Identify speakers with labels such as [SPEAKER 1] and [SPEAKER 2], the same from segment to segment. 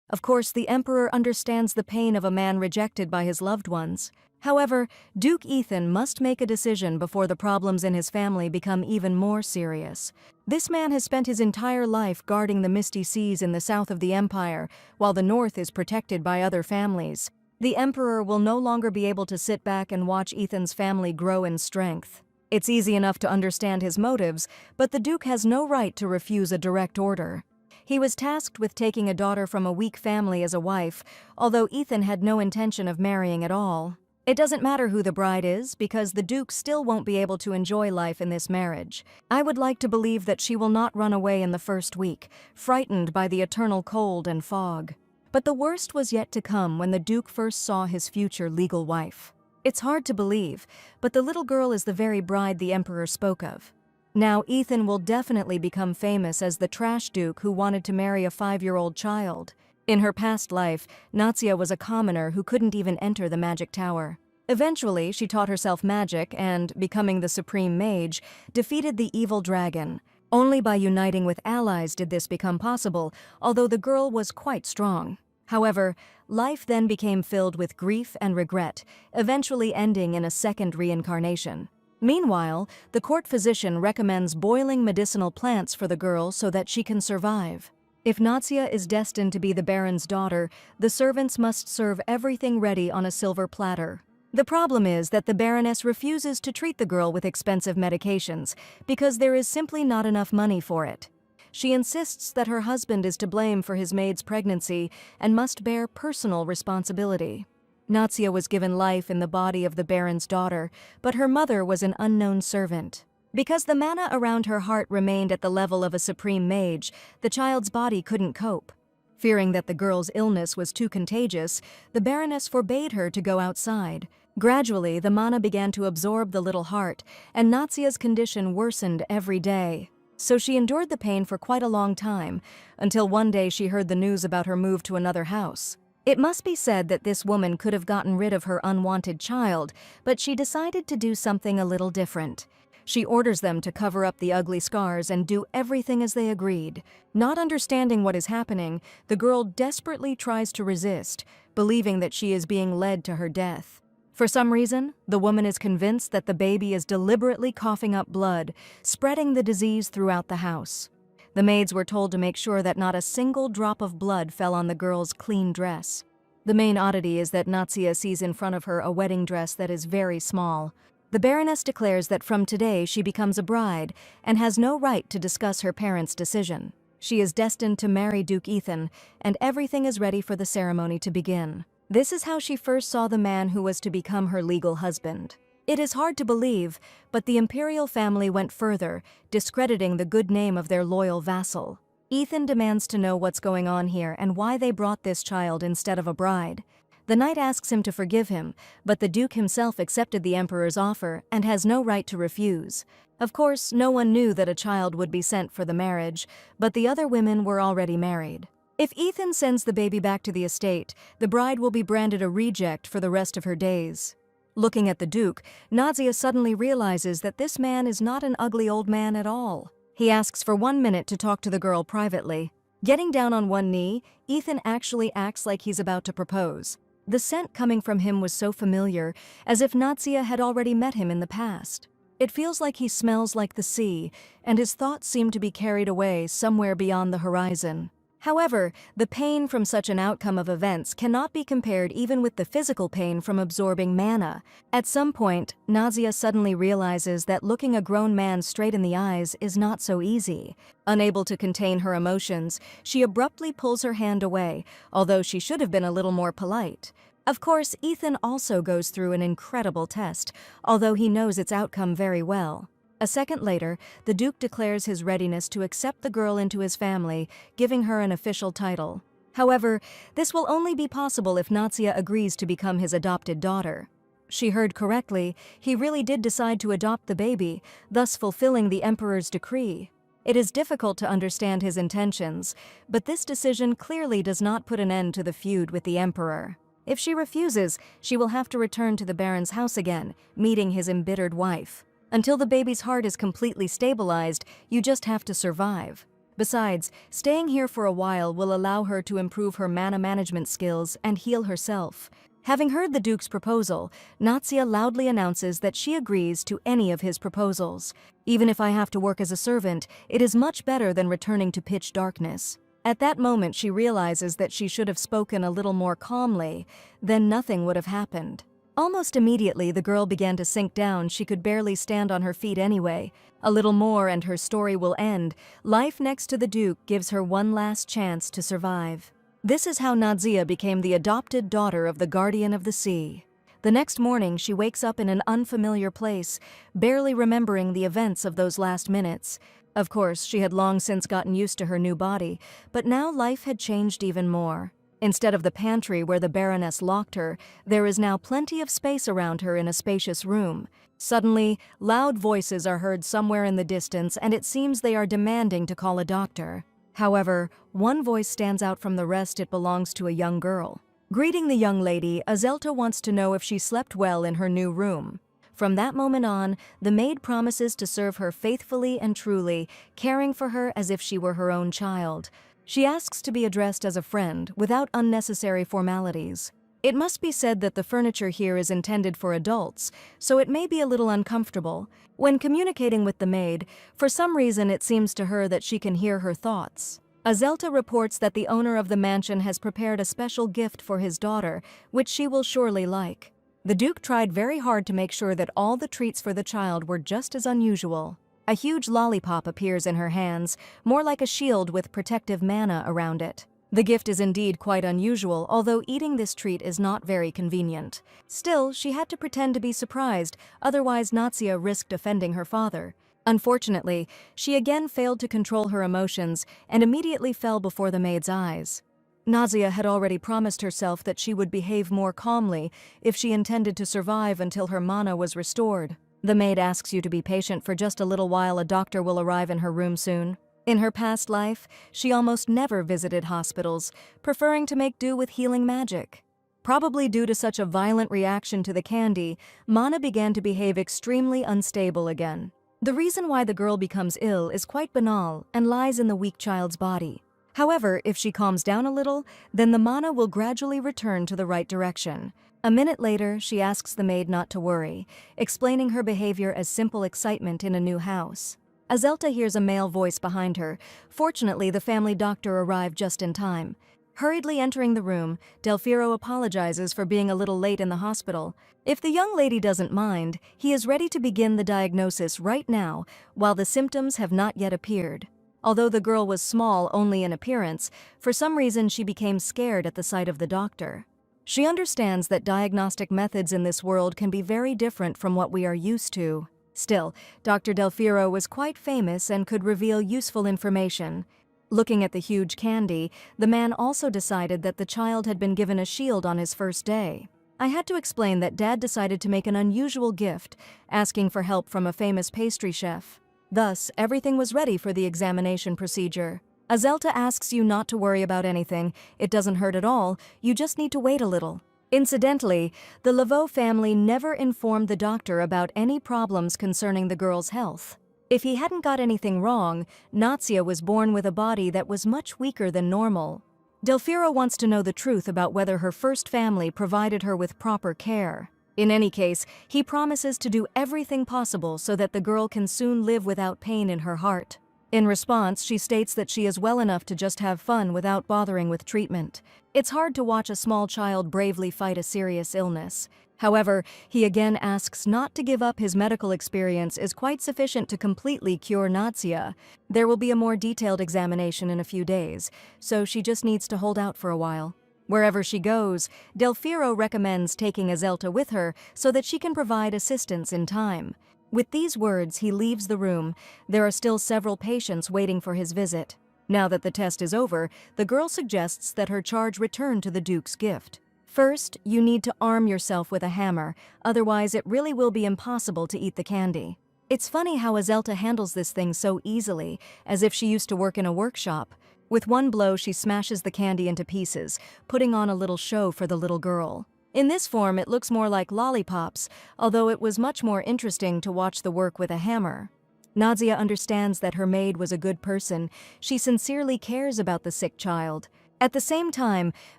[SPEAKER 1] Of course, the Emperor understands the pain of a man rejected by his loved ones. However, Duke Ethan must make a decision before the problems in his family become even more serious. This man has spent his entire life guarding the misty seas in the south of the Empire, while the north is protected by other families. The Emperor will no longer be able to sit back and watch Ethan's family grow in strength. It's easy enough to understand his motives, but the Duke has no right to refuse a direct order. He was tasked with taking a daughter from a weak family as a wife, although Ethan had no intention of marrying at all. It doesn't matter who the bride is, because the Duke still won't be able to enjoy life in this marriage. I would like to believe that she will not run away in the first week, frightened by the eternal cold and fog. But the worst was yet to come when the Duke first saw his future legal wife. It's hard to believe, but the little girl is the very bride the Emperor spoke of. Now Ethan will definitely become famous as the trash duke who wanted to marry a 5-year-old child. In her past life, Natsia was a commoner who couldn't even enter the magic tower. Eventually, she taught herself magic and, becoming the supreme mage, defeated the evil dragon. Only by uniting with allies did this become possible, although the girl was quite strong. However, life then became filled with grief and regret, eventually ending in a second reincarnation. Meanwhile, the court physician recommends boiling medicinal plants for the girl so that she can survive. If Natsia is destined to be the Baron's daughter, the servants must serve everything ready on a silver platter. The problem is that the Baroness refuses to treat the girl with expensive medications because there is simply not enough money for it. She insists that her husband is to blame for his maid's pregnancy and must bear personal responsibility. Natsia was given life in the body of the Baron's daughter, but her mother was an unknown servant. Because the mana around her heart remained at the level of a supreme mage, the child's body couldn't cope. Fearing that the girl's illness was too contagious, the Baroness forbade her to go outside. Gradually, the mana began to absorb the little heart, and Natsia's condition worsened every day. So she endured the pain for quite a long time, until one day she heard the news about her move to another house. It must be said that this woman could have gotten rid of her unwanted child, but she decided to do something a little different. She orders them to cover up the ugly scars and do everything as they agreed. Not understanding what is happening, the girl desperately tries to resist, believing that she is being led to her death. For some reason, the woman is convinced that the baby is deliberately coughing up blood, spreading the disease throughout the house. The maids were told to make sure that not a single drop of blood fell on the girl's clean dress. The main oddity is that Natsia sees in front of her a wedding dress that is very small. The Baroness declares that from today she becomes a bride and has no right to discuss her parents' decision. She is destined to marry Duke Ethan, and everything is ready for the ceremony to begin. This is how she first saw the man who was to become her legal husband. It is hard to believe, but the imperial family went further, discrediting the good name of their loyal vassal. Ethan demands to know what's going on here and why they brought this child instead of a bride. The knight asks him to forgive him, but the Duke himself accepted the Emperor's offer and has no right to refuse. Of course, no one knew that a child would be sent for the marriage, but the other women were already married. If Ethan sends the baby back to the estate, the bride will be branded a reject for the rest of her days. Looking at the Duke, Natsia suddenly realizes that this man is not an ugly old man at all. He asks for 1 minute to talk to the girl privately. Getting down on one knee, Ethan actually acts like he's about to propose. The scent coming from him was so familiar, as if Natsia had already met him in the past. It feels like he smells like the sea, and his thoughts seem to be carried away somewhere beyond the horizon. However, the pain from such an outcome of events cannot be compared even with the physical pain from absorbing mana. At some point, Natsia suddenly realizes that looking a grown man straight in the eyes is not so easy. Unable to contain her emotions, she abruptly pulls her hand away, although she should have been a little more polite. Of course, Ethan also goes through an incredible test, although he knows its outcome very well. A second later, the Duke declares his readiness to accept the girl into his family, giving her an official title. However, this will only be possible if Natsia agrees to become his adopted daughter. She heard correctly, he really did decide to adopt the baby, thus fulfilling the Emperor's decree. It is difficult to understand his intentions, but this decision clearly does not put an end to the feud with the Emperor. If she refuses, she will have to return to the Baron's house again, meeting his embittered wife. Until the baby's heart is completely stabilized, you just have to survive. Besides, staying here for a while will allow her to improve her mana management skills and heal herself. Having heard the Duke's proposal, Natsia loudly announces that she agrees to any of his proposals. Even if I have to work as a servant, it is much better than returning to pitch darkness. At that moment, she realizes that she should have spoken a little more calmly, then nothing would have happened. Almost immediately, the girl began to sink down. She could barely stand on her feet anyway. A little more and her story will end. Life next to the Duke gives her one last chance to survive. This is how Nadzia became the adopted daughter of the Guardian of the Sea. The next morning, she wakes up in an unfamiliar place, barely remembering the events of those last minutes. Of course, she had long since gotten used to her new body, but now life had changed even more. Instead of the pantry where the Baroness locked her, there is now plenty of space around her in a spacious room. Suddenly, loud voices are heard somewhere in the distance, and it seems they are demanding to call a doctor. However, one voice stands out from the rest. It belongs to a young girl. Greeting the young lady, Azelta wants to know if she slept well in her new room. From that moment on, the maid promises to serve her faithfully and truly, caring for her as if she were her own child. She asks to be addressed as a friend, without unnecessary formalities. It must be said that the furniture here is intended for adults, so it may be a little uncomfortable. When communicating with the maid, for some reason it seems to her that she can hear her thoughts. Azelta reports that the owner of the mansion has prepared a special gift for his daughter, which she will surely like. The Duke tried very hard to make sure that all the treats for the child were just as unusual. A huge lollipop appears in her hands, more like a shield with protective mana around it. The gift is indeed quite unusual, although eating this treat is not very convenient. Still, she had to pretend to be surprised, otherwise Natsia risked offending her father. Unfortunately, she again failed to control her emotions and immediately fell before the maid's eyes. Nazia had already promised herself that she would behave more calmly if she intended to survive until her mana was restored. The maid asks you to be patient for just a little while. A doctor will arrive in her room soon. In her past life, she almost never visited hospitals, preferring to make do with healing magic. Probably due to such a violent reaction to the candy, Mana began to behave extremely unstable again. The reason why the girl becomes ill is quite banal and lies in the weak child's body. However, if she calms down a little, then the mana will gradually return to the right direction. A minute later, she asks the maid not to worry, explaining her behavior as simple excitement in a new house. Azelta hears a male voice behind her. Fortunately, the family doctor arrived just in time. Hurriedly entering the room, Delfiro apologizes for being a little late in the hospital. If the young lady doesn't mind, he is ready to begin the diagnosis right now, while the symptoms have not yet appeared. Although the girl was small only in appearance, for some reason she became scared at the sight of the doctor. She understands that diagnostic methods in this world can be very different from what we are used to. Still, Dr. Delfiro was quite famous and could reveal useful information. Looking at the huge candy, the man also decided that the child had been given a shield on his first day. I had to explain that Dad decided to make an unusual gift, asking for help from a famous pastry chef. Thus, everything was ready for the examination procedure. Azelta asks you not to worry about anything. It doesn't hurt at all, you just need to wait a little. Incidentally, the Laveau family never informed the doctor about any problems concerning the girl's health. If he hadn't got anything wrong, Natsia was born with a body that was much weaker than normal. Delfiro wants to know the truth about whether her first family provided her with proper care. In any case, he promises to do everything possible so that the girl can soon live without pain in her heart. In response, she states that she is well enough to just have fun without bothering with treatment. It's hard to watch a small child bravely fight a serious illness. However, he again asks not to give up. His medical experience is quite sufficient to completely cure Natsia. There will be a more detailed examination in a few days, so she just needs to hold out for a while. Wherever she goes, Delfiro recommends taking Azelta with her so that she can provide assistance in time. With these words, he leaves the room. There are still several patients waiting for his visit. Now that the test is over, the girl suggests that her charge return to the Duke's gift. First, you need to arm yourself with a hammer, otherwise it really will be impossible to eat the candy. It's funny how Azelta handles this thing so easily, as if she used to work in a workshop. With one blow, she smashes the candy into pieces, putting on a little show for the little girl. In this form, it looks more like lollipops, although it was much more interesting to watch the work with a hammer. Nadia understands that her maid was a good person. She sincerely cares about the sick child. At the same time,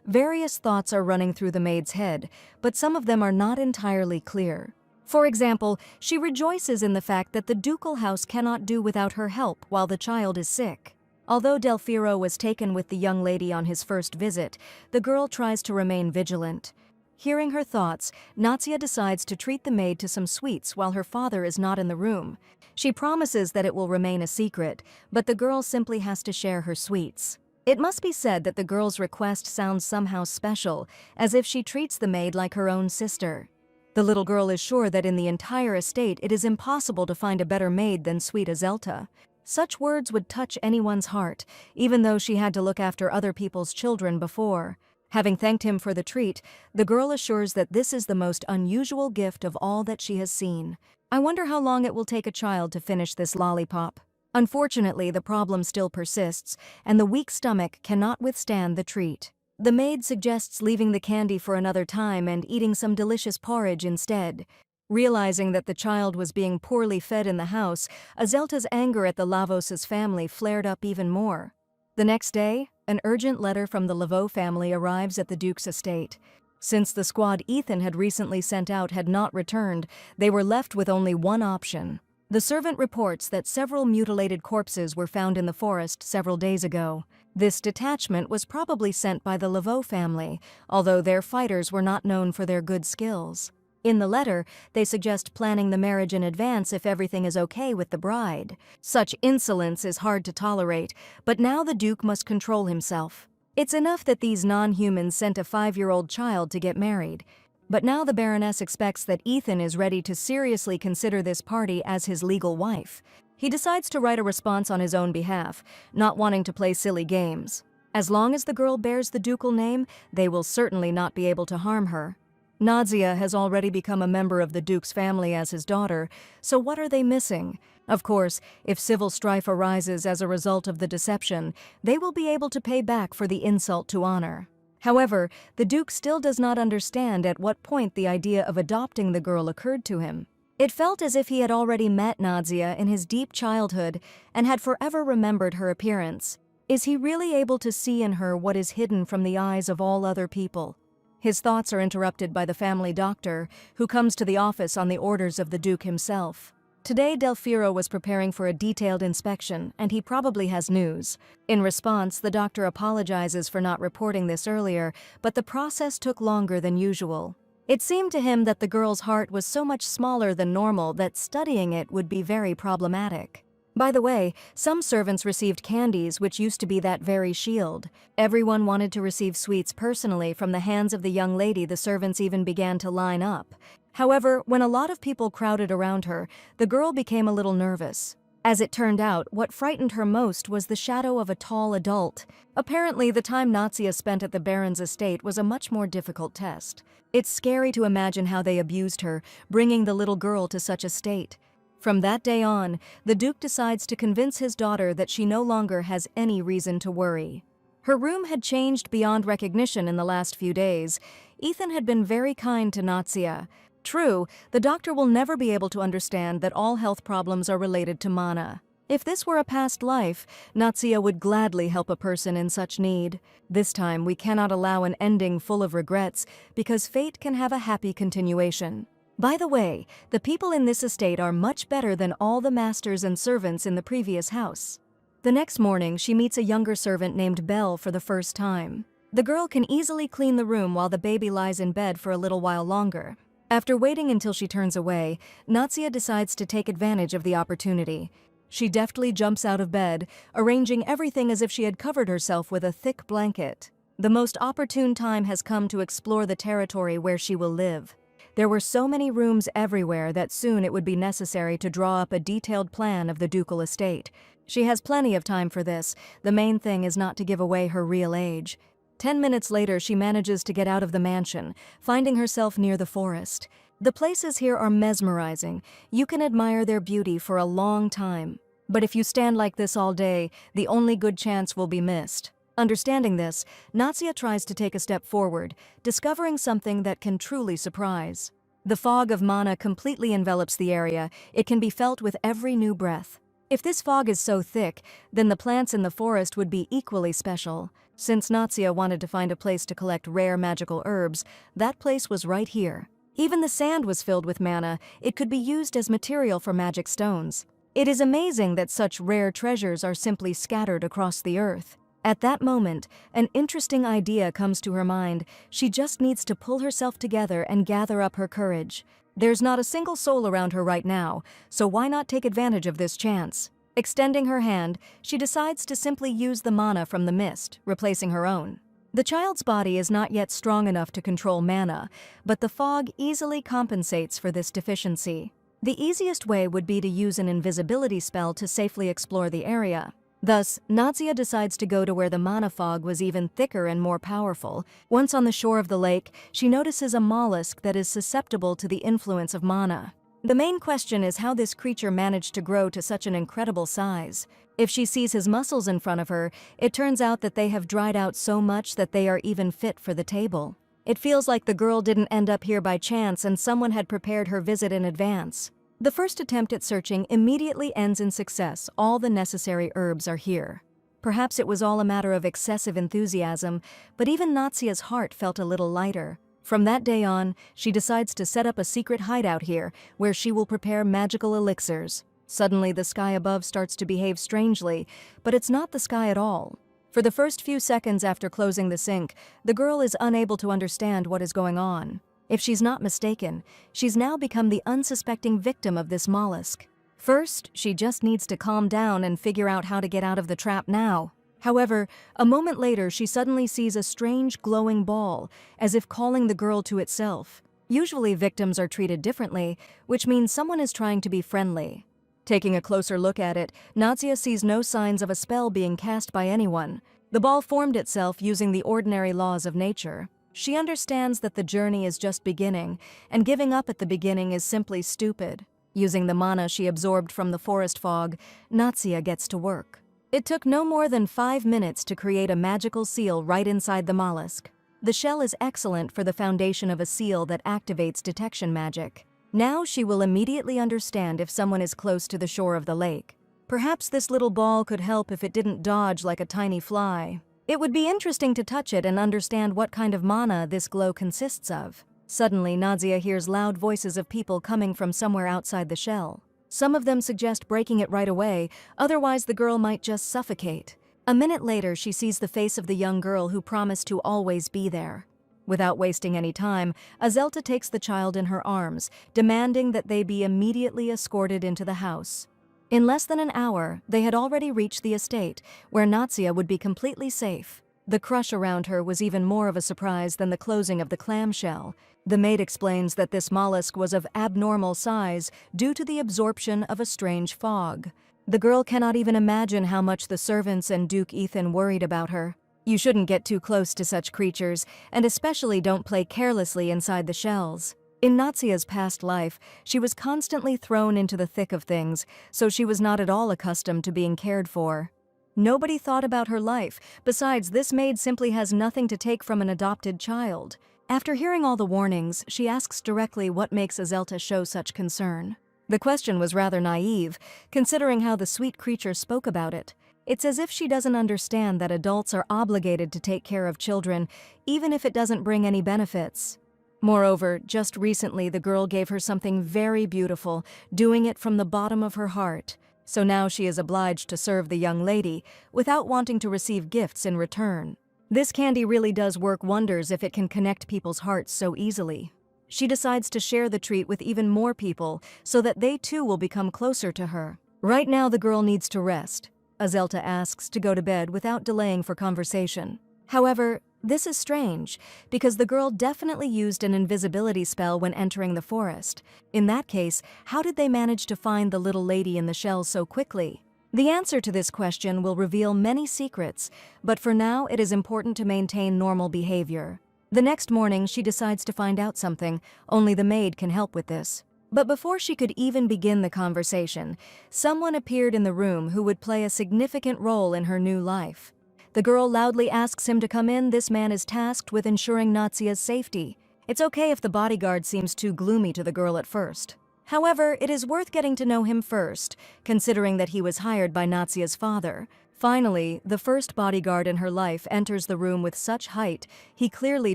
[SPEAKER 1] various thoughts are running through the maid's head, but some of them are not entirely clear. For example, she rejoices in the fact that the ducal house cannot do without her help while the child is sick. Although Del Firo was taken with the young lady on his first visit, the girl tries to remain vigilant. Hearing her thoughts, Nadia decides to treat the maid to some sweets while her father is not in the room. She promises that it will remain a secret, but the girl simply has to share her sweets. It must be said that the girl's request sounds somehow special, as if she treats the maid like her own sister. The little girl is sure that in the entire estate it is impossible to find a better maid than sweet Azelta. Such words would touch anyone's heart, even though she had to look after other people's children before. Having thanked him for the treat, the girl assures that this is the most unusual gift of all that she has seen. I wonder how long it will take a child to finish this lollipop. Unfortunately, the problem still persists, and the weak stomach cannot withstand the treat. The maid suggests leaving the candy for another time and eating some delicious porridge instead. Realizing that the child was being poorly fed in the house, Azelta's anger at the Lavos' family flared up even more. The next day, an urgent letter from the Laveau family arrives at the Duke's estate. Since the squad Ethan had recently sent out had not returned, they were left with only one option. The servant reports that several mutilated corpses were found in the forest several days ago. This detachment was probably sent by the Laveau family, although their fighters were not known for their good skills. In the letter, they suggest planning the marriage in advance if everything is okay with the bride. Such insolence is hard to tolerate, but now the Duke must control himself. It's enough that these non-humans sent a 5-year-old child to get married. But now the Baroness expects that Ethan is ready to seriously consider this party as his legal wife. He decides to write a response on his own behalf, not wanting to play silly games. As long as the girl bears the ducal name, they will certainly not be able to harm her. Nadia has already become a member of the Duke's family as his daughter, so what are they missing? Of course, if civil strife arises as a result of the deception, they will be able to pay back for the insult to honor. However, the Duke still does not understand at what point the idea of adopting the girl occurred to him. It felt as if he had already met Nadia in his deep childhood and had forever remembered her appearance. Is he really able to see in her what is hidden from the eyes of all other people? His thoughts are interrupted by the family doctor, who comes to the office on the orders of the Duke himself. Today, Del Firo was preparing for a detailed inspection, and he probably has news. In response, the doctor apologizes for not reporting this earlier, but the process took longer than usual. It seemed to him that the girl's heart was so much smaller than normal that studying it would be very problematic. By the way, some servants received candies which used to be that very shield. Everyone wanted to receive sweets personally from the hands of the young lady. The servants even began to line up. However, when a lot of people crowded around her, the girl became a little nervous. As it turned out, what frightened her most was the shadow of a tall adult. Apparently, the time Nadia spent at the Baron's estate was a much more difficult test. It's scary to imagine how they abused her, bringing the little girl to such a state. From that day on, the Duke decides to convince his daughter that she no longer has any reason to worry. Her room had changed beyond recognition in the last few days. Ethan had been very kind to Nadia. True, the doctor will never be able to understand that all health problems are related to mana. If this were a past life, Nadia would gladly help a person in such need. This time, we cannot allow an ending full of regrets, because fate can have a happy continuation. By the way, the people in this estate are much better than all the masters and servants in the previous house. The next morning, she meets a younger servant named Belle for the first time. The girl can easily clean the room while the baby lies in bed for a little while longer. After waiting until she turns away, Nadia decides to take advantage of the opportunity. She deftly jumps out of bed, arranging everything as if she had covered herself with a thick blanket. The most opportune time has come to explore the territory where she will live. There were so many rooms everywhere that soon it would be necessary to draw up a detailed plan of the ducal estate. She has plenty of time for this. The main thing is not to give away her real age. 10 minutes later, she manages to get out of the mansion, finding herself near the forest. The places here are mesmerizing. You can admire their beauty for a long time. But if you stand like this all day, the only good chance will be missed. Understanding this, Nadia tries to take a step forward, discovering something that can truly surprise. The fog of mana completely envelops the area. It can be felt with every new breath. If this fog is so thick, then the plants in the forest would be equally special. Since Natsia wanted to find a place to collect rare magical herbs, that place was right here. Even the sand was filled with mana. It could be used as material for magic stones. It is amazing that such rare treasures are simply scattered across the earth. At that moment, an interesting idea comes to her mind. She just needs to pull herself together and gather up her courage. There's not a single soul around her right now, so why not take advantage of this chance? Extending her hand, she decides to simply use the mana from the mist, replacing her own. The child's body is not yet strong enough to control mana, but the fog easily compensates for this deficiency. The easiest way would be to use an invisibility spell to safely explore the area. Thus, Natsia decides to go to where the mana fog was even thicker and more powerful. Once on the shore of the lake, she notices a mollusk that is susceptible to the influence of mana. The main question is how this creature managed to grow to such an incredible size. If she sees his muscles in front of her, it turns out that they have dried out so much that they are even fit for the table. It feels like the girl didn't end up here by chance and someone had prepared her visit in advance. The first attempt at searching immediately ends in success. All the necessary herbs are here. Perhaps it was all a matter of excessive enthusiasm, but even Natsia's heart felt a little lighter. From that day on, she decides to set up a secret hideout here, where she will prepare magical elixirs. Suddenly, the sky above starts to behave strangely, but it's not the sky at all. For the first few seconds after closing the sink, the girl is unable to understand what is going on. If she's not mistaken, she's now become the unsuspecting victim of this mollusk. First, she just needs to calm down and figure out how to get out of the trap now. However, a moment later, she suddenly sees a strange glowing ball, as if calling the girl to itself. Usually, victims are treated differently, which means someone is trying to be friendly. Taking a closer look at it, Natsia sees no signs of a spell being cast by anyone. The ball formed itself using the ordinary laws of nature. She understands that the journey is just beginning, and giving up at the beginning is simply stupid. Using the mana she absorbed from the forest fog, Natsia gets to work. It took no more than 5 minutes to create a magical seal right inside the mollusk. The shell is excellent for the foundation of a seal that activates detection magic. Now she will immediately understand if someone is close to the shore of the lake. Perhaps this little ball could help if it didn't dodge like a tiny fly. It would be interesting to touch it and understand what kind of mana this glow consists of. Suddenly, Natsia hears loud voices of people coming from somewhere outside the shell. Some of them suggest breaking it right away, otherwise the girl might just suffocate. A minute later, she sees the face of the young girl who promised to always be there. Without wasting any time, Azelta takes the child in her arms, demanding that they be immediately escorted into the house. In less than an hour, they had already reached the estate, where Natsia would be completely safe. The crush around her was even more of a surprise than the closing of the clamshell. The maid explains that this mollusk was of abnormal size due to the absorption of a strange fog. The girl cannot even imagine how much the servants and Duke Ethan worried about her. You shouldn't get too close to such creatures, and especially don't play carelessly inside the shells. In Natsia's past life, she was constantly thrown into the thick of things, so she was not at all accustomed to being cared for. Nobody thought about her life. Besides, this maid simply has nothing to take from an adopted child. After hearing all the warnings, she asks directly what makes Azelta show such concern. The question was rather naive, considering how the sweet creature spoke about it. It's as if she doesn't understand that adults are obligated to take care of children, even if it doesn't bring any benefits. Moreover, just recently the girl gave her something very beautiful, doing it from the bottom of her heart. So now she is obliged to serve the young lady, without wanting to receive gifts in return. This candy really does work wonders if it can connect people's hearts so easily. She decides to share the treat with even more people, so that they too will become closer to her. Right now the girl needs to rest. Azelta asks to go to bed without delaying for conversation. However, this is strange, because the girl definitely used an invisibility spell when entering the forest. In that case, how did they manage to find the little lady in the shell so quickly? The answer to this question will reveal many secrets, but for now it is important to maintain normal behavior. The next morning, she decides to find out something. Only the maid can help with this. But before she could even begin the conversation, someone appeared in the room who would play a significant role in her new life. The girl loudly asks him to come in. This man is tasked with ensuring Natsia's safety. It's okay if the bodyguard seems too gloomy to the girl at first. However, it is worth getting to know him first, considering that he was hired by Natsia's father. Finally, the first bodyguard in her life enters the room with such height, he clearly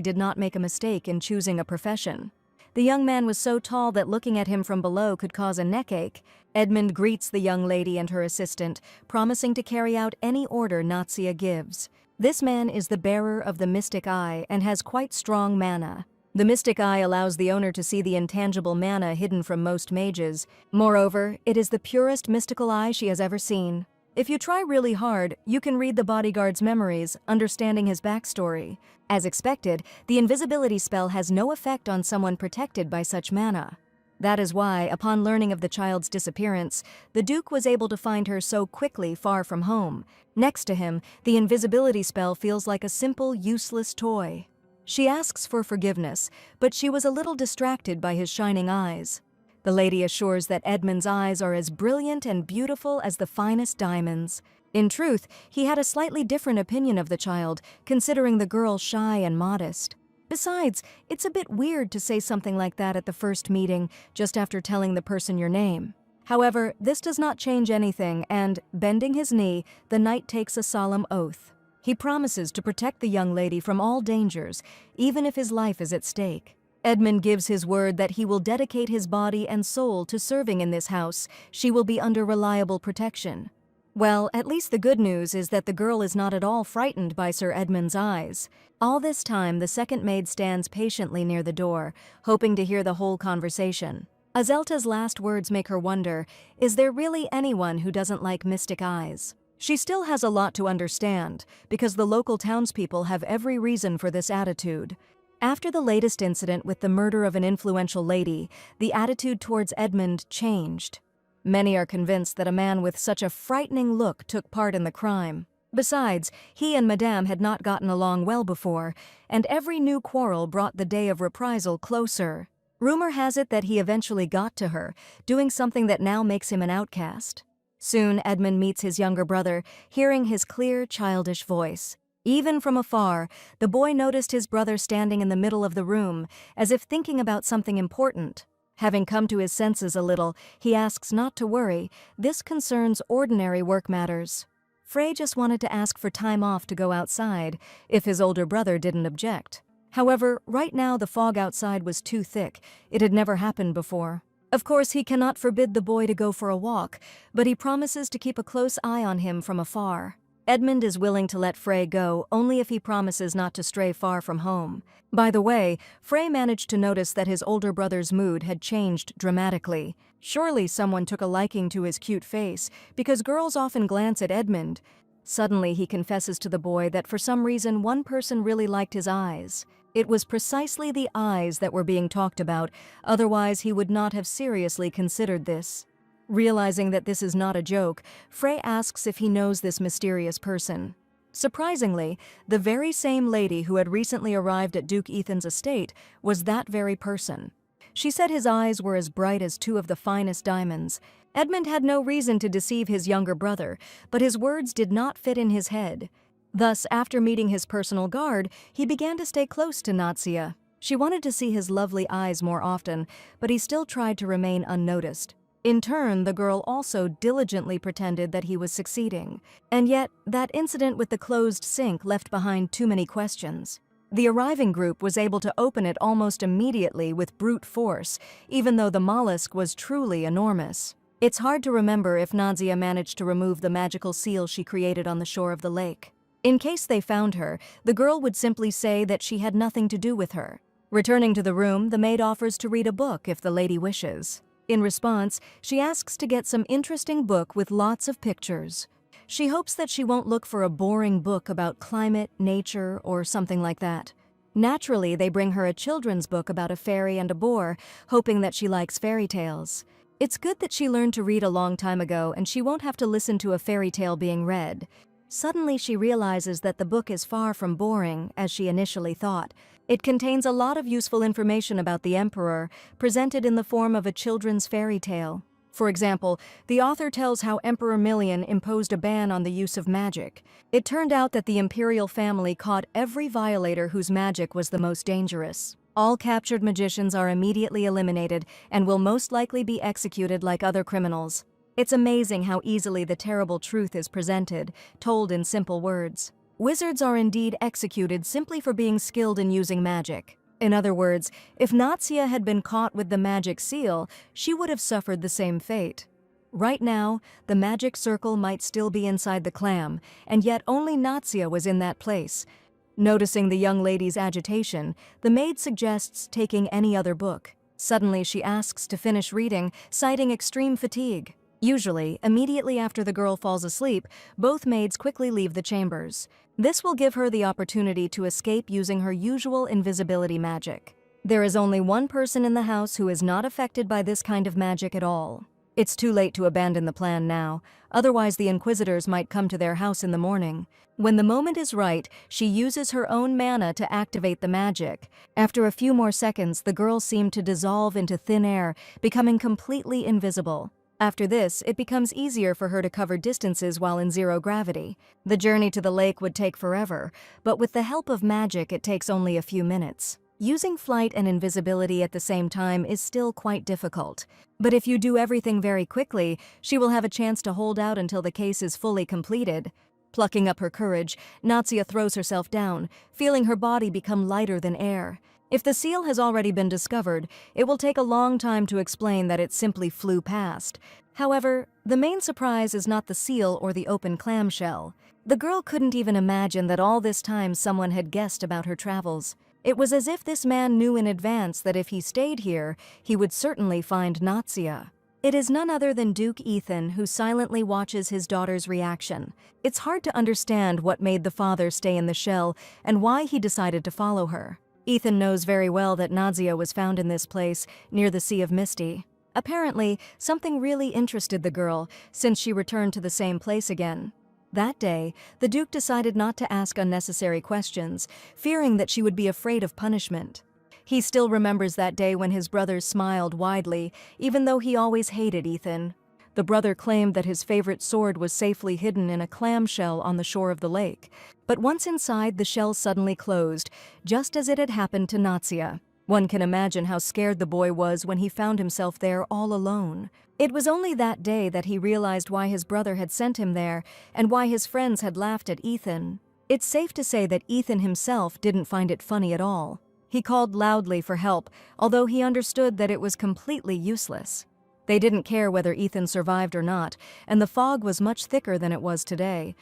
[SPEAKER 1] did not make a mistake in choosing a profession. The young man was so tall that looking at him from below could cause a neck ache. Edmund greets the young lady and her assistant, promising to carry out any order Natsia gives. This man is the bearer of the Mystic Eye and has quite strong mana. The Mystic Eye allows the owner to see the intangible mana hidden from most mages. Moreover, it is the purest mystical eye she has ever seen. If you try really hard, you can read the bodyguard's memories, understanding his backstory. As expected, the invisibility spell has no effect on someone protected by such mana. That is why, upon learning of the child's disappearance, the Duke was able to find her so quickly far from home. Next to him, the invisibility spell feels like a simple, useless toy. She asks for forgiveness, but she was a little distracted by his shining eyes. The lady assures that Edmund's eyes are as brilliant and beautiful as the finest diamonds. In truth, he had a slightly different opinion of the child, considering the girl shy and modest. Besides, it's a bit weird to say something like that at the first meeting, just after telling the person your name. However, this does not change anything, and, bending his knee, the knight takes a solemn oath. He promises to protect the young lady from all dangers, even if his life is at stake. Edmund gives his word that he will dedicate his body and soul to serving in this house. She will be under reliable protection. Well, at least the good news is that the girl is not at all frightened by Sir Edmund's eyes. All this time, the second maid stands patiently near the door, hoping to hear the whole conversation. Azelta's last words make her wonder, is there really anyone who doesn't like mystic eyes? She still has a lot to understand, because the local townspeople have every reason for this attitude. After the latest incident with the murder of an influential lady, the attitude towards Edmund changed. Many are convinced that a man with such a frightening look took part in the crime. Besides, he and Madame had not gotten along well before, and every new quarrel brought the day of reprisal closer. Rumor has it that he eventually got to her, doing something that now makes him an outcast. Soon, Edmund meets his younger brother, hearing his clear, childish voice. Even from afar, the boy noticed his brother standing in the middle of the room, as if thinking about something important. Having come to his senses a little, he asks not to worry, this concerns ordinary work matters. Frey just wanted to ask for time off to go outside, if his older brother didn't object. However, right now the fog outside was too thick, it had never happened before. Of course, he cannot forbid the boy to go for a walk, but he promises to keep a close eye on him from afar. Edmund is willing to let Frey go only if he promises not to stray far from home. By the way, Frey managed to notice that his older brother's mood had changed dramatically. Surely someone took a liking to his cute face, because girls often glance at Edmund. Suddenly he confesses to the boy that for some reason one person really liked his eyes. It was precisely the eyes that were being talked about, otherwise he would not have seriously considered this. Realizing that this is not a joke, Frey asks if he knows this mysterious person. Surprisingly, the very same lady who had recently arrived at Duke Ethan's estate was that very person. She said his eyes were as bright as two of the finest diamonds. Edmund had no reason to deceive his younger brother, but his words did not fit in his head. Thus, after meeting his personal guard, he began to stay close to Natsia. She wanted to see his lovely eyes more often, but he still tried to remain unnoticed. In turn, the girl also diligently pretended that he was succeeding. And yet, that incident with the closed sink left behind too many questions. The arriving group was able to open it almost immediately with brute force, even though the mollusk was truly enormous. It's hard to remember if Nadia managed to remove the magical seal she created on the shore of the lake. In case they found her, the girl would simply say that she had nothing to do with her. Returning to the room, the maid offers to read a book if the lady wishes. In response, she asks to get some interesting book with lots of pictures. She hopes that she won't look for a boring book about climate, nature, or something like that. Naturally, they bring her a children's book about a fairy and a boar, hoping that she likes fairy tales. It's good that she learned to read a long time ago and she won't have to listen to a fairy tale being read. Suddenly she realizes that the book is far from boring, as she initially thought. It contains a lot of useful information about the emperor, presented in the form of a children's fairy tale. For example, the author tells how Emperor Million imposed a ban on the use of magic. It turned out that the imperial family caught every violator whose magic was the most dangerous. All captured magicians are immediately eliminated and will most likely be executed like other criminals. It's amazing how easily the terrible truth is presented, told in simple words. Wizards are indeed executed simply for being skilled in using magic. In other words, if Natsia had been caught with the magic seal, she would have suffered the same fate. Right now, the magic circle might still be inside the clam, and yet only Natsia was in that place. Noticing the young lady's agitation, the maid suggests taking any other book. Suddenly, she asks to finish reading, citing extreme fatigue. Usually, immediately after the girl falls asleep, both maids quickly leave the chambers. This will give her the opportunity to escape using her usual invisibility magic. There is only one person in the house who is not affected by this kind of magic at all. It's too late to abandon the plan now, otherwise the Inquisitors might come to their house in the morning. When the moment is right, she uses her own mana to activate the magic. After a few more seconds, the girl seemed to dissolve into thin air, becoming completely invisible. After this, it becomes easier for her to cover distances while in zero gravity. The journey to the lake would take forever, but with the help of magic it takes only a few minutes. Using flight and invisibility at the same time is still quite difficult. But if you do everything very quickly, she will have a chance to hold out until the case is fully completed. Plucking up her courage, Natsia throws herself down, feeling her body become lighter than air. If the seal has already been discovered, it will take a long time to explain that it simply flew past. However, the main surprise is not the seal or the open clamshell. The girl couldn't even imagine that all this time someone had guessed about her travels. It was as if this man knew in advance that if he stayed here, he would certainly find Natsia. It is none other than Duke Ethan who silently watches his daughter's reaction. It's hard to understand what made the father stay in the shell and why he decided to follow her. Ethan knows very well that Natsia was found in this place, near the Sea of Misty. Apparently, something really interested the girl, since she returned to the same place again. That day, the Duke decided not to ask unnecessary questions, fearing that she would be afraid of punishment. He still remembers that day when his brothers smiled widely, even though he always hated Ethan. The brother claimed that his favorite sword was safely hidden in a clamshell on the shore of the lake. But once inside, the shell suddenly closed, just as it had happened to Natsia. One can imagine how scared the boy was when he found himself there all alone. It was only that day that he realized why his brother had sent him there and why his friends had laughed at Ethan. It's safe to say that Ethan himself didn't find it funny at all. He called loudly for help, although he understood that it was completely useless. They didn't care whether Ethan survived or not, and the fog was much thicker than it was today.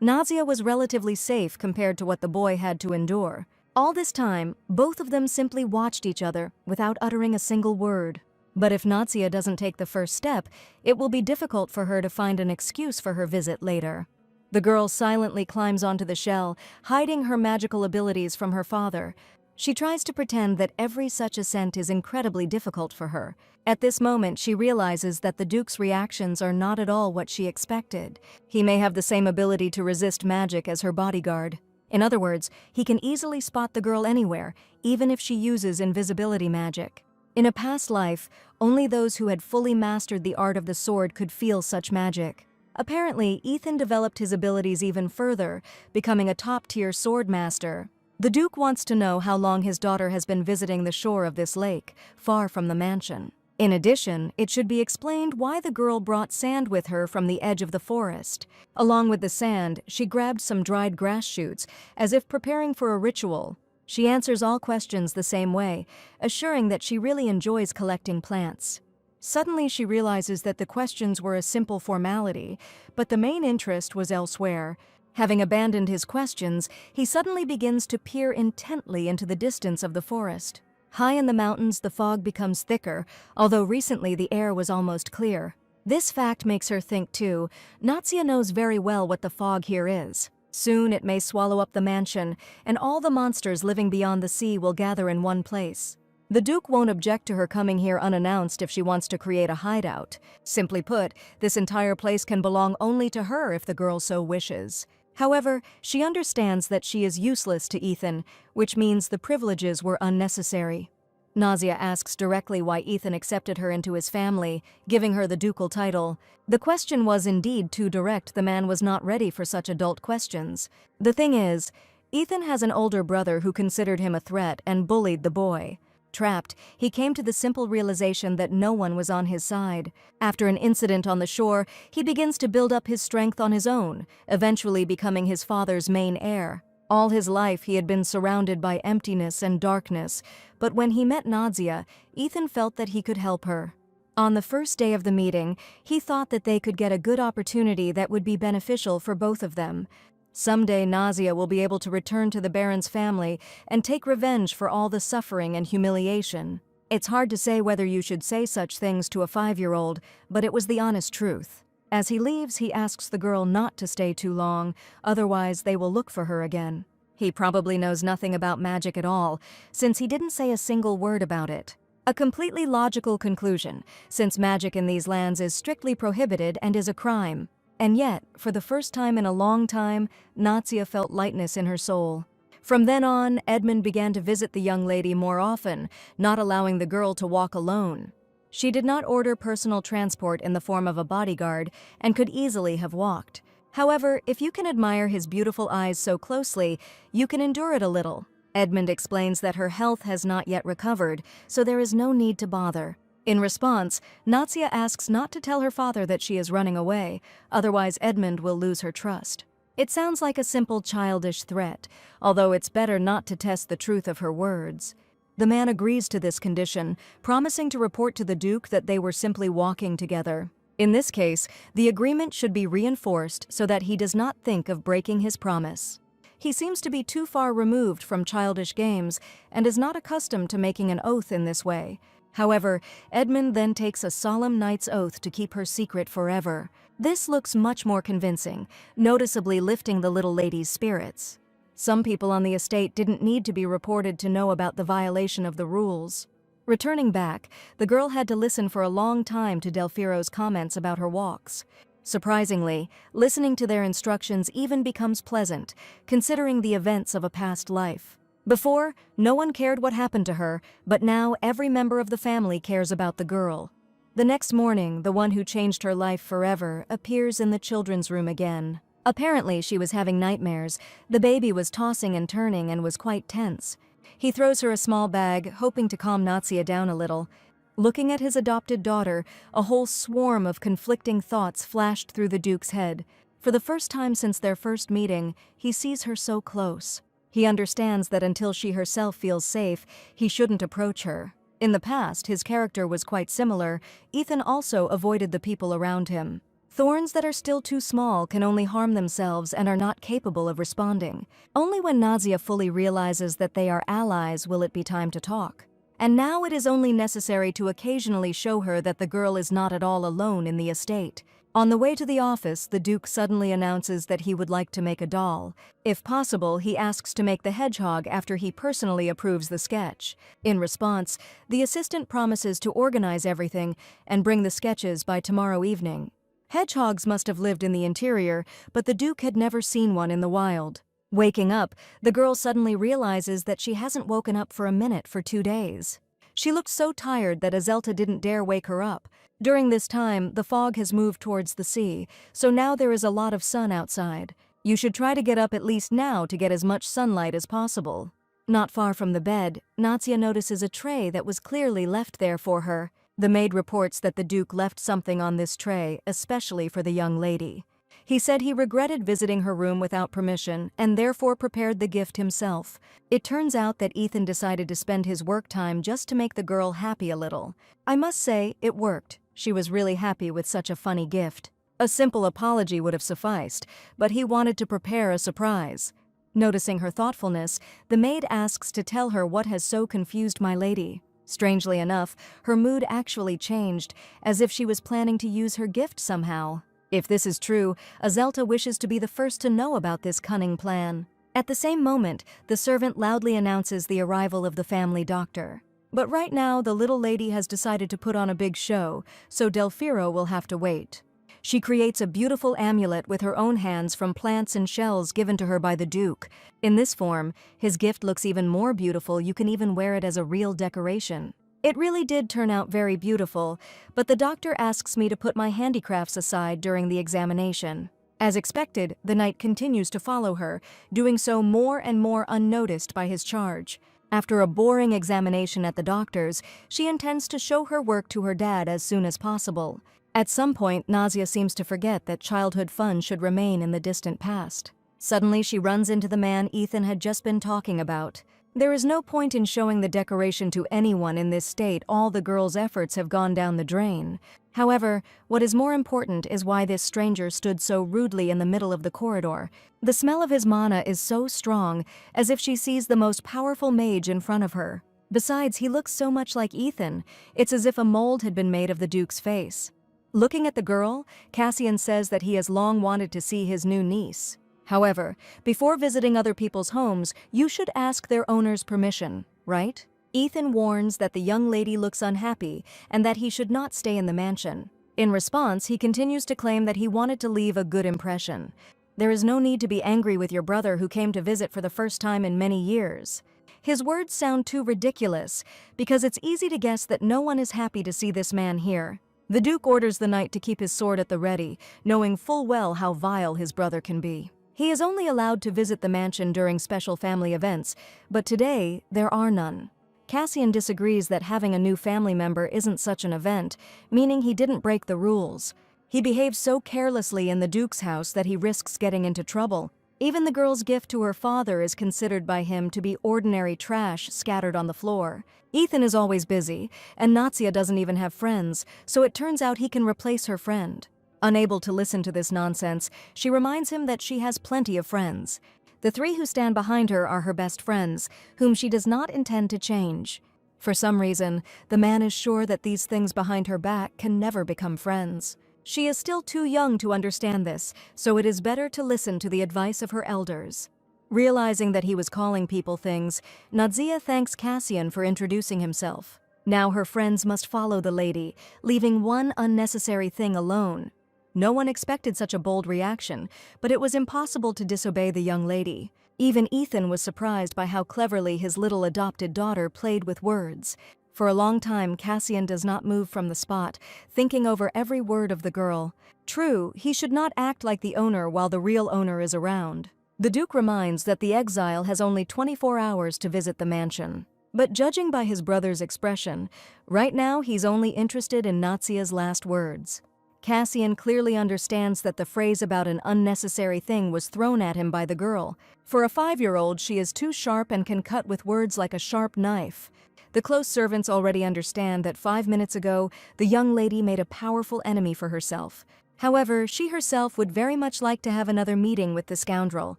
[SPEAKER 1] Natsia was relatively safe compared to what the boy had to endure. All this time, both of them simply watched each other without uttering a single word. But if Natsia doesn't take the first step, it will be difficult for her to find an excuse for her visit later. The girl silently climbs onto the shell, hiding her magical abilities from her father. She tries to pretend that every such ascent is incredibly difficult for her. At this moment, she realizes that the Duke's reactions are not at all what she expected. He may have the same ability to resist magic as her bodyguard. In other words, he can easily spot the girl anywhere, even if she uses invisibility magic. In a past life, only those who had fully mastered the art of the sword could feel such magic. Apparently, Ethan developed his abilities even further, becoming a top-tier sword master. The Duke wants to know how long his daughter has been visiting the shore of this lake, far from the mansion. In addition, it should be explained why the girl brought sand with her from the edge of the forest. Along with the sand, she grabbed some dried grass shoots, as if preparing for a ritual. She answers all questions the same way, assuring that she really enjoys collecting plants. Suddenly, she realizes that the questions were a simple formality, but the main interest was elsewhere. Having abandoned his questions, he suddenly begins to peer intently into the distance of the forest. High in the mountains, the fog becomes thicker, although recently the air was almost clear. This fact makes her think too. Natsia knows very well what the fog here is. Soon it may swallow up the mansion, and all the monsters living beyond the sea will gather in one place. The Duke won't object to her coming here unannounced if she wants to create a hideout. Simply put, this entire place can belong only to her if the girl so wishes. However, she understands that she is useless to Ethan, which means the privileges were unnecessary. Natsia asks directly why Ethan accepted her into his family, giving her the ducal title. The question was indeed too direct. The man was not ready for such adult questions. The thing is, Ethan has an older brother who considered him a threat and bullied the boy. Trapped, he came to the simple realization that no one was on his side. After an incident on the shore, he begins to build up his strength on his own, eventually becoming his father's main heir. All his life he had been surrounded by emptiness and darkness, but when he met Nadia, Ethan felt that he could help her. On the first day of the meeting, he thought that they could get a good opportunity that would be beneficial for both of them. Someday Nadia will be able to return to the Baron's family and take revenge for all the suffering and humiliation. It's hard to say whether you should say such things to a 5-year-old, but it was the honest truth. As he leaves, he asks the girl not to stay too long, otherwise they will look for her again. He probably knows nothing about magic at all, since he didn't say a single word about it. A completely logical conclusion, since magic in these lands is strictly prohibited and is a crime. And yet, for the first time in a long time, Nadia felt lightness in her soul. From then on, Edmund began to visit the young lady more often, not allowing the girl to walk alone. She did not order personal transport in the form of a bodyguard and could easily have walked. However, if you can admire his beautiful eyes so closely, you can endure it a little. Edmund explains that her health has not yet recovered, so there is no need to bother. In response, Nadia asks not to tell her father that she is running away, otherwise Edmund will lose her trust. It sounds like a simple childish threat, although it's better not to test the truth of her words. The man agrees to this condition, promising to report to the Duke that they were simply walking together. In this case, the agreement should be reinforced so that he does not think of breaking his promise. He seems to be too far removed from childish games and is not accustomed to making an oath in this way. However, Edmund then takes a solemn knight's oath to keep her secret forever. This looks much more convincing, noticeably lifting the little lady's spirits. Some people on the estate didn't need to be reported to know about the violation of the rules. Returning back, the girl had to listen for a long time to Delfiro's comments about her walks. Surprisingly, listening to their instructions even becomes pleasant, considering the events of a past life. Before, no one cared what happened to her, but now every member of the family cares about the girl. The next morning, the one who changed her life forever appears in the children's room again. Apparently, she was having nightmares. The baby was tossing and turning and was quite tense. He throws her a small bag, hoping to calm Nadia down a little. Looking at his adopted daughter, a whole swarm of conflicting thoughts flashed through the Duke's head. For the first time since their first meeting, he sees her so close. He understands that until she herself feels safe, he shouldn't approach her. In the past, his character was quite similar. Ethan also avoided the people around him. Thorns that are still too small can only harm themselves and are not capable of responding. Only when Nadia fully realizes that they are allies will it be time to talk. And now it is only necessary to occasionally show her that the girl is not at all alone in the estate. On the way to the office, the Duke suddenly announces that he would like to make a doll. If possible, he asks to make the hedgehog after he personally approves the sketch. In response, the assistant promises to organize everything and bring the sketches by tomorrow evening. Hedgehogs must have lived in the interior, but the Duke had never seen one in the wild. Waking up, the girl suddenly realizes that she hasn't woken up for a minute for 2 days. She looked so tired that Azelta didn't dare wake her up. During this time, the fog has moved towards the sea, so now there is a lot of sun outside. You should try to get up at least now to get as much sunlight as possible. Not far from the bed, Nadia notices a tray that was clearly left there for her. The maid reports that the Duke left something on this tray, especially for the young lady. He said he regretted visiting her room without permission and therefore prepared the gift himself. It turns out that Ethan decided to spend his work time just to make the girl happy a little. I must say, it worked. She was really happy with such a funny gift. A simple apology would have sufficed, but he wanted to prepare a surprise. Noticing her thoughtfulness, the maid asks to tell her what has so confused my lady. Strangely enough, her mood actually changed, as if she was planning to use her gift somehow. If this is true, Azelta wishes to be the first to know about this cunning plan. At the same moment, the servant loudly announces the arrival of the family doctor. But right now, the little lady has decided to put on a big show, so Delfiro will have to wait. She creates a beautiful amulet with her own hands from plants and shells given to her by the Duke. In this form, his gift looks even more beautiful. You can even wear it as a real decoration. It really did turn out very beautiful, but the doctor asks me to put my handicrafts aside during the examination. As expected, the knight continues to follow her, doing so more and more unnoticed by his charge. After a boring examination at the doctor's, she intends to show her work to her dad as soon as possible. At some point, Nausea seems to forget that childhood fun should remain in the distant past. Suddenly, she runs into the man Ethan had just been talking about. There is no point in showing the decoration to anyone in this state. All the girl's efforts have gone down the drain. However, what is more important is why this stranger stood so rudely in the middle of the corridor. The smell of his mana is so strong, as if she sees the most powerful mage in front of her. Besides, he looks so much like Ethan. It's as if a mold had been made of the Duke's face. Looking at the girl, Cassian says that he has long wanted to see his new niece. However, before visiting other people's homes, you should ask their owner's permission, right? Ethan warns that the young lady looks unhappy and that he should not stay in the mansion. In response, he continues to claim that he wanted to leave a good impression. There is no need to be angry with your brother who came to visit for the first time in many years. His words sound too ridiculous, because it's easy to guess that no one is happy to see this man here. The Duke orders the knight to keep his sword at the ready, knowing full well how vile his brother can be. He is only allowed to visit the mansion during special family events, but today there are none. Cassian disagrees that having a new family member isn't such an event, meaning he didn't break the rules. He behaves so carelessly in the Duke's house that he risks getting into trouble. Even the girl's gift to her father is considered by him to be ordinary trash scattered on the floor. Ethan is always busy, and Natsia doesn't even have friends, so it turns out he can replace her friend. Unable to listen to this nonsense, she reminds him that she has plenty of friends. The three who stand behind her are her best friends, whom she does not intend to change. For some reason, the man is sure that these things behind her back can never become friends. She is still too young to understand this, so it is better to listen to the advice of her elders. Realizing that he was calling people things, Nausea thanks Cassian for introducing himself. Now her friends must follow the lady, leaving one unnecessary thing alone. No one expected such a bold reaction, but it was impossible to disobey the young lady. Even Ethan was surprised by how cleverly his little adopted daughter played with words. For a long time, Cassian does not move from the spot, thinking over every word of the girl. True, he should not act like the owner while the real owner is around. The Duke reminds that the exile has only 24 hours to visit the mansion. But judging by his brother's expression, right now he's only interested in Natsia's last words. Cassian clearly understands that the phrase about an unnecessary thing was thrown at him by the girl. For a 5-year-old, she is too sharp and can cut with words like a sharp knife. The close servants already understand that 5 minutes ago, the young lady made a powerful enemy for herself. However, she herself would very much like to have another meeting with the scoundrel.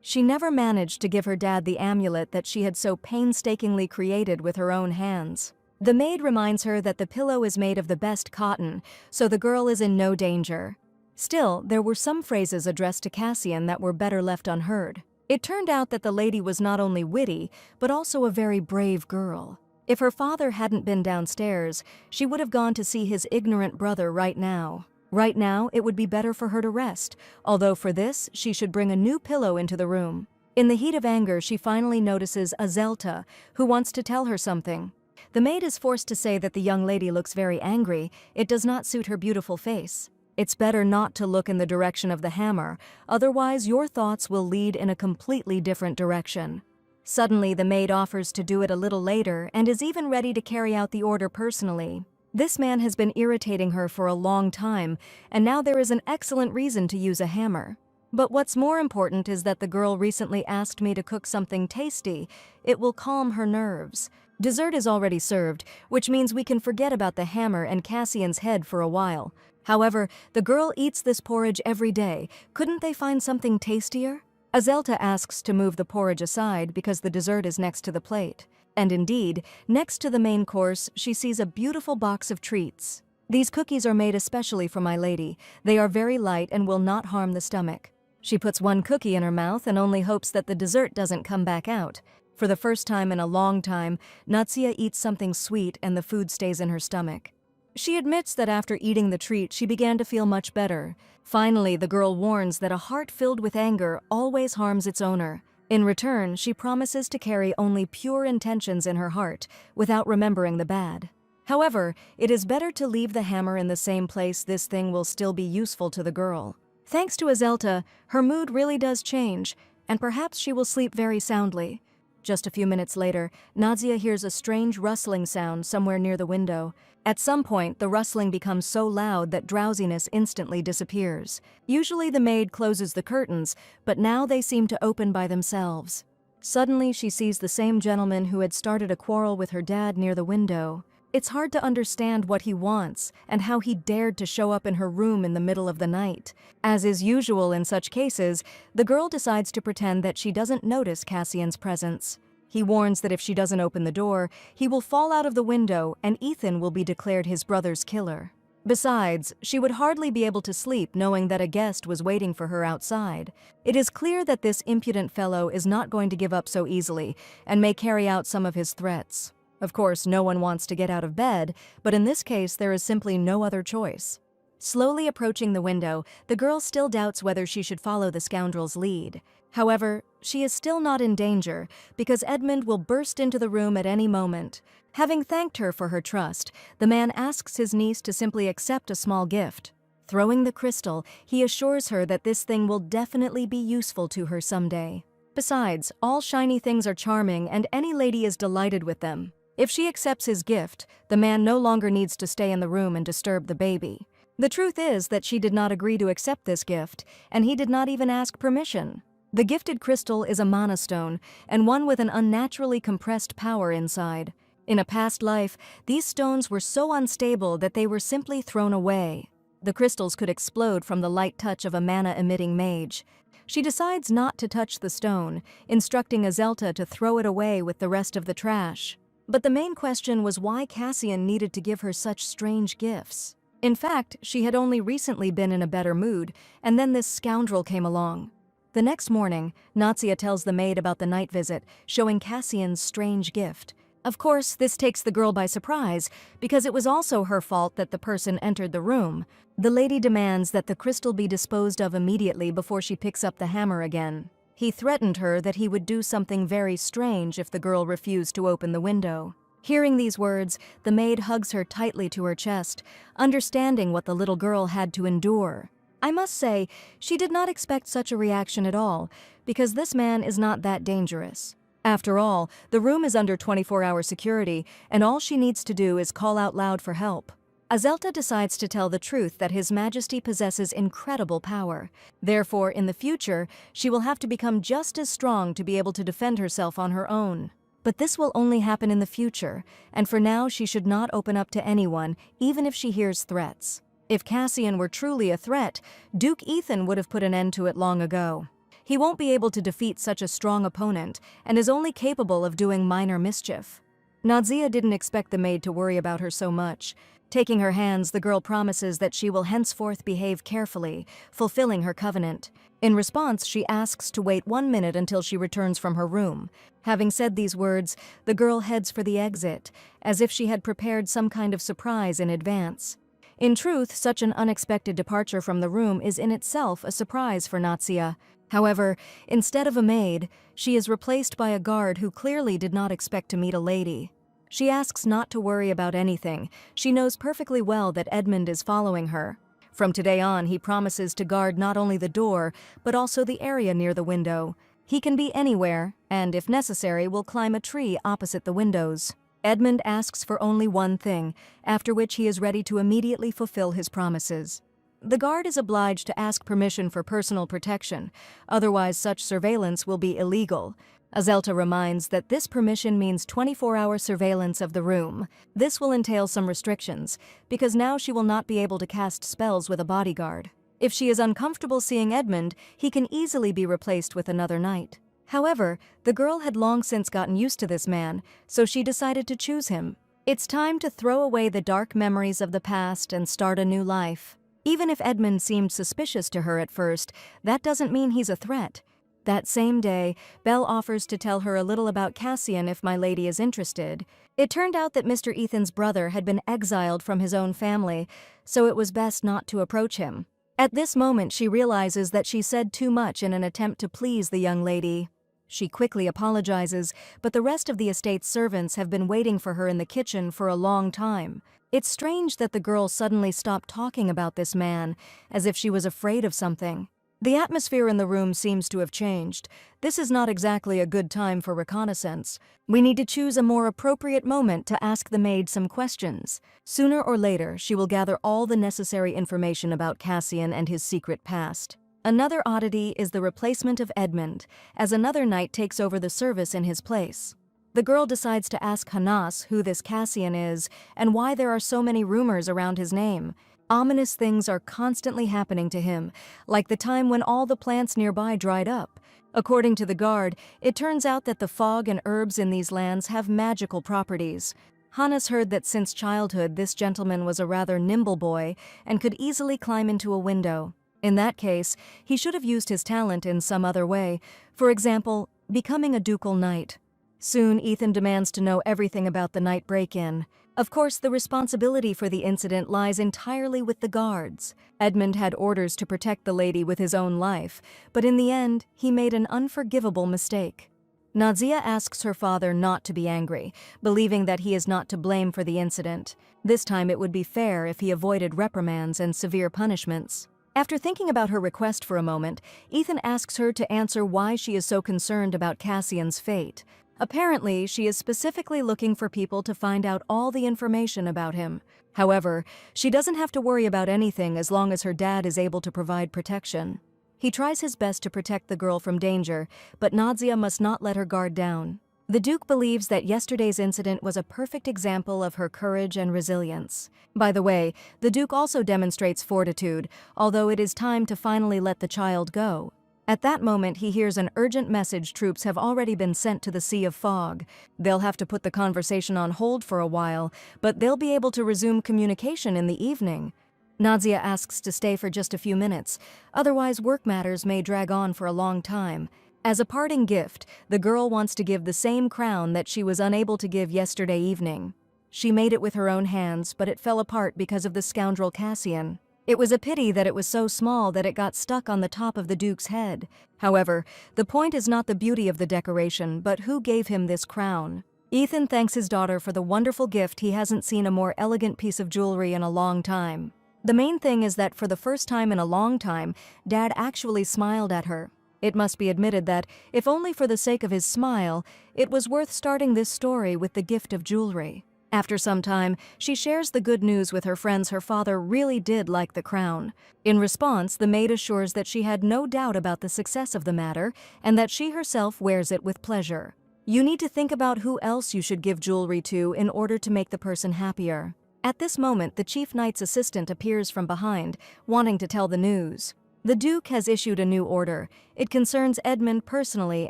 [SPEAKER 1] She never managed to give her dad the amulet that she had so painstakingly created with her own hands. The maid reminds her that the pillow is made of the best cotton, so the girl is in no danger. Still, there were some phrases addressed to Cassian that were better left unheard. It turned out that the lady was not only witty, but also a very brave girl. If her father hadn't been downstairs, she would have gone to see his ignorant brother right now. Right now, it would be better for her to rest, although for this, she should bring a new pillow into the room. In the heat of anger, she finally notices Azelta, who wants to tell her something. The maid is forced to say that the young lady looks very angry. It does not suit her beautiful face. It's better not to look in the direction of the hammer, otherwise your thoughts will lead in a completely different direction. Suddenly, the maid offers to do it a little later and is even ready to carry out the order personally. This man has been irritating her for a long time, and now there is an excellent reason to use a hammer. But what's more important is that the girl recently asked me to cook something tasty. It will calm her nerves. Dessert is already served, which means we can forget about the hammer and Cassian's head for a while. However, the girl eats this porridge every day. Couldn't they find something tastier? Azelta asks to move the porridge aside because the dessert is next to the plate. And indeed, next to the main course, she sees a beautiful box of treats. These cookies are made especially for my lady. They are very light and will not harm the stomach. She puts one cookie in her mouth and only hopes that the dessert doesn't come back out. For the first time in a long time, Natsia eats something sweet and the food stays in her stomach. She admits that after eating the treat, she began to feel much better. Finally, the girl warns that a heart filled with anger always harms its owner. In return, she promises to carry only pure intentions in her heart, without remembering the bad. However, it is better to leave the hammer in the same place. This thing will still be useful to the girl. Thanks to Azelta, her mood really does change, and perhaps she will sleep very soundly. Just a few minutes later, Nadia hears a strange rustling sound somewhere near the window. At some point, the rustling becomes so loud that drowsiness instantly disappears. Usually the maid closes the curtains, but now they seem to open by themselves. Suddenly, she sees the same gentleman who had started a quarrel with her dad near the window. It's hard to understand what he wants and how he dared to show up in her room in the middle of the night. As is usual in such cases, the girl decides to pretend that she doesn't notice Cassian's presence. He warns that if she doesn't open the door, he will fall out of the window and Ethan will be declared his brother's killer. Besides, she would hardly be able to sleep knowing that a guest was waiting for her outside. It is clear that this impudent fellow is not going to give up so easily and may carry out some of his threats. Of course, no one wants to get out of bed, but in this case there is simply no other choice. Slowly approaching the window, the girl still doubts whether she should follow the scoundrel's lead. However, she is still not in danger, because Edmund will burst into the room at any moment. Having thanked her for her trust, the man asks his niece to simply accept a small gift. Throwing the crystal, he assures her that this thing will definitely be useful to her someday. Besides, all shiny things are charming and any lady is delighted with them. If she accepts his gift, the man no longer needs to stay in the room and disturb the baby. The truth is that she did not agree to accept this gift, and he did not even ask permission. The gifted crystal is a mana stone, and one with an unnaturally compressed power inside. In a past life, these stones were so unstable that they were simply thrown away. The crystals could explode from the light touch of a mana-emitting mage. She decides not to touch the stone, instructing Azelta to throw it away with the rest of the trash. But the main question was why Cassian needed to give her such strange gifts. In fact, she had only recently been in a better mood, and then this scoundrel came along. The next morning, Nadia tells the maid about the night visit, showing Cassian's strange gift. Of course, this takes the girl by surprise, because it was also her fault that the person entered the room. The lady demands that the crystal be disposed of immediately before she picks up the hammer again. He threatened her that he would do something very strange if the girl refused to open the window. Hearing these words, the maid hugs her tightly to her chest, understanding what the little girl had to endure. I must say, she did not expect such a reaction at all, because this man is not that dangerous. After all, the room is under 24-hour security, and all she needs to do is call out loud for help. Azelta decides to tell the truth that His Majesty possesses incredible power. Therefore, in the future, she will have to become just as strong to be able to defend herself on her own. But this will only happen in the future, and for now she should not open up to anyone, even if she hears threats. If Cassian were truly a threat, Duke Ethan would have put an end to it long ago. He won't be able to defeat such a strong opponent, and is only capable of doing minor mischief. Nadia didn't expect the maid to worry about her so much. Taking her hands, the girl promises that she will henceforth behave carefully, fulfilling her covenant. In response, she asks to wait 1 minute until she returns from her room. Having said these words, the girl heads for the exit, as if she had prepared some kind of surprise in advance. In truth, such an unexpected departure from the room is in itself a surprise for Nadia. However, instead of a maid, she is replaced by a guard who clearly did not expect to meet a lady. She asks not to worry about anything. She knows perfectly well that Edmund is following her. From today on, he promises to guard not only the door, but also the area near the window. He can be anywhere, and if necessary, will climb a tree opposite the windows. Edmund asks for only one thing, after which he is ready to immediately fulfill his promises. The guard is obliged to ask permission for personal protection, otherwise such surveillance will be illegal. Azelta reminds that this permission means 24-hour surveillance of the room. This will entail some restrictions, because now she will not be able to cast spells with a bodyguard. If she is uncomfortable seeing Edmund, he can easily be replaced with another knight. However, the girl had long since gotten used to this man, so she decided to choose him. It's time to throw away the dark memories of the past and start a new life. Even if Edmund seemed suspicious to her at first, that doesn't mean he's a threat. That same day, Belle offers to tell her a little about Cassian if my lady is interested. It turned out that Mr. Ethan's brother had been exiled from his own family, so it was best not to approach him. At this moment, she realizes that she said too much in an attempt to please the young lady. She quickly apologizes, but the rest of the estate's servants have been waiting for her in the kitchen for a long time. It's strange that the girl suddenly stopped talking about this man, as if she was afraid of something. The atmosphere in the room seems to have changed. This is not exactly a good time for reconnaissance. We need to choose a more appropriate moment to ask the maid some questions. Sooner or later, she will gather all the necessary information about Cassian and his secret past. Another oddity is the replacement of Edmund, as another knight takes over the service in his place. The girl decides to ask Hanas who this Cassian is and why there are so many rumors around his name. Ominous things are constantly happening to him, like the time when all the plants nearby dried up. According to the guard, it turns out that the fog and herbs in these lands have magical properties. Hanas heard that since childhood this gentleman was a rather nimble boy and could easily climb into a window. In that case, he should have used his talent in some other way, for example, becoming a ducal knight. Soon, Ethan demands to know everything about the night break-in. Of course, the responsibility for the incident lies entirely with the guards. Edmund had orders to protect the lady with his own life, but in the end, he made an unforgivable mistake. Nadia asks her father not to be angry, believing that he is not to blame for the incident. This time it would be fair if he avoided reprimands and severe punishments. After thinking about her request for a moment, Ethan asks her to answer why she is so concerned about Cassian's fate. Apparently, she is specifically looking for people to find out all the information about him. However, she doesn't have to worry about anything as long as her dad is able to provide protection. He tries his best to protect the girl from danger, but Nadia must not let her guard down. The Duke believes that yesterday's incident was a perfect example of her courage and resilience. By the way, the Duke also demonstrates fortitude, although it is time to finally let the child go. At that moment, he hears an urgent message troops have already been sent to the Sea of Fog. They'll have to put the conversation on hold for a while, but they'll be able to resume communication in the evening. Nadia asks to stay for just a few minutes, otherwise work matters may drag on for a long time. As a parting gift, the girl wants to give the same crown that she was unable to give yesterday evening. She made it with her own hands, but it fell apart because of the scoundrel Cassian. It was a pity that it was so small that it got stuck on the top of the Duke's head. However, the point is not the beauty of the decoration, but who gave him this crown. Ethan thanks his daughter for the wonderful gift. He hasn't seen a more elegant piece of jewelry in a long time. The main thing is that for the first time in a long time, Dad actually smiled at her. It must be admitted that, if only for the sake of his smile, it was worth starting this story with the gift of jewelry. After some time, she shares the good news with her friends her father really did like the crown. In response, the maid assures that she had no doubt about the success of the matter and that she herself wears it with pleasure. You need to think about who else you should give jewelry to in order to make the person happier. At this moment, the chief knight's assistant appears from behind, wanting to tell the news. The Duke has issued a new order. It concerns Edmund personally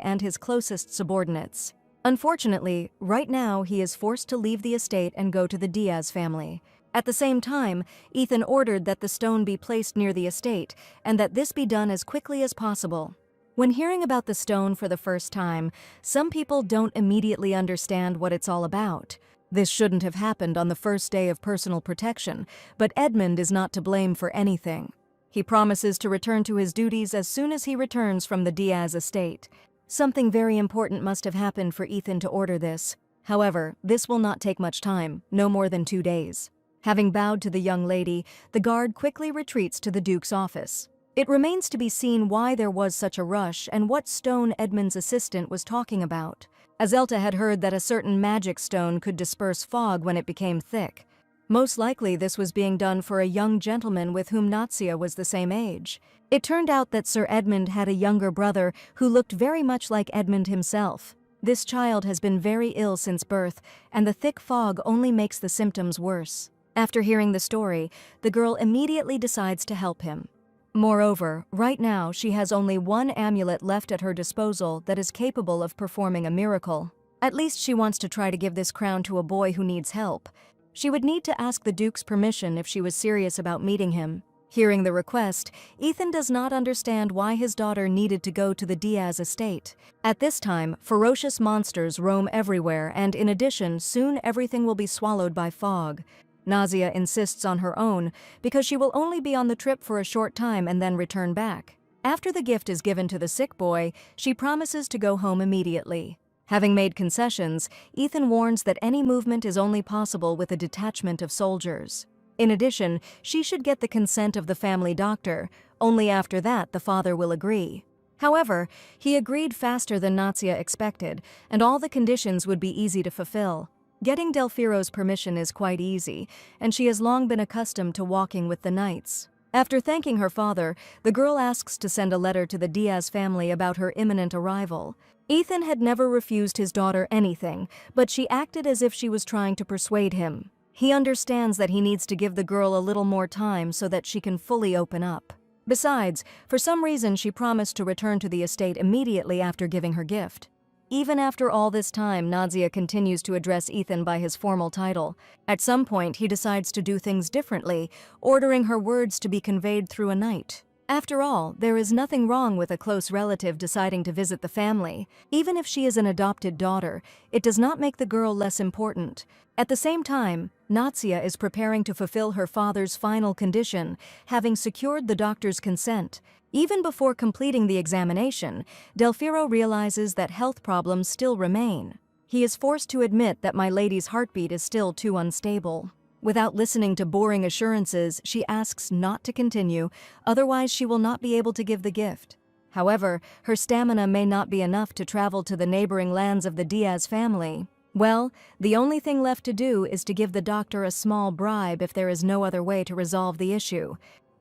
[SPEAKER 1] and his closest subordinates. Unfortunately, right now he is forced to leave the estate and go to the Diaz family. At the same time, Ethan ordered that the stone be placed near the estate and that this be done as quickly as possible. When hearing about the stone for the first time, some people don't immediately understand what it's all about. This shouldn't have happened on the first day of personal protection, but Edmund is not to blame for anything. He promises to return to his duties as soon as he returns from the Diaz estate. Something very important must have happened for Ethan to order this. However, this will not take much time, no more than 2 days. Having bowed to the young lady, the guard quickly retreats to the Duke's office. It remains to be seen why there was such a rush and what stone Edmund's assistant was talking about. Azelta had heard that a certain magic stone could disperse fog when it became thick. Most likely this was being done for a young gentleman with whom Natsia was the same age. It turned out that Sir Edmund had a younger brother who looked very much like Edmund himself. This child has been very ill since birth, and the thick fog only makes the symptoms worse. After hearing the story, the girl immediately decides to help him. Moreover, right now she has only one amulet left at her disposal that is capable of performing a miracle. At least she wants to try to give this crown to a boy who needs help. She would need to ask the Duke's permission if she was serious about meeting him. Hearing the request, Ethan does not understand why his daughter needed to go to the Diaz estate. At this time, ferocious monsters roam everywhere, and in addition, soon everything will be swallowed by fog. Nausea insists on her own, because she will only be on the trip for a short time and then return back. After the gift is given to the sick boy, she promises to go home immediately. Having made concessions, Ethan warns that any movement is only possible with a detachment of soldiers. In addition, she should get the consent of the family doctor. Only after that the father will agree. However, he agreed faster than Natsia expected, and all the conditions would be easy to fulfill. Getting Delfiro's permission is quite easy, and she has long been accustomed to walking with the knights. After thanking her father, the girl asks to send a letter to the Diaz family about her imminent arrival. Ethan had never refused his daughter anything, but she acted as if she was trying to persuade him. He understands that he needs to give the girl a little more time so that she can fully open up. Besides, for some reason she promised to return to the estate immediately after giving her gift. Even after all this time, Nadia continues to address Ethan by his formal title. At some point, he decides to do things differently, ordering her words to be conveyed through a knight. After all, there is nothing wrong with a close relative deciding to visit the family. Even if she is an adopted daughter, it does not make the girl less important. At the same time, Natsia is preparing to fulfill her father's final condition, having secured the doctor's consent. Even before completing the examination, Delfiro realizes that health problems still remain. He is forced to admit that my lady's heartbeat is still too unstable. Without listening to boring assurances, she asks not to continue, otherwise she will not be able to give the gift. However, her stamina may not be enough to travel to the neighboring lands of the Diaz family. Well, the only thing left to do is to give the doctor a small bribe if there is no other way to resolve the issue.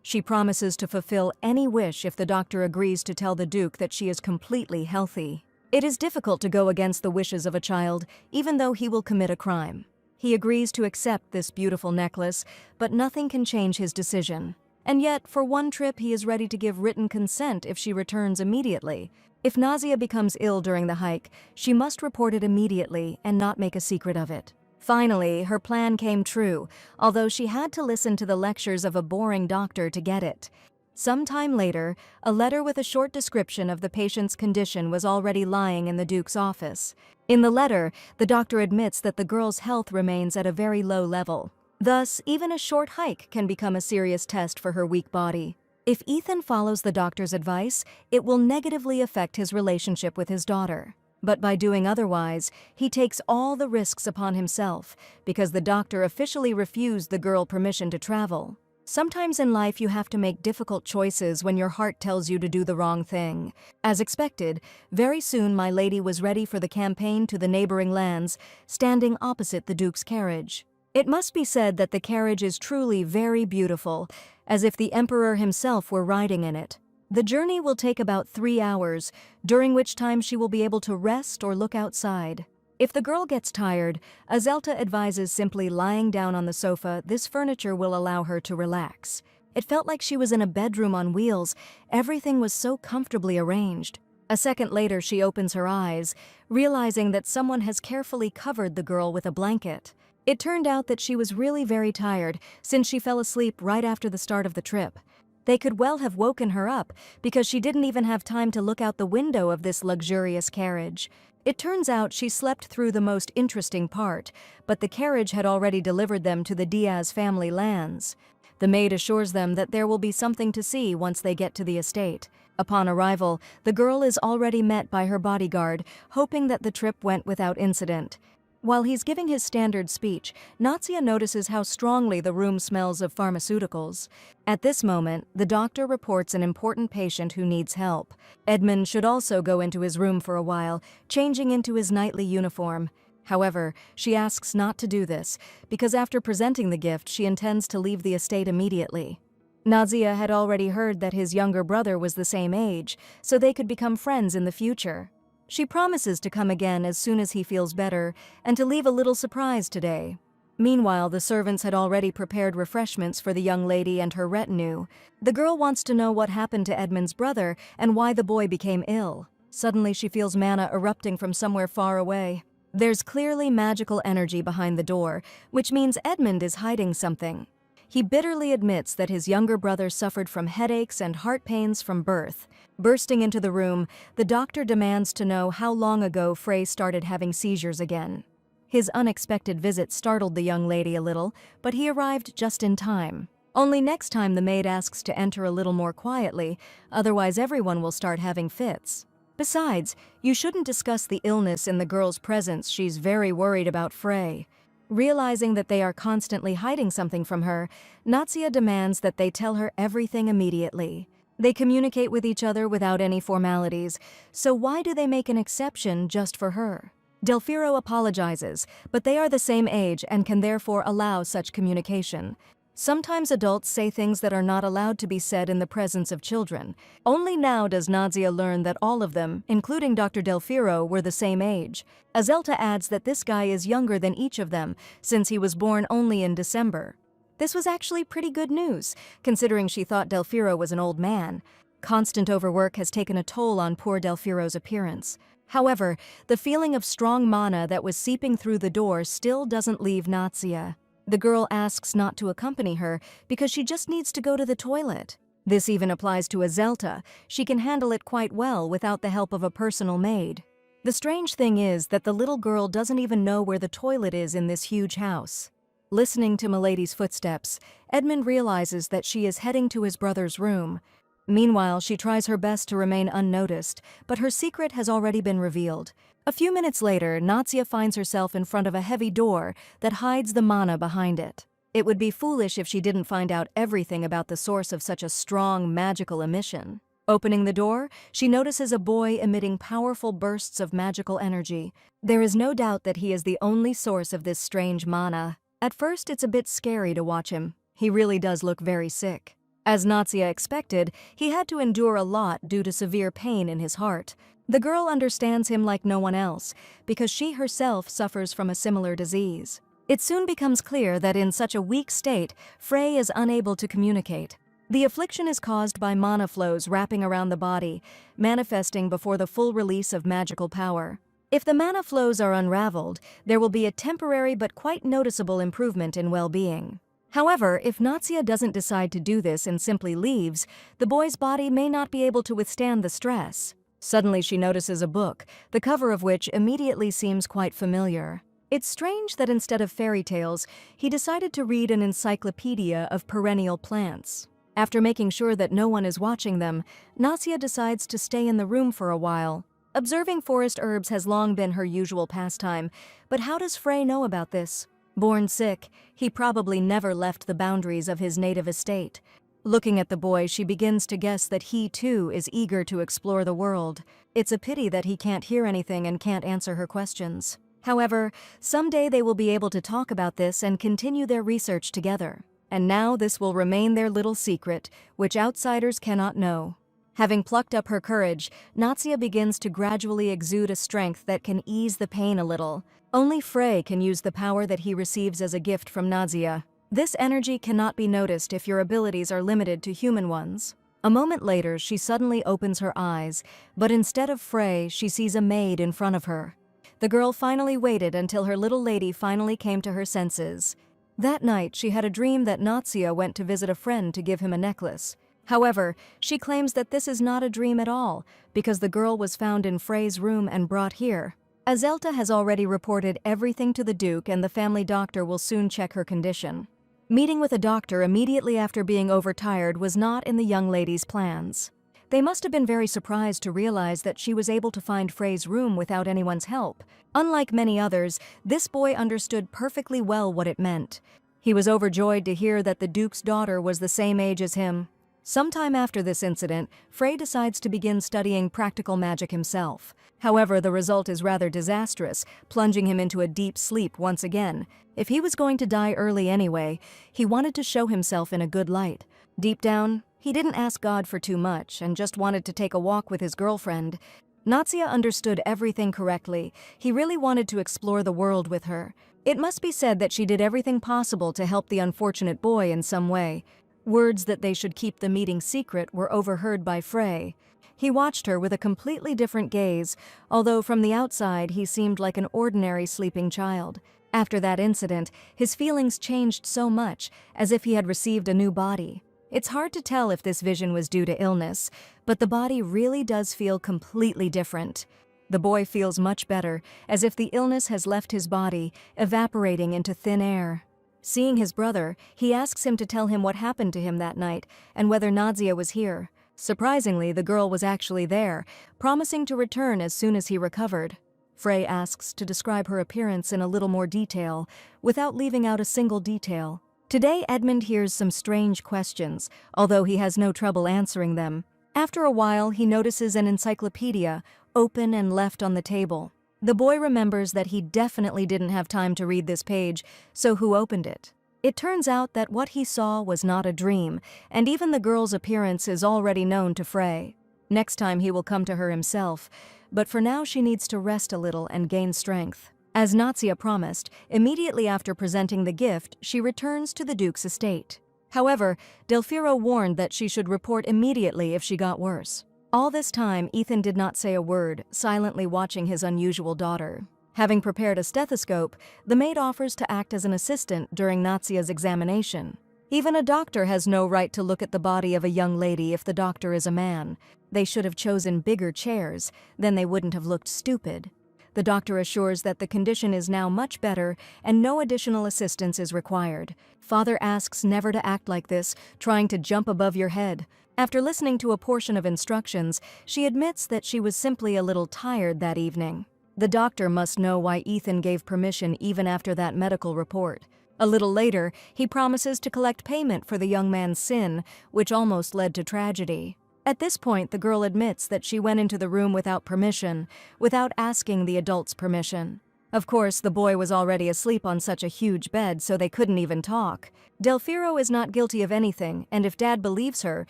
[SPEAKER 1] She promises to fulfill any wish if the doctor agrees to tell the Duke that she is completely healthy. It is difficult to go against the wishes of a child, even though he will commit a crime. He agrees to accept this beautiful necklace, but nothing can change his decision. And yet, for one trip he is ready to give written consent if she returns immediately. If Nadia becomes ill during the hike, she must report it immediately and not make a secret of it. Finally, her plan came true, although she had to listen to the lectures of a boring doctor to get it. Some time later, a letter with a short description of the patient's condition was already lying in the Duke's office. In the letter, the doctor admits that the girl's health remains at a very low level. Thus, even a short hike can become a serious test for her weak body. If Ethan follows the doctor's advice, it will negatively affect his relationship with his daughter. But by doing otherwise, he takes all the risks upon himself, because the doctor officially refused the girl permission to travel. Sometimes in life you have to make difficult choices when your heart tells you to do the wrong thing. As expected, very soon my lady was ready for the campaign to the neighboring lands, standing opposite the Duke's carriage. It must be said that the carriage is truly very beautiful, as if the Emperor himself were riding in it. The journey will take about 3 hours, during which time she will be able to rest or look outside. If the girl gets tired, Azelta advises simply lying down on the sofa. This furniture will allow her to relax. It felt like she was in a bedroom on wheels. Everything was so comfortably arranged. A second later, she opens her eyes, realizing that someone has carefully covered the girl with a blanket. It turned out that she was really very tired, since she fell asleep right after the start of the trip. They could well have woken her up, because she didn't even have time to look out the window of this luxurious carriage. It turns out she slept through the most interesting part, but the carriage had already delivered them to the Diaz family lands. The maid assures them that there will be something to see once they get to the estate. Upon arrival, the girl is already met by her bodyguard, hoping that the trip went without incident. While he's giving his standard speech, Natsia notices how strongly the room smells of pharmaceuticals. At this moment, the doctor reports an important patient who needs help. Edmund should also go into his room for a while, changing into his knightly uniform. However, she asks not to do this, because after presenting the gift, she intends to leave the estate immediately. Nazia had already heard that his younger brother was the same age, so they could become friends in the future. She promises to come again as soon as he feels better, and to leave a little surprise today. Meanwhile, the servants had already prepared refreshments for the young lady and her retinue. The girl wants to know what happened to Edmund's brother and why the boy became ill. Suddenly she feels mana erupting from somewhere far away. There's clearly magical energy behind the door, which means Edmund is hiding something. He bitterly admits that his younger brother suffered from headaches and heart pains from birth. Bursting into the room, the doctor demands to know how long ago Frey started having seizures again. His unexpected visit startled the young lady a little, but he arrived just in time. Only next time the maid asks to enter a little more quietly, otherwise everyone will start having fits. Besides, you shouldn't discuss the illness in the girl's presence. She's very worried about Frey. Realizing that they are constantly hiding something from her, Natsia demands that they tell her everything immediately. They communicate with each other without any formalities, so why do they make an exception just for her? Delfiro apologizes, but they are the same age and can therefore allow such communication. Sometimes adults say things that are not allowed to be said in the presence of children. Only now does Nadia learn that all of them, including Dr. Delfiro, were the same age. Azelta adds that this guy is younger than each of them, since he was born only in December. This was actually pretty good news, considering she thought Delfiro was an old man. Constant overwork has taken a toll on poor Delfiro's appearance. However, the feeling of strong mana that was seeping through the door still doesn't leave Natsia. The girl asks not to accompany her because she just needs to go to the toilet. This even applies to Azelta. She can handle it quite well without the help of a personal maid. The strange thing is that the little girl doesn't even know where the toilet is in this huge house. Listening to Milady's footsteps, Edmund realizes that she is heading to his brother's room. Meanwhile, she tries her best to remain unnoticed, but her secret has already been revealed. A few minutes later, Natsia finds herself in front of a heavy door that hides the mana behind it. It would be foolish if she didn't find out everything about the source of such a strong, magical emission. Opening the door, she notices a boy emitting powerful bursts of magical energy. There is no doubt that he is the only source of this strange mana. At first, it's a bit scary to watch him. He really does look very sick. As Natsia expected, he had to endure a lot due to severe pain in his heart. The girl understands him like no one else, because she herself suffers from a similar disease. It soon becomes clear that in such a weak state, Frey is unable to communicate. The affliction is caused by mana flows wrapping around the body, manifesting before the full release of magical power. If the mana flows are unraveled, there will be a temporary but quite noticeable improvement in well-being. However, if Natsia doesn't decide to do this and simply leaves, the boy's body may not be able to withstand the stress. Suddenly she notices a book, the cover of which immediately seems quite familiar. It's strange that instead of fairy tales, he decided to read an encyclopedia of perennial plants. After making sure that no one is watching them, Natsia decides to stay in the room for a while. Observing forest herbs has long been her usual pastime, but how does Frey know about this? Born sick, he probably never left the boundaries of his native estate. Looking at the boy, she begins to guess that he, too, is eager to explore the world. It's a pity that he can't hear anything and can't answer her questions. However, someday they will be able to talk about this and continue their research together. And now this will remain their little secret, which outsiders cannot know. Having plucked up her courage, Natsia begins to gradually exude a strength that can ease the pain a little. Only Frey can use the power that he receives as a gift from Natsia. This energy cannot be noticed if your abilities are limited to human ones. A moment later, she suddenly opens her eyes, but instead of Frey, she sees a maid in front of her. The girl finally waited until her little lady finally came to her senses. That night, she had a dream that Natsia went to visit a friend to give him a necklace. However, she claims that this is not a dream at all, because the girl was found in Frey's room and brought here. Azelta has already reported everything to the Duke, and the family doctor will soon check her condition. Meeting with a doctor immediately after being overtired was not in the young lady's plans. They must have been very surprised to realize that she was able to find Frey's room without anyone's help. Unlike many others, this boy understood perfectly well what it meant. He was overjoyed to hear that the Duke's daughter was the same age as him. Sometime after this incident, Frey decides to begin studying practical magic himself. However, the result is rather disastrous, plunging him into a deep sleep once again. If he was going to die early anyway, he wanted to show himself in a good light. Deep down, he didn't ask God for too much and just wanted to take a walk with his girlfriend. Natsia understood everything correctly. He really wanted to explore the world with her. It must be said that she did everything possible to help the unfortunate boy in some way. Words that they should keep the meeting secret were overheard by Frey. He watched her with a completely different gaze, although from the outside he seemed like an ordinary sleeping child. After that incident, his feelings changed so much, as if he had received a new body. It's hard to tell if this vision was due to illness, but the body really does feel completely different. The boy feels much better, as if the illness has left his body, evaporating into thin air. Seeing his brother, he asks him to tell him what happened to him that night and whether Nadia was here. Surprisingly, the girl was actually there, promising to return as soon as he recovered. Frey asks to describe her appearance in a little more detail, without leaving out a single detail. Today, Edmund hears some strange questions, although he has no trouble answering them. After a while, he notices an encyclopedia, open and left on the table. The boy remembers that he definitely didn't have time to read this page, so who opened it? It turns out that what he saw was not a dream, and even the girl's appearance is already known to Frey. Next time he will come to her himself, but for now she needs to rest a little and gain strength. As Nadia promised, immediately after presenting the gift, she returns to the Duke's estate. However, Delphiro warned that she should report immediately if she got worse. All this time, Ethan did not say a word, silently watching his unusual daughter. Having prepared a stethoscope, the maid offers to act as an assistant during Nadia's examination. Even a doctor has no right to look at the body of a young lady if the doctor is a man. They should have chosen bigger chairs, then they wouldn't have looked stupid. The doctor assures that the condition is now much better and no additional assistance is required. Father asks never to act like this, trying to jump above your head. After listening to a portion of instructions, she admits that she was simply a little tired that evening. The doctor must know why Ethan gave permission even after that medical report. A little later, he promises to collect payment for the young man's sin, which almost led to tragedy. At this point, the girl admits that she went into the room without permission, without asking the adult's permission. Of course, the boy was already asleep on such a huge bed, so they couldn't even talk. Delphiro is not guilty of anything, and if Dad believes her,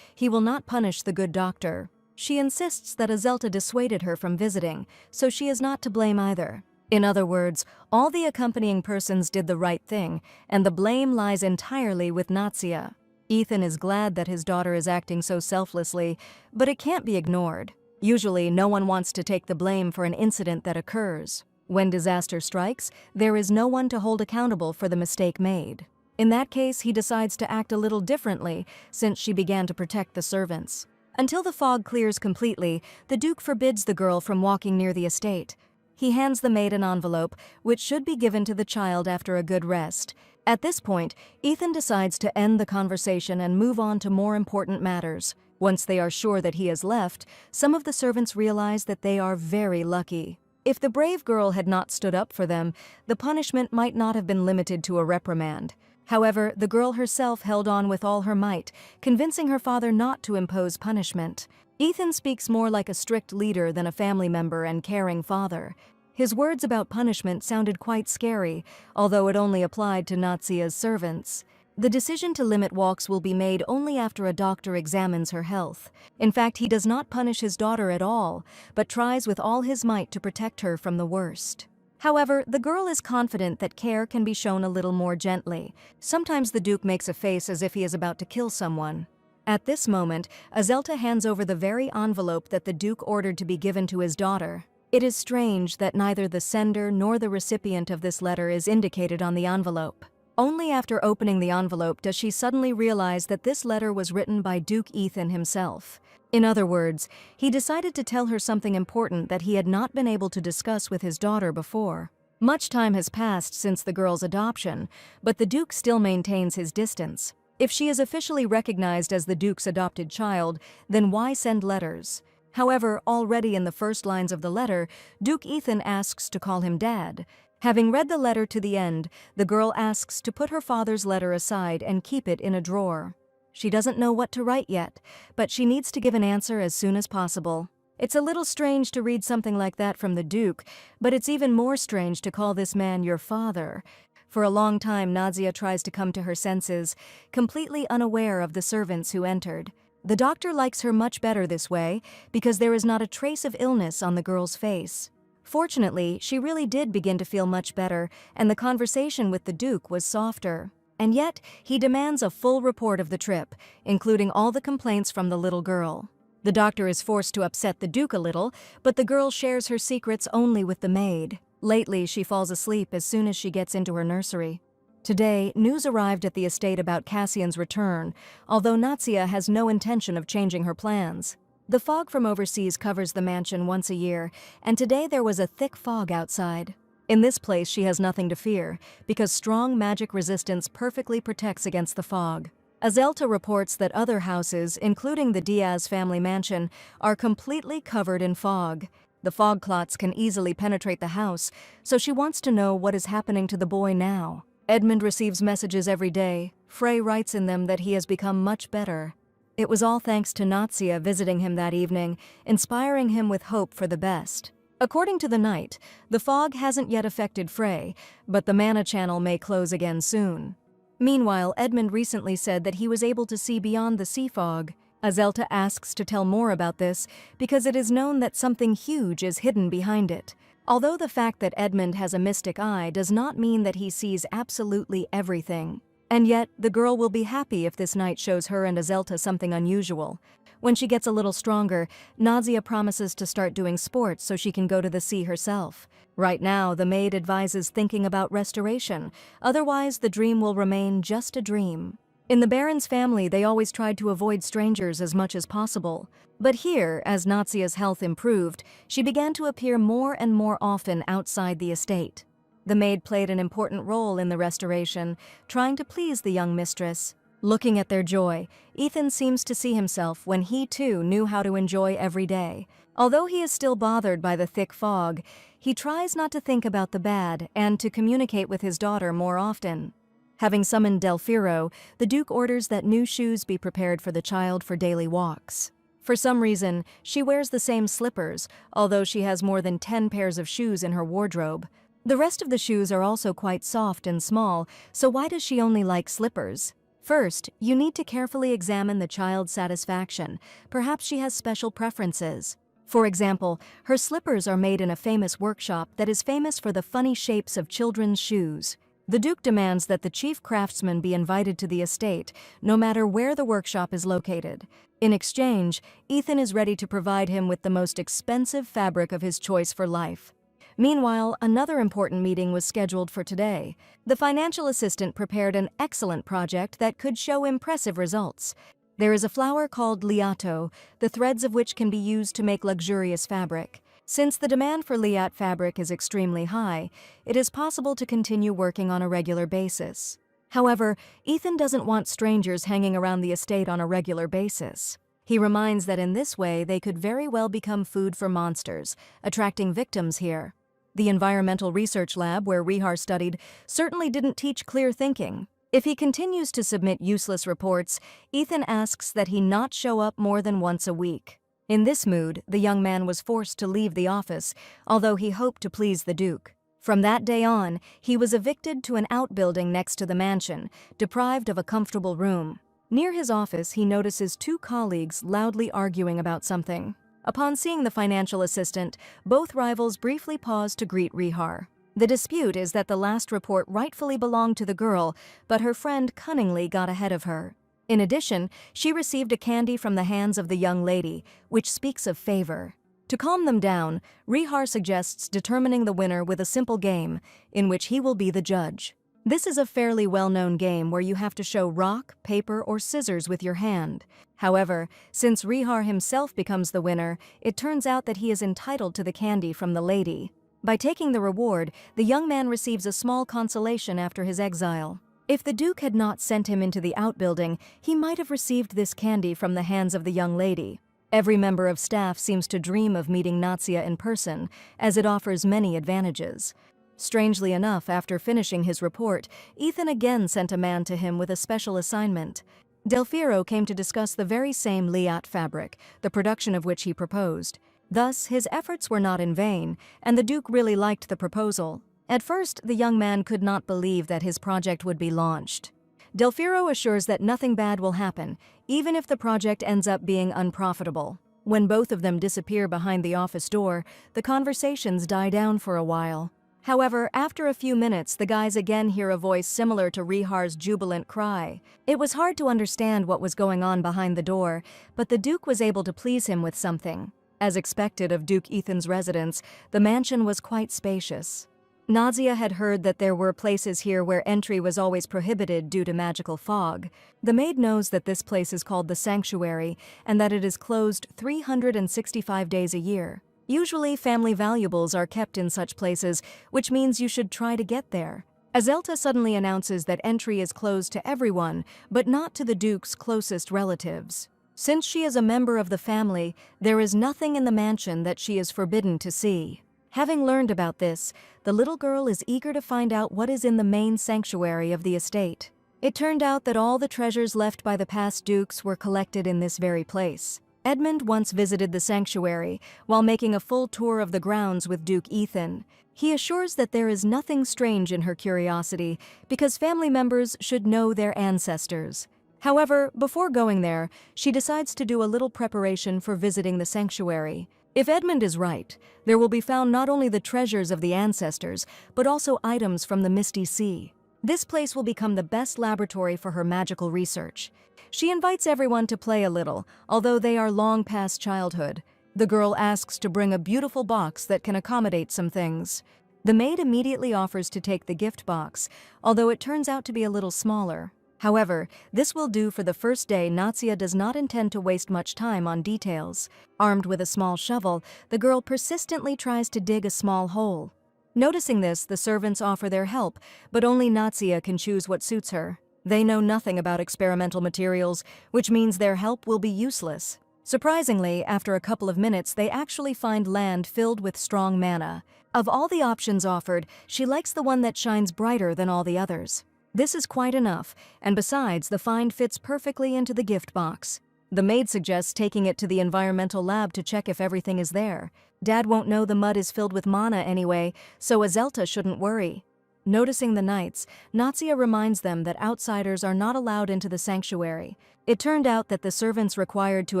[SPEAKER 1] he will not punish the good doctor. She insists that Azelta dissuaded her from visiting, so she is not to blame either. In other words, all the accompanying persons did the right thing, and the blame lies entirely with Nadia. Ethan is glad that his daughter is acting so selflessly, but it can't be ignored. Usually, no one wants to take the blame for an incident that occurs. When disaster strikes, there is no one to hold accountable for the mistake made. In that case, he decides to act a little differently since she began to protect the servants. Until the fog clears completely, the Duke forbids the girl from walking near the estate. He hands the maid an envelope, which should be given to the child after a good rest. At this point, Ethan decides to end the conversation and move on to more important matters. Once they are sure that he has left, some of the servants realize that they are very lucky. If the brave girl had not stood up for them, the punishment might not have been limited to a reprimand. However, the girl herself held on with all her might, convincing her father not to impose punishment. Ethan speaks more like a strict leader than a family member and caring father. His words about punishment sounded quite scary, although it only applied to Nadia's servants. The decision to limit walks will be made only after a doctor examines her health. In fact, he does not punish his daughter at all, but tries with all his might to protect her from the worst. However, the girl is confident that care can be shown a little more gently. Sometimes the Duke makes a face as if he is about to kill someone. At this moment, Azelta hands over the very envelope that the Duke ordered to be given to his daughter. It is strange that neither the sender nor the recipient of this letter is indicated on the envelope. Only after opening the envelope does she suddenly realize that this letter was written by Duke Ethan himself. In other words, he decided to tell her something important that he had not been able to discuss with his daughter before. Much time has passed since the girl's adoption, but the Duke still maintains his distance. If she is officially recognized as the Duke's adopted child, then why send letters? However, already in the first lines of the letter, Duke Ethan asks to call him Dad. Having read the letter to the end, the girl asks to put her father's letter aside and keep it in a drawer. She doesn't know what to write yet, but she needs to give an answer as soon as possible. It's a little strange to read something like that from the Duke, but it's even more strange to call this man your father. For a long time, Nadia tries to come to her senses, completely unaware of the servants who entered. The doctor likes her much better this way because there is not a trace of illness on the girl's face. Fortunately, she really did begin to feel much better, and the conversation with the Duke was softer. And yet, he demands a full report of the trip, including all the complaints from the little girl. The doctor is forced to upset the Duke a little, but the girl shares her secrets only with the maid. Lately, she falls asleep as soon as she gets into her nursery. Today, news arrived at the estate about Cassian's return, although Nadia has no intention of changing her plans. The fog from overseas covers the mansion once a year, and today there was a thick fog outside. In this place, she has nothing to fear, because strong magic resistance perfectly protects against the fog. Azelta reports that other houses, including the Diaz family mansion, are completely covered in fog. The fog clots can easily penetrate the house, so she wants to know what is happening to the boy now. Edmund receives messages every day. Frey writes in them that he has become much better. It was all thanks to Natsia visiting him that evening, inspiring him with hope for the best. According to the Knight, the fog hasn't yet affected Frey, but the mana channel may close again soon. Meanwhile, Edmund recently said that he was able to see beyond the sea fog. Azelta asks to tell more about this because it is known that something huge is hidden behind it. Although the fact that Edmund has a mystic eye does not mean that he sees absolutely everything. And yet, the girl will be happy if this night shows her and Azelta something unusual. When she gets a little stronger, Nadia promises to start doing sports so she can go to the sea herself. Right now, the maid advises thinking about restoration, otherwise the dream will remain just a dream. In the Baron's family, they always tried to avoid strangers as much as possible. But here, as Natsia's health improved, she began to appear more and more often outside the estate. The maid played an important role in the restoration, trying to please the young mistress. Looking at their joy, Ethan seems to see himself when he too knew how to enjoy every day. Although he is still bothered by the thick fog, he tries not to think about the bad and to communicate with his daughter more often. Having summoned Delfiro, the Duke orders that new shoes be prepared for the child for daily walks. For some reason, she wears the same slippers, although she has more than 10 pairs of shoes in her wardrobe. The rest of the shoes are also quite soft and small, so why does she only like slippers? First, you need to carefully examine the child's satisfaction. Perhaps she has special preferences. For example, her slippers are made in a famous workshop that is famous for the funny shapes of children's shoes. The Duke demands that the chief craftsman be invited to the estate, no matter where the workshop is located. In exchange, Ethan is ready to provide him with the most expensive fabric of his choice for life. Meanwhile, another important meeting was scheduled for today. The financial assistant prepared an excellent project that could show impressive results. There is a flower called liato, the threads of which can be used to make luxurious fabric. Since the demand for liat fabric is extremely high, it is possible to continue working on a regular basis. However, Ethan doesn't want strangers hanging around the estate on a regular basis. He reminds that in this way they could very well become food for monsters, attracting victims here. The environmental research lab where Rihar studied certainly didn't teach clear thinking. If he continues to submit useless reports, Ethan asks that he not show up more than once a week. In this mood, the young man was forced to leave the office, although he hoped to please the Duke. From that day on, he was evicted to an outbuilding next to the mansion, deprived of a comfortable room. Near his office, he notices 2 colleagues loudly arguing about something. Upon seeing the financial assistant, both rivals briefly pause to greet Rihar. The dispute is that the last report rightfully belonged to the girl, but her friend cunningly got ahead of her. In addition, she received a candy from the hands of the young lady, which speaks of favor. To calm them down, Rihar suggests determining the winner with a simple game, in which he will be the judge. This is a fairly well-known game where you have to show rock, paper, or scissors with your hand. However, since Rihar himself becomes the winner, it turns out that he is entitled to the candy from the lady. By taking the reward, the young man receives a small consolation after his exile. If the Duke had not sent him into the outbuilding, he might have received this candy from the hands of the young lady. Every member of staff seems to dream of meeting Natsia in person, as it offers many advantages. Strangely enough, after finishing his report, Ethan again sent a man to him with a special assignment. Delfiro came to discuss the very same liat fabric, the production of which he proposed. Thus, his efforts were not in vain, and the Duke really liked the proposal. At first, the young man could not believe that his project would be launched. Delfiro assures that nothing bad will happen, even if the project ends up being unprofitable. When both of them disappear behind the office door, the conversations die down for a while. However, after a few minutes, the guys again hear a voice similar to Rihar's jubilant cry. It was hard to understand what was going on behind the door, but the Duke was able to please him with something. As expected of Duke Ethan's residence, the mansion was quite spacious. Nadia had heard that there were places here where entry was always prohibited due to magical fog. The maid knows that this place is called the Sanctuary and that it is closed 365 days a year. Usually, family valuables are kept in such places, which means you should try to get there. Azelta suddenly announces that entry is closed to everyone, but not to the Duke's closest relatives. Since she is a member of the family, there is nothing in the mansion that she is forbidden to see. Having learned about this, the little girl is eager to find out what is in the main sanctuary of the estate. It turned out that all the treasures left by the past dukes were collected in this very place. Edmund once visited the sanctuary while making a full tour of the grounds with Duke Ethan. He assures that there is nothing strange in her curiosity because family members should know their ancestors. However, before going there, she decides to do a little preparation for visiting the sanctuary. If Edmund is right, there will be found not only the treasures of the ancestors, but also items from the Misty Sea. This place will become the best laboratory for her magical research. She invites everyone to play a little, although they are long past childhood. The girl asks to bring a beautiful box that can accommodate some things. The maid immediately offers to take the gift box, although it turns out to be a little smaller. However, this will do for the first day. Natsia does not intend to waste much time on details. Armed with a small shovel, the girl persistently tries to dig a small hole. Noticing this, the servants offer their help, but only Natsia can choose what suits her. They know nothing about experimental materials, which means their help will be useless. Surprisingly, after a couple of minutes, they actually find land filled with strong mana. Of all the options offered, she likes the one that shines brighter than all the others. This is quite enough, and besides, the find fits perfectly into the gift box. The maid suggests taking it to the environmental lab to check if everything is there. Dad won't know the mud is filled with mana anyway, so Azelta shouldn't worry. Noticing the knights, Natsia reminds them that outsiders are not allowed into the sanctuary. It turned out that the servants required to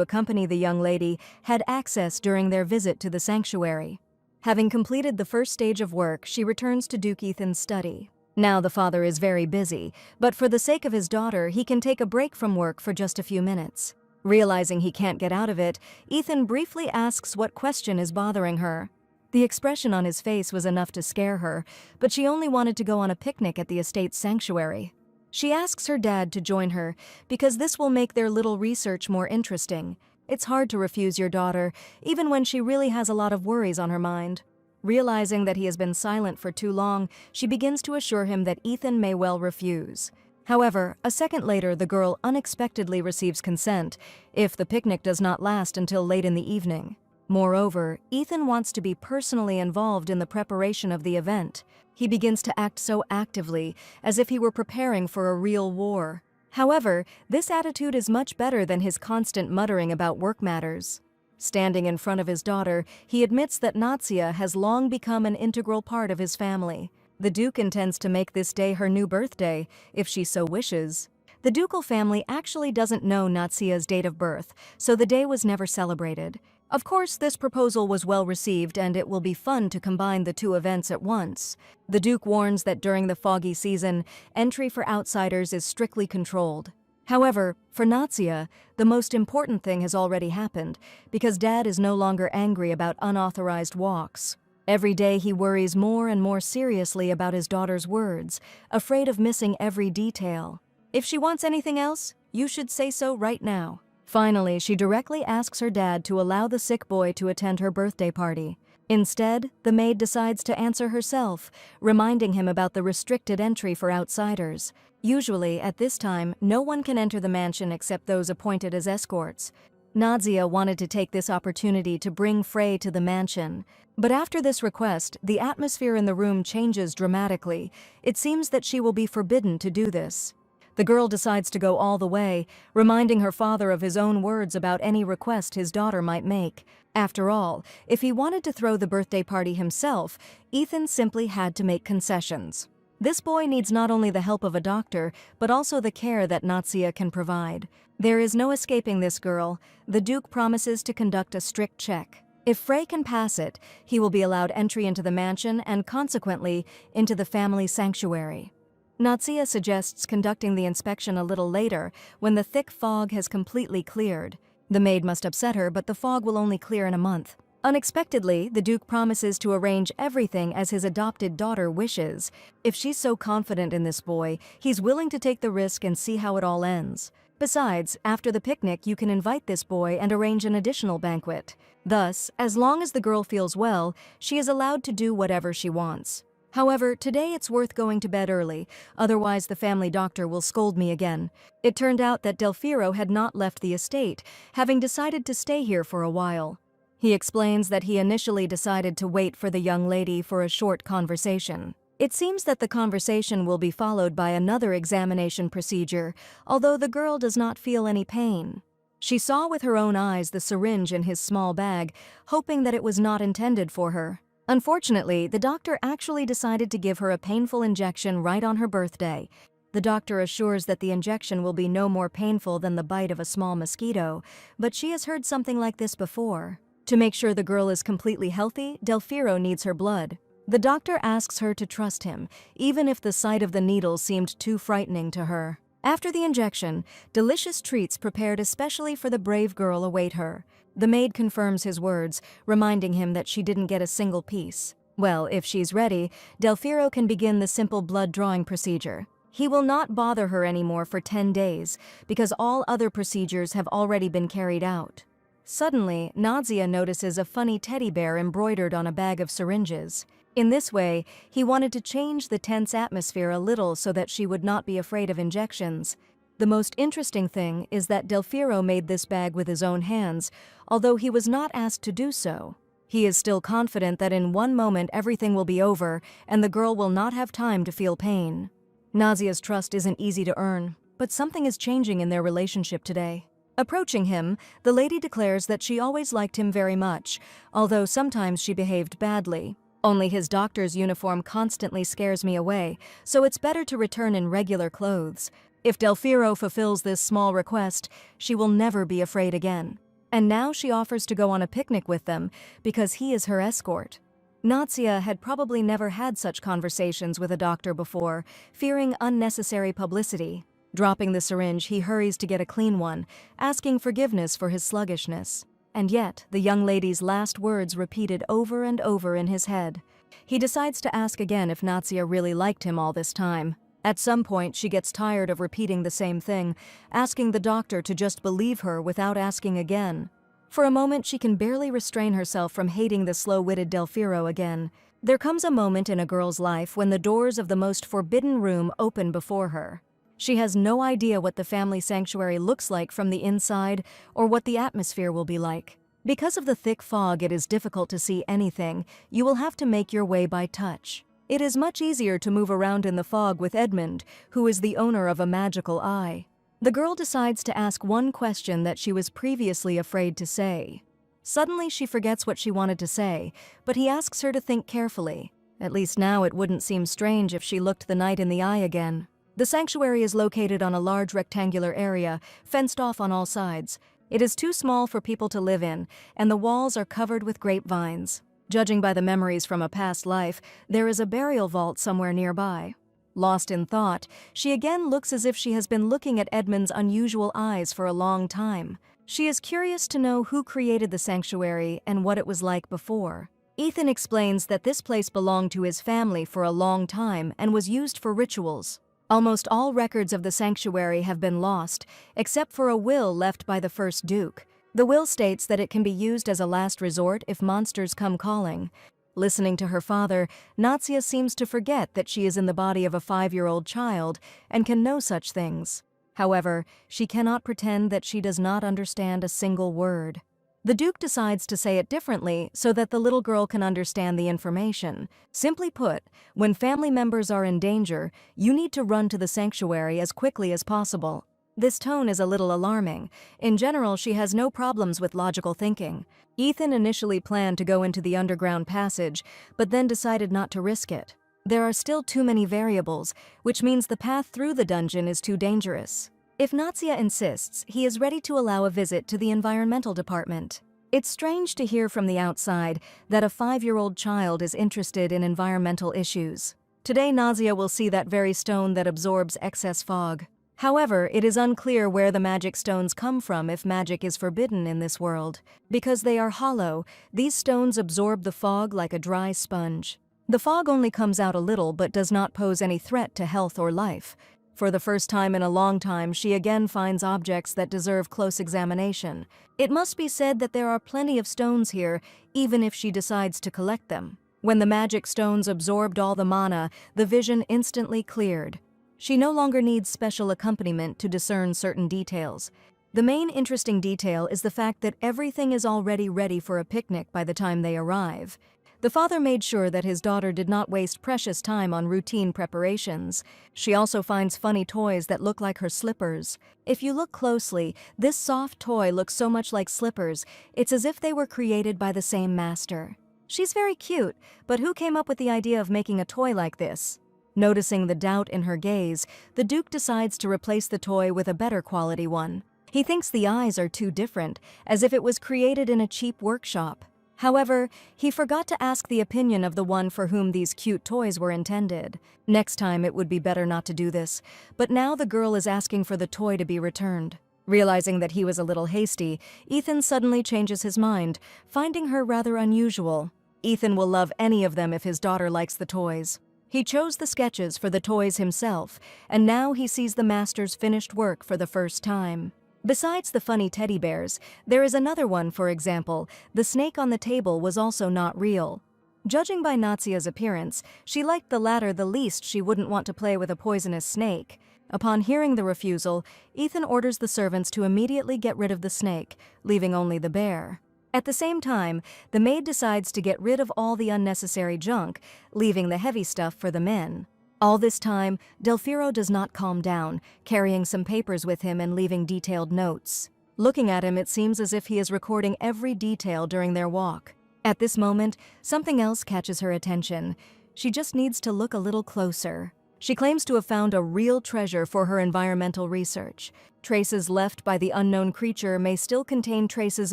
[SPEAKER 1] accompany the young lady had access during their visit to the sanctuary. Having completed the first stage of work, she returns to Duke Ethan's study. Now the father is very busy, but for the sake of his daughter, he can take a break from work for just a few minutes. Realizing he can't get out of it, Ethan briefly asks what question is bothering her. The expression on his face was enough to scare her, but she only wanted to go on a picnic at the estate's sanctuary. She asks her dad to join her because this will make their little research more interesting. It's hard to refuse your daughter, even when she really has a lot of worries on her mind. Realizing that he has been silent for too long, she begins to assure him that Ethan may well refuse. However, a second later, the girl unexpectedly receives consent if the picnic does not last until late in the evening. Moreover, Ethan wants to be personally involved in the preparation of the event. He begins to act so actively, as if he were preparing for a real war. However, this attitude is much better than his constant muttering about work matters. Standing in front of his daughter, he admits that Natsia has long become an integral part of his family. The Duke intends to make this day her new birthday, if she so wishes. The ducal family actually doesn't know Natsia's date of birth, so the day was never celebrated. Of course, this proposal was well received, and it will be fun to combine the two events at once. The Duke warns that during the foggy season, entry for outsiders is strictly controlled. However, for Natsia, the most important thing has already happened, because Dad is no longer angry about unauthorized walks. Every day he worries more and more seriously about his daughter's words, afraid of missing every detail. If she wants anything else, you should say so right now. Finally, she directly asks her dad to allow the sick boy to attend her birthday party. Instead, the maid decides to answer herself, reminding him about the restricted entry for outsiders. Usually, at this time, no one can enter the mansion except those appointed as escorts. Natsia wanted to take this opportunity to bring Frey to the mansion. But after this request, the atmosphere in the room changes dramatically. It seems that she will be forbidden to do this. The girl decides to go all the way, reminding her father of his own words about any request his daughter might make. After all, if he wanted to throw the birthday party himself, Ethan simply had to make concessions. This boy needs not only the help of a doctor, but also the care that Natsia can provide. There is no escaping this girl. The Duke promises to conduct a strict check. If Frey can pass it, he will be allowed entry into the mansion and consequently into the family sanctuary. Natsia suggests conducting the inspection a little later, when the thick fog has completely cleared. The maid must upset her, but the fog will only clear in a month. Unexpectedly, the Duke promises to arrange everything as his adopted daughter wishes. If she's so confident in this boy, he's willing to take the risk and see how it all ends. Besides, after the picnic you can invite this boy and arrange an additional banquet. Thus, as long as the girl feels well, she is allowed to do whatever she wants. However, today it's worth going to bed early, otherwise the family doctor will scold me again. It turned out that Delfiro had not left the estate, having decided to stay here for a while. He explains that he initially decided to wait for the young lady for a short conversation. It seems that the conversation will be followed by another examination procedure, although the girl does not feel any pain. She saw with her own eyes the syringe in his small bag, hoping that it was not intended for her. Unfortunately, the doctor actually decided to give her a painful injection right on her birthday. The doctor assures that the injection will be no more painful than the bite of a small mosquito, but she has heard something like this before. To make sure the girl is completely healthy, Delfiro needs her blood. The doctor asks her to trust him, even if the sight of the needle seemed too frightening to her. After the injection, delicious treats prepared especially for the brave girl await her. The maid confirms his words, reminding him that she didn't get a single piece. Well, if she's ready, Delfiro can begin the simple blood drawing procedure. He will not bother her anymore for 10 days, because all other procedures have already been carried out. Suddenly, Nadia notices a funny teddy bear embroidered on a bag of syringes. In this way, he wanted to change the tense atmosphere a little so that she would not be afraid of injections. The most interesting thing is that Delfiro made this bag with his own hands, although he was not asked to do so. He is still confident that in one moment everything will be over and the girl will not have time to feel pain. Nadia's trust isn't easy to earn, but something is changing in their relationship today. Approaching him, the lady declares that she always liked him very much, although sometimes she behaved badly. Only his doctor's uniform constantly scares me away, so it's better to return in regular clothes. If Delfiro fulfills this small request, she will never be afraid again. And now she offers to go on a picnic with them because he is her escort. Nadia had probably never had such conversations with a doctor before, fearing unnecessary publicity. Dropping the syringe, he hurries to get a clean one, asking forgiveness for his sluggishness. And yet, the young lady's last words repeated over and over in his head. He decides to ask again if Nadia really liked him all this time. At some point, she gets tired of repeating the same thing, asking the doctor to just believe her without asking again. For a moment, she can barely restrain herself from hating the slow-witted Delfiro again. There comes a moment in a girl's life when the doors of the most forbidden room open before her. She has no idea what the family sanctuary looks like from the inside or what the atmosphere will be like. Because of the thick fog, it is difficult to see anything. You will have to make your way by touch. It is much easier to move around in the fog with Edmund, who is the owner of a magical eye. The girl decides to ask one question that she was previously afraid to say. Suddenly she forgets what she wanted to say, but he asks her to think carefully. At least now it wouldn't seem strange if she looked the knight in the eye again. The sanctuary is located on a large rectangular area, fenced off on all sides. It is too small for people to live in, and the walls are covered with grapevines. Judging by the memories from a past life, there is a burial vault somewhere nearby. Lost in thought, she again looks as if she has been looking at Edmund's unusual eyes for a long time. She is curious to know who created the sanctuary and what it was like before. Ethan explains that this place belonged to his family for a long time and was used for rituals. Almost all records of the sanctuary have been lost, except for a will left by the first Duke. The will states that it can be used as a last resort if monsters come calling. Listening to her father, Nadia seems to forget that she is in the body of a 5-year-old child and can know such things. However, she cannot pretend that she does not understand a single word. The Duke decides to say it differently so that the little girl can understand the information. Simply put, when family members are in danger, you need to run to the sanctuary as quickly as possible. This tone is a little alarming. In general, she has no problems with logical thinking. Ethan initially planned to go into the underground passage, but then decided not to risk it. There are still too many variables, which means the path through the dungeon is too dangerous. If Nadia insists, he is ready to allow a visit to the environmental department. It's strange to hear from the outside that a 5-year-old child is interested in environmental issues. Today, Nadia will see that very stone that absorbs excess fog. However, it is unclear where the magic stones come from if magic is forbidden in this world. Because they are hollow, these stones absorb the fog like a dry sponge. The fog only comes out a little but does not pose any threat to health or life. For the first time in a long time, she again finds objects that deserve close examination. It must be said that there are plenty of stones here, even if she decides to collect them. When the magic stones absorbed all the mana, the vision instantly cleared. She no longer needs special accompaniment to discern certain details. The main interesting detail is the fact that everything is already ready for a picnic by the time they arrive. The father made sure that his daughter did not waste precious time on routine preparations. She also finds funny toys that look like her slippers. If you look closely, this soft toy looks so much like slippers, it's as if they were created by the same master. She's very cute, but who came up with the idea of making a toy like this? Noticing the doubt in her gaze, the Duke decides to replace the toy with a better quality one. He thinks the eyes are too different, as if it was created in a cheap workshop. However, he forgot to ask the opinion of the one for whom these cute toys were intended. Next time it would be better not to do this, but now the girl is asking for the toy to be returned. Realizing that he was a little hasty, Ethan suddenly changes his mind, finding her rather unusual. Ethan will love any of them if his daughter likes the toys. He chose the sketches for the toys himself, and now he sees the master's finished work for the first time. Besides the funny teddy bears, there is another one. For example, the snake on the table was also not real. Judging by Natsia's appearance, she liked the latter the least. She wouldn't want to play with a poisonous snake. Upon hearing the refusal, Ethan orders the servants to immediately get rid of the snake, leaving only the bear. At the same time, the maid decides to get rid of all the unnecessary junk, leaving the heavy stuff for the men. All this time, Delfiro does not calm down, carrying some papers with him and leaving detailed notes. Looking at him, it seems as if he is recording every detail during their walk. At this moment, something else catches her attention. She just needs to look a little closer. She claims to have found a real treasure for her environmental research. Traces left by the unknown creature may still contain traces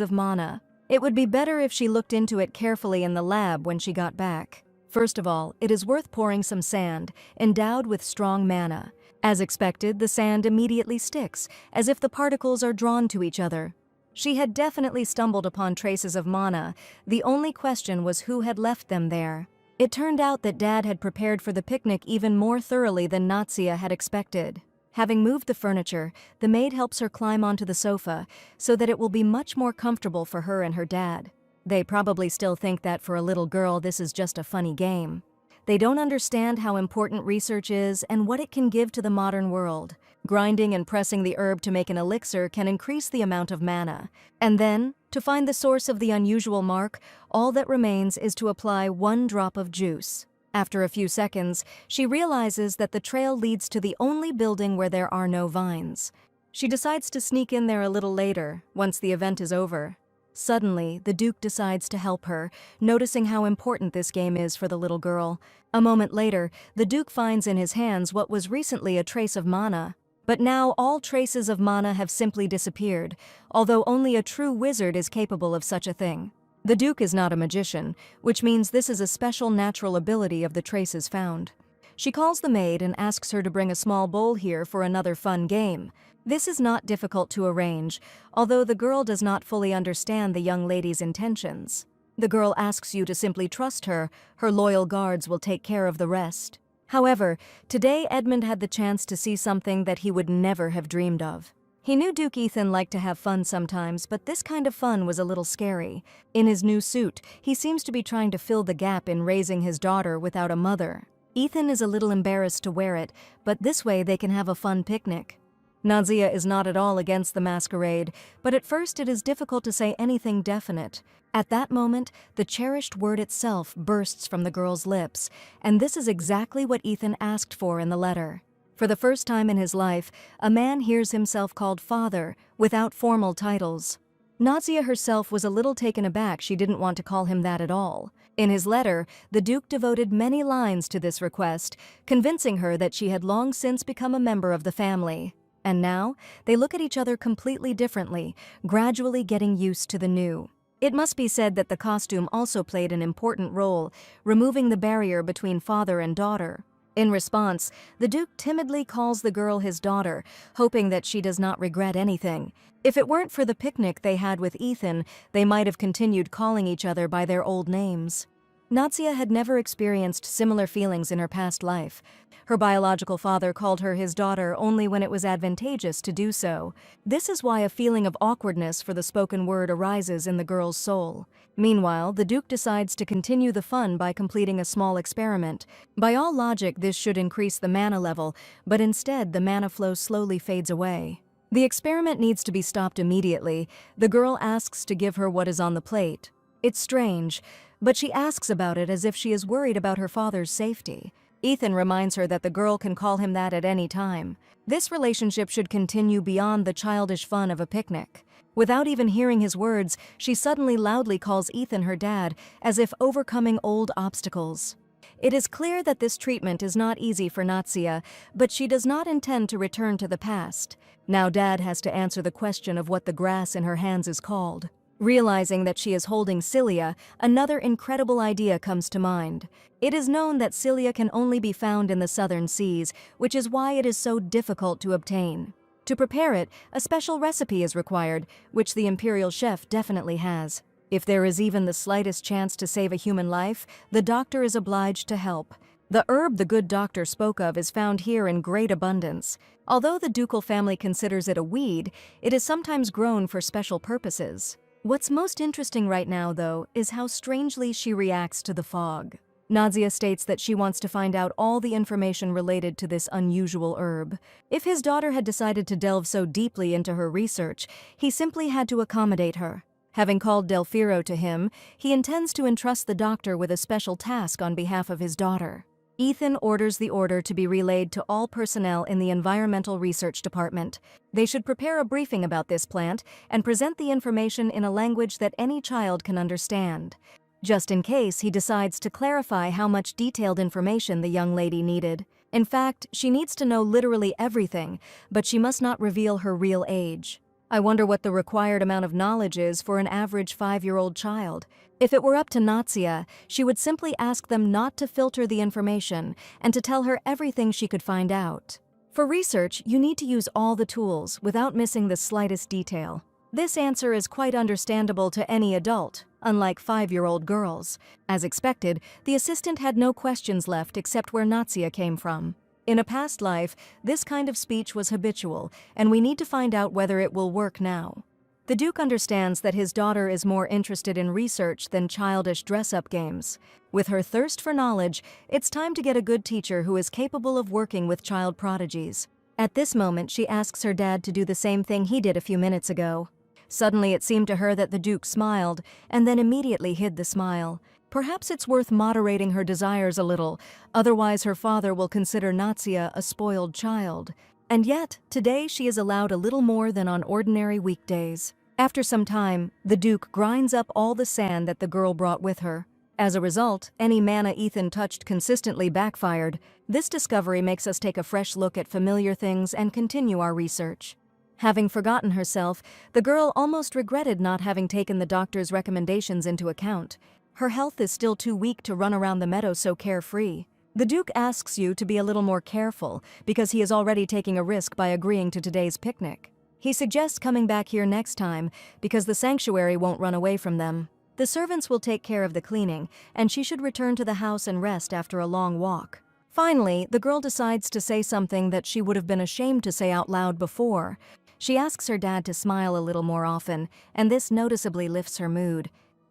[SPEAKER 1] of mana. It would be better if she looked into it carefully in the lab when she got back. First of all, it is worth pouring some sand, endowed with strong mana. As expected, the sand immediately sticks, as if the particles are drawn to each other. She had definitely stumbled upon traces of mana. The only question was who had left them there. It turned out that Dad had prepared for the picnic even more thoroughly than Natsia had expected. Having moved the furniture, the maid helps her climb onto the sofa, so that it will be much more comfortable for her and her dad. They probably still think that for a little girl this is just a funny game. They don't understand how important research is and what it can give to the modern world. Grinding and pressing the herb to make an elixir can increase the amount of mana. And then, to find the source of the unusual mark, all that remains is to apply 1 drop of juice. After a few seconds, she realizes that the trail leads to the only building where there are no vines. She decides to sneak in there a little later, once the event is over. Suddenly, the Duke decides to help her, noticing how important this game is for the little girl. A moment later, the Duke finds in his hands what was recently a trace of mana. But now all traces of mana have simply disappeared, although only a true wizard is capable of such a thing. The Duke is not a magician, which means this is a special natural ability of the traces found. She calls the maid and asks her to bring a small bowl here for another fun game. This is not difficult to arrange, although the girl does not fully understand the young lady's intentions. The girl asks you to simply trust her. Her loyal guards will take care of the rest. However, today Edmund had the chance to see something that he would never have dreamed of. He knew Duke Ethan liked to have fun sometimes, but this kind of fun was a little scary. In his new suit, he seems to be trying to fill the gap in raising his daughter without a mother. Ethan is a little embarrassed to wear it, but this way they can have a fun picnic. Nadia is not at all against the masquerade, but at first it is difficult to say anything definite. At that moment, the cherished word itself bursts from the girl's lips, and this is exactly what Ethan asked for in the letter. For the first time in his life, a man hears himself called father, without formal titles. Nadia herself was a little taken aback. She didn't want to call him that at all. In his letter, the Duke devoted many lines to this request, convincing her that she had long since become a member of the family. And now, they look at each other completely differently, gradually getting used to the new. It must be said that the costume also played an important role, removing the barrier between father and daughter. In response, the Duke timidly calls the girl his daughter, hoping that she does not regret anything. If it weren't for the picnic they had with Ethan, they might have continued calling each other by their old names. Nadia had never experienced similar feelings in her past life. Her biological father called her his daughter only when it was advantageous to do so. This is why a feeling of awkwardness for the spoken word arises in the girl's soul. Meanwhile, the Duke decides to continue the fun by completing a small experiment. By all logic, this should increase the mana level, but instead the mana flow slowly fades away. The experiment needs to be stopped immediately. The girl asks to give her what is on the plate. It's strange, but she asks about it as if she is worried about her father's safety. Ethan reminds her that the girl can call him that at any time. This relationship should continue beyond the childish fun of a picnic. Without even hearing his words, she suddenly loudly calls Ethan her dad, as if overcoming old obstacles. It is clear that this treatment is not easy for Nadia, but she does not intend to return to the past. Now Dad has to answer the question of what the grass in her hands is called. Realizing that she is holding cilia, another incredible idea comes to mind. It is known that cilia can only be found in the southern seas, which is why it is so difficult to obtain. To prepare it, a special recipe is required, which the imperial chef definitely has. If there is even the slightest chance to save a human life, the doctor is obliged to help. The herb the good doctor spoke of is found here in great abundance. Although the ducal family considers it a weed, it is sometimes grown for special purposes. What's most interesting right now, though, is how strangely she reacts to the fog. Nadia states that she wants to find out all the information related to this unusual herb. If his daughter had decided to delve so deeply into her research, he simply had to accommodate her. Having called Delfiro to him, he intends to entrust the doctor with a special task on behalf of his daughter. Ethan orders the order to be relayed to all personnel in the Environmental Research Department. They should prepare a briefing about this plant and present the information in a language that any child can understand. Just in case he decides to clarify how much detailed information the young lady needed. In fact, she needs to know literally everything, but she must not reveal her real age. I wonder what the required amount of knowledge is for an average 5-year-old child. If it were up to Nadia, she would simply ask them not to filter the information and to tell her everything she could find out. For research, you need to use all the tools without missing the slightest detail. This answer is quite understandable to any adult, unlike 5-year-old girls. As expected, the assistant had no questions left except where Nadia came from. In a past life, this kind of speech was habitual, and we need to find out whether it will work now. The Duke understands that his daughter is more interested in research than childish dress-up games. With her thirst for knowledge, it's time to get a good teacher who is capable of working with child prodigies. At this moment, she asks her dad to do the same thing he did a few minutes ago. Suddenly, it seemed to her that the Duke smiled, and then immediately hid the smile. Perhaps it's worth moderating her desires a little, otherwise her father will consider Nadia a spoiled child. And yet, today she is allowed a little more than on ordinary weekdays. After some time, the Duke grinds up all the sand that the girl brought with her. As a result, any mana Ethan touched consistently backfired. This discovery makes us take a fresh look at familiar things and continue our research. Having forgotten herself, the girl almost regretted not having taken the doctor's recommendations into account. Her health is still too weak to run around the meadow so carefree. The Duke asks you to be a little more careful because he is already taking a risk by agreeing to today's picnic. He suggests coming back here next time because the sanctuary won't run away from them. The servants will take care of the cleaning, and she should return to the house and rest after a long walk. Finally, the girl decides to say something that she would have been ashamed to say out loud before. She asks her dad to smile a little more often, and this noticeably lifts her mood.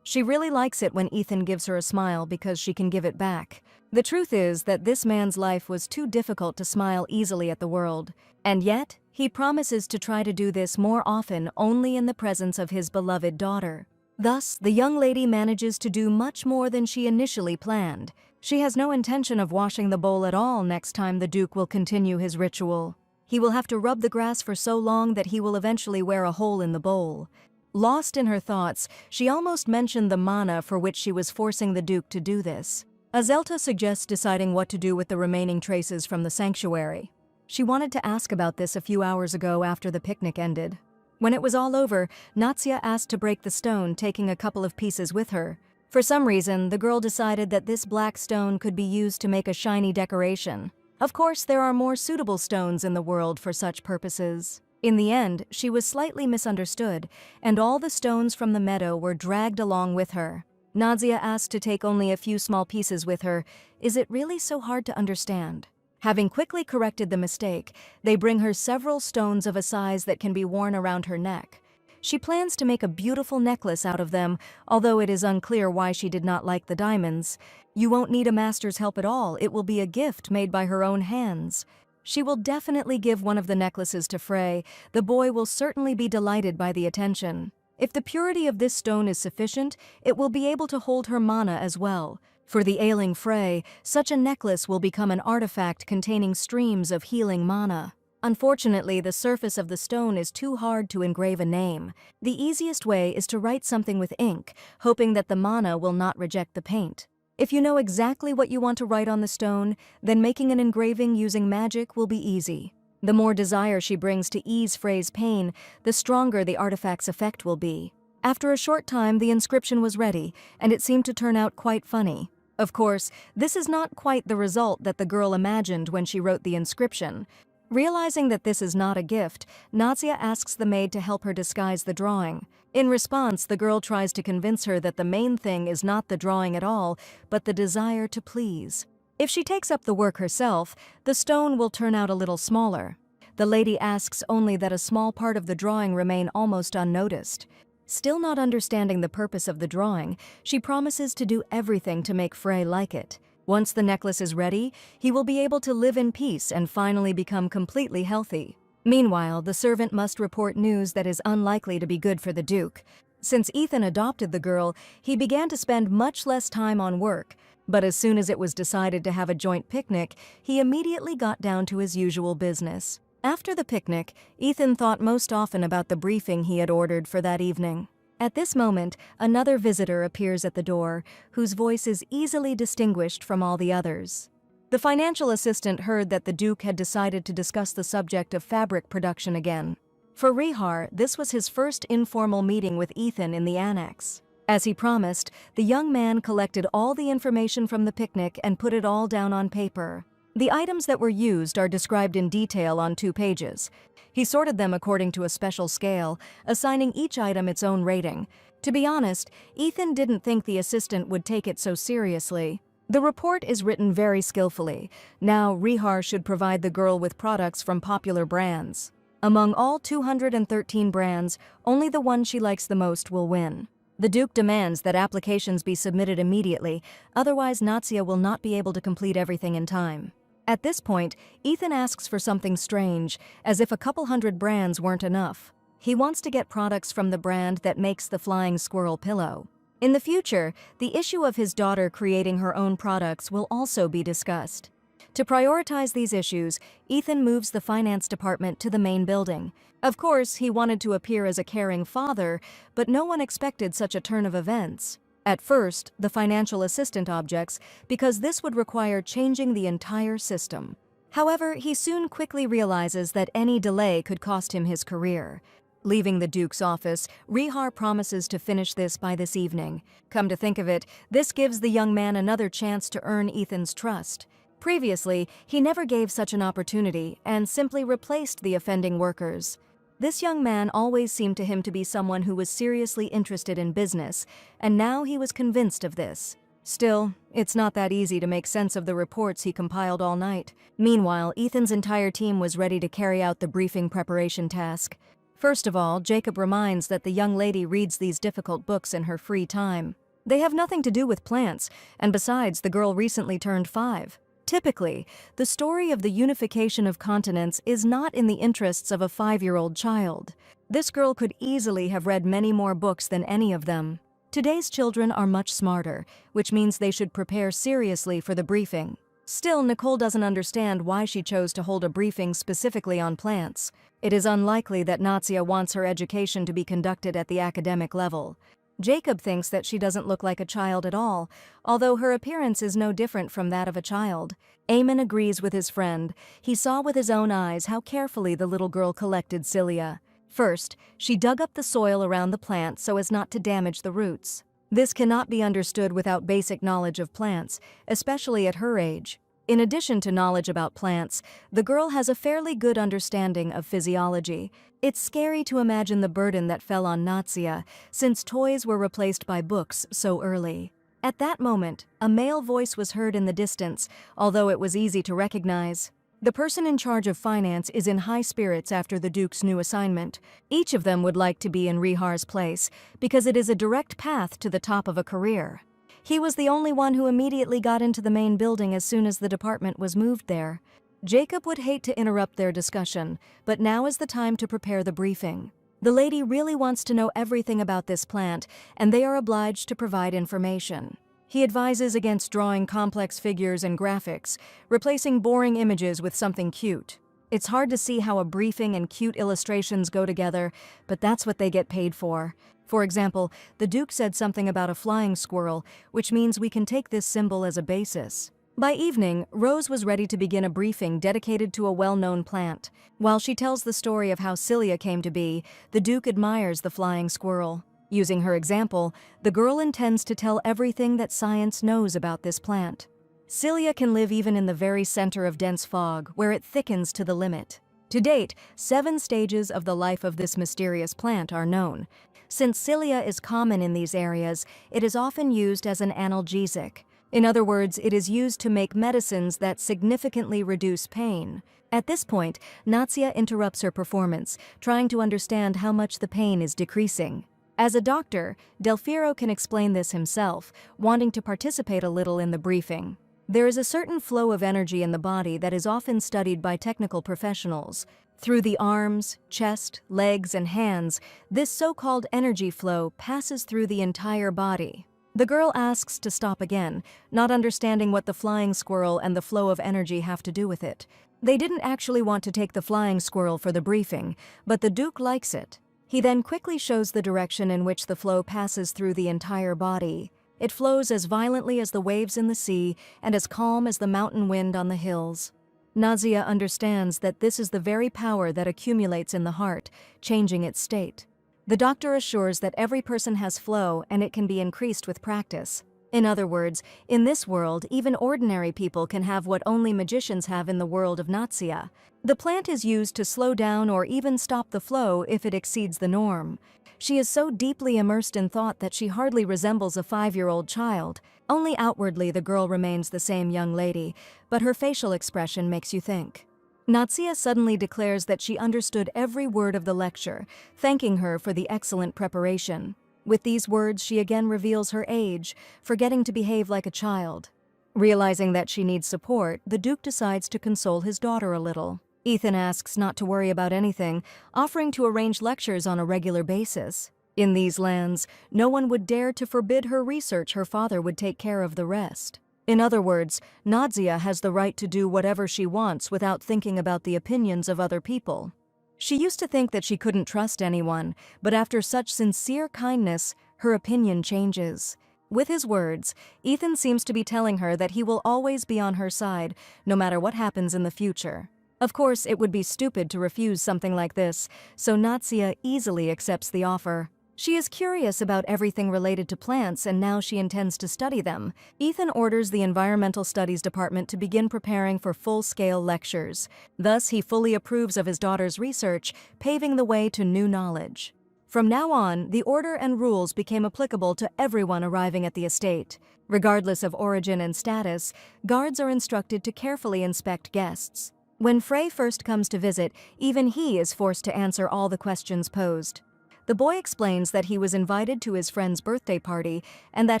[SPEAKER 1] She really likes it when Ethan gives her a smile because she can give it back. The truth is that this man's life was too difficult to smile easily at the world, and yet he promises to try to do this more often only in the presence of his beloved daughter. Thus, the young lady manages to do much more than she initially planned. She has no intention of washing the bowl at all next time the Duke will continue his ritual. He will have to rub the grass for so long that he will eventually wear a hole in the bowl. Lost in her thoughts, she almost mentioned the mana for which she was forcing the Duke to do this. Azelta suggests deciding what to do with the remaining traces from the sanctuary. She wanted to ask about this a few hours ago after the picnic ended. When it was all over, Nadia asked to break the stone, taking a couple of pieces with her. For some reason, the girl decided that this black stone could be used to make a shiny decoration. Of course, there are more suitable stones in the world for such purposes. In the end, she was slightly misunderstood, and all the stones from the meadow were dragged along with her. Nadia asks to take only a few small pieces with her. Is it really so hard to understand? Having quickly corrected the mistake, they bring her several stones of a size that can be worn around her neck. She plans to make a beautiful necklace out of them, although it is unclear why she did not like the diamonds. You won't need a master's help at all, it will be a gift made by her own hands. She will definitely give one of the necklaces to Frey. The boy will certainly be delighted by the attention. If the purity of this stone is sufficient, it will be able to hold her mana as well. For the ailing Frey, such a necklace will become an artifact containing streams of healing mana. Unfortunately, the surface of the stone is too hard to engrave a name. The easiest way is to write something with ink, hoping that the mana will not reject the paint. If you know exactly what you want to write on the stone, then making an engraving using magic will be easy. The more desire she brings to ease Frey's pain, the stronger the artifact's effect will be. After a short time, the inscription was ready, and it seemed to turn out quite funny. Of course, this is not quite the result that the girl imagined when she wrote the inscription. Realizing that this is not a gift, Nadia asks the maid to help her disguise the drawing. In response, the girl tries to convince her that the main thing is not the drawing at all, but the desire to please. If she takes up the work herself, the stone will turn out a little smaller. The lady asks only that a small part of the drawing remain almost unnoticed. Still not understanding the purpose of the drawing, she promises to do everything to make Frey like it. Once the necklace is ready, he will be able to live in peace and finally become completely healthy. Meanwhile, the servant must report news that is unlikely to be good for the Duke. Since Ethan adopted the girl, he began to spend much less time on work, but as soon as it was decided to have a joint picnic, he immediately got down to his usual business. After the picnic, Ethan thought most often about the briefing he had ordered for that evening. At this moment, another visitor appears at the door, whose voice is easily distinguished from all the others. The financial assistant heard that the Duke had decided to discuss the subject of fabric production again. For Rihar, this was his first informal meeting with Ethan in the annex. As he promised, the young man collected all the information from the picnic and put it all down on paper. The items that were used are described in detail on 2 pages. He sorted them according to a special scale, assigning each item its own rating. To be honest, Ethan didn't think the assistant would take it so seriously. The report is written very skillfully. Now, Rihar should provide the girl with products from popular brands. Among all 213 brands, only the one she likes the most will win. The Duke demands that applications be submitted immediately, otherwise Nadia will not be able to complete everything in time. At this point, Ethan asks for something strange, as if a couple hundred brands weren't enough. He wants to get products from the brand that makes the flying squirrel pillow. In the future, the issue of his daughter creating her own products will also be discussed. To prioritize these issues, Ethan moves the finance department to the main building. Of course, he wanted to appear as a caring father, but no one expected such a turn of events. At first, the financial assistant objects, because this would require changing the entire system. However, he soon quickly realizes that any delay could cost him his career. Leaving the Duke's office, Rihar promises to finish this by this evening. Come to think of it, this gives the young man another chance to earn Ethan's trust. Previously, he never gave such an opportunity and simply replaced the offending workers. This young man always seemed to him to be someone who was seriously interested in business, and now he was convinced of this. Still, it's not that easy to make sense of the reports he compiled all night. Meanwhile, Ethan's entire team was ready to carry out the briefing preparation task. First of all, Jacob reminds that the young lady reads these difficult books in her free time. They have nothing to do with plants, and besides, the girl recently turned 5. Typically, the story of the unification of continents is not in the interests of a 5-year-old child. This girl could easily have read many more books than any of them. Today's children are much smarter, which means they should prepare seriously for the briefing. Still, Nicole doesn't understand why she chose to hold a briefing specifically on plants. It is unlikely that Nadia wants her education to be conducted at the academic level. Jacob thinks that she doesn't look like a child at all, although her appearance is no different from that of a child. Eamon agrees with his friend. He saw with his own eyes how carefully the little girl collected cilia. First, she dug up the soil around the plant so as not to damage the roots. This cannot be understood without basic knowledge of plants, especially at her age. In addition to knowledge about plants, the girl has a fairly good understanding of physiology. It's scary to imagine the burden that fell on Natsia, since toys were replaced by books so early. At that moment, a male voice was heard in the distance, although it was easy to recognize. The person in charge of finance is in high spirits after the Duke's new assignment. Each of them would like to be in Rihar's place, because it is a direct path to the top of a career. He was the only one who immediately got into the main building as soon as the department was moved there. Jacob would hate to interrupt their discussion, but now is the time to prepare the briefing. The lady really wants to know everything about this plant, and they are obliged to provide information. He advises against drawing complex figures and graphics, replacing boring images with something cute. It's hard to see how a briefing and cute illustrations go together, but that's what they get paid for. For example, the Duke said something about a flying squirrel, which means we can take this symbol as a basis. By evening, Rose was ready to begin a briefing dedicated to a well-known plant. While she tells the story of how Cilia came to be, the Duke admires the flying squirrel. Using her example, the girl intends to tell everything that science knows about this plant. Cilia can live even in the very center of dense fog, where it thickens to the limit. To date, 7 stages of the life of this mysterious plant are known. Since cilia is common in these areas, it is often used as an analgesic. In other words, it is used to make medicines that significantly reduce pain. At this point, Natsia interrupts her performance, trying to understand how much the pain is decreasing. As a doctor, Delfiro can explain this himself, wanting to participate a little in the briefing. There is a certain flow of energy in the body that is often studied by technical professionals. Through the arms, chest, legs, and hands, this so-called energy flow passes through the entire body. The girl asks to stop again, not understanding what the flying squirrel and the flow of energy have to do with it. They didn't actually want to take the flying squirrel for the briefing, but the Duke likes it. He then quickly shows the direction in which the flow passes through the entire body. It flows as violently as the waves in the sea and as calm as the mountain wind on the hills. Natsia understands that this is the very power that accumulates in the heart, changing its state. The doctor assures that every person has flow and it can be increased with practice. In other words, in this world, even ordinary people can have what only magicians have in the world of Natsia. The plant is used to slow down or even stop the flow if it exceeds the norm. She is so deeply immersed in thought that she hardly resembles a 5-year-old child. Only outwardly the girl remains the same young lady, but her facial expression makes you think. Natsia suddenly declares that she understood every word of the lecture, thanking her for the excellent preparation. With these words, she again reveals her age, forgetting to behave like a child. Realizing that she needs support, the Duke decides to console his daughter a little. Ethan asks not to worry about anything, offering to arrange lectures on a regular basis. In these lands, no one would dare to forbid her research. Her father would take care of the rest. In other words, Natsia has the right to do whatever she wants without thinking about the opinions of other people. She used to think that she couldn't trust anyone, but after such sincere kindness, her opinion changes. With his words, Ethan seems to be telling her that he will always be on her side, no matter what happens in the future. Of course, it would be stupid to refuse something like this, so Natsia easily accepts the offer. She is curious about everything related to plants and now she intends to study them. Ethan orders the Environmental Studies Department to begin preparing for full-scale lectures. Thus, he fully approves of his daughter's research, paving the way to new knowledge. From now on, the order and rules became applicable to everyone arriving at the estate. Regardless of origin and status, guards are instructed to carefully inspect guests. When Frey first comes to visit, even he is forced to answer all the questions posed. The boy explains that he was invited to his friend's birthday party and that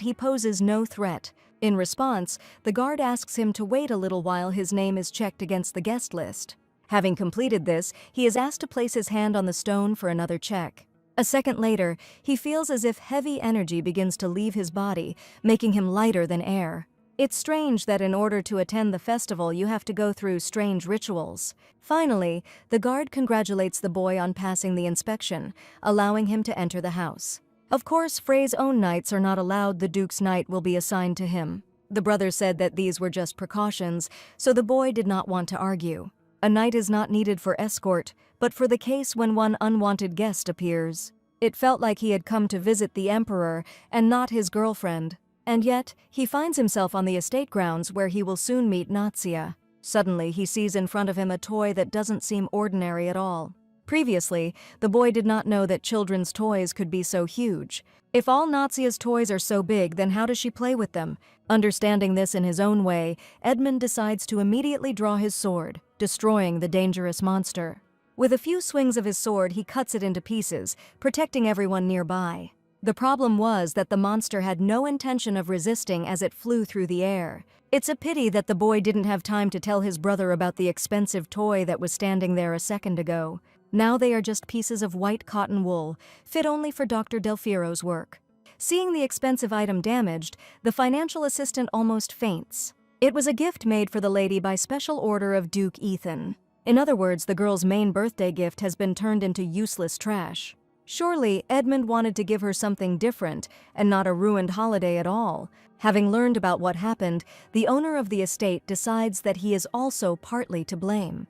[SPEAKER 1] he poses no threat. In response, the guard asks him to wait a little while his name is checked against the guest list. Having completed this, he is asked to place his hand on the stone for another check. A second later, he feels as if heavy energy begins to leave his body, making him lighter than air. It's strange that in order to attend the festival you have to go through strange rituals. Finally, the guard congratulates the boy on passing the inspection, allowing him to enter the house. Of course, Frey's own knights are not allowed. The Duke's knight will be assigned to him. The brother said that these were just precautions, so the boy did not want to argue. A knight is not needed for escort, but for the case when one unwanted guest appears. It felt like he had come to visit the emperor and not his girlfriend. And yet, he finds himself on the estate grounds where he will soon meet Natsia. Suddenly, he sees in front of him a toy that doesn't seem ordinary at all. Previously, the boy did not know that children's toys could be so huge. If all Natsia's toys are so big, then how does she play with them? Understanding this in his own way, Edmund decides to immediately draw his sword, destroying the dangerous monster. With a few swings of his sword, he cuts it into pieces, protecting everyone nearby. The problem was that the monster had no intention of resisting as it flew through the air. It's a pity that the boy didn't have time to tell his brother about the expensive toy that was standing there a second ago. Now they are just pieces of white cotton wool, fit only for Dr. Delfiro's work. Seeing the expensive item damaged, the financial assistant almost faints. It was a gift made for the lady by special order of Duke Ethan. In other words, the girl's main birthday gift has been turned into useless trash. Surely, Edmund wanted to give her something different and not a ruined holiday at all. Having learned about what happened, the owner of the estate decides that he is also partly to blame.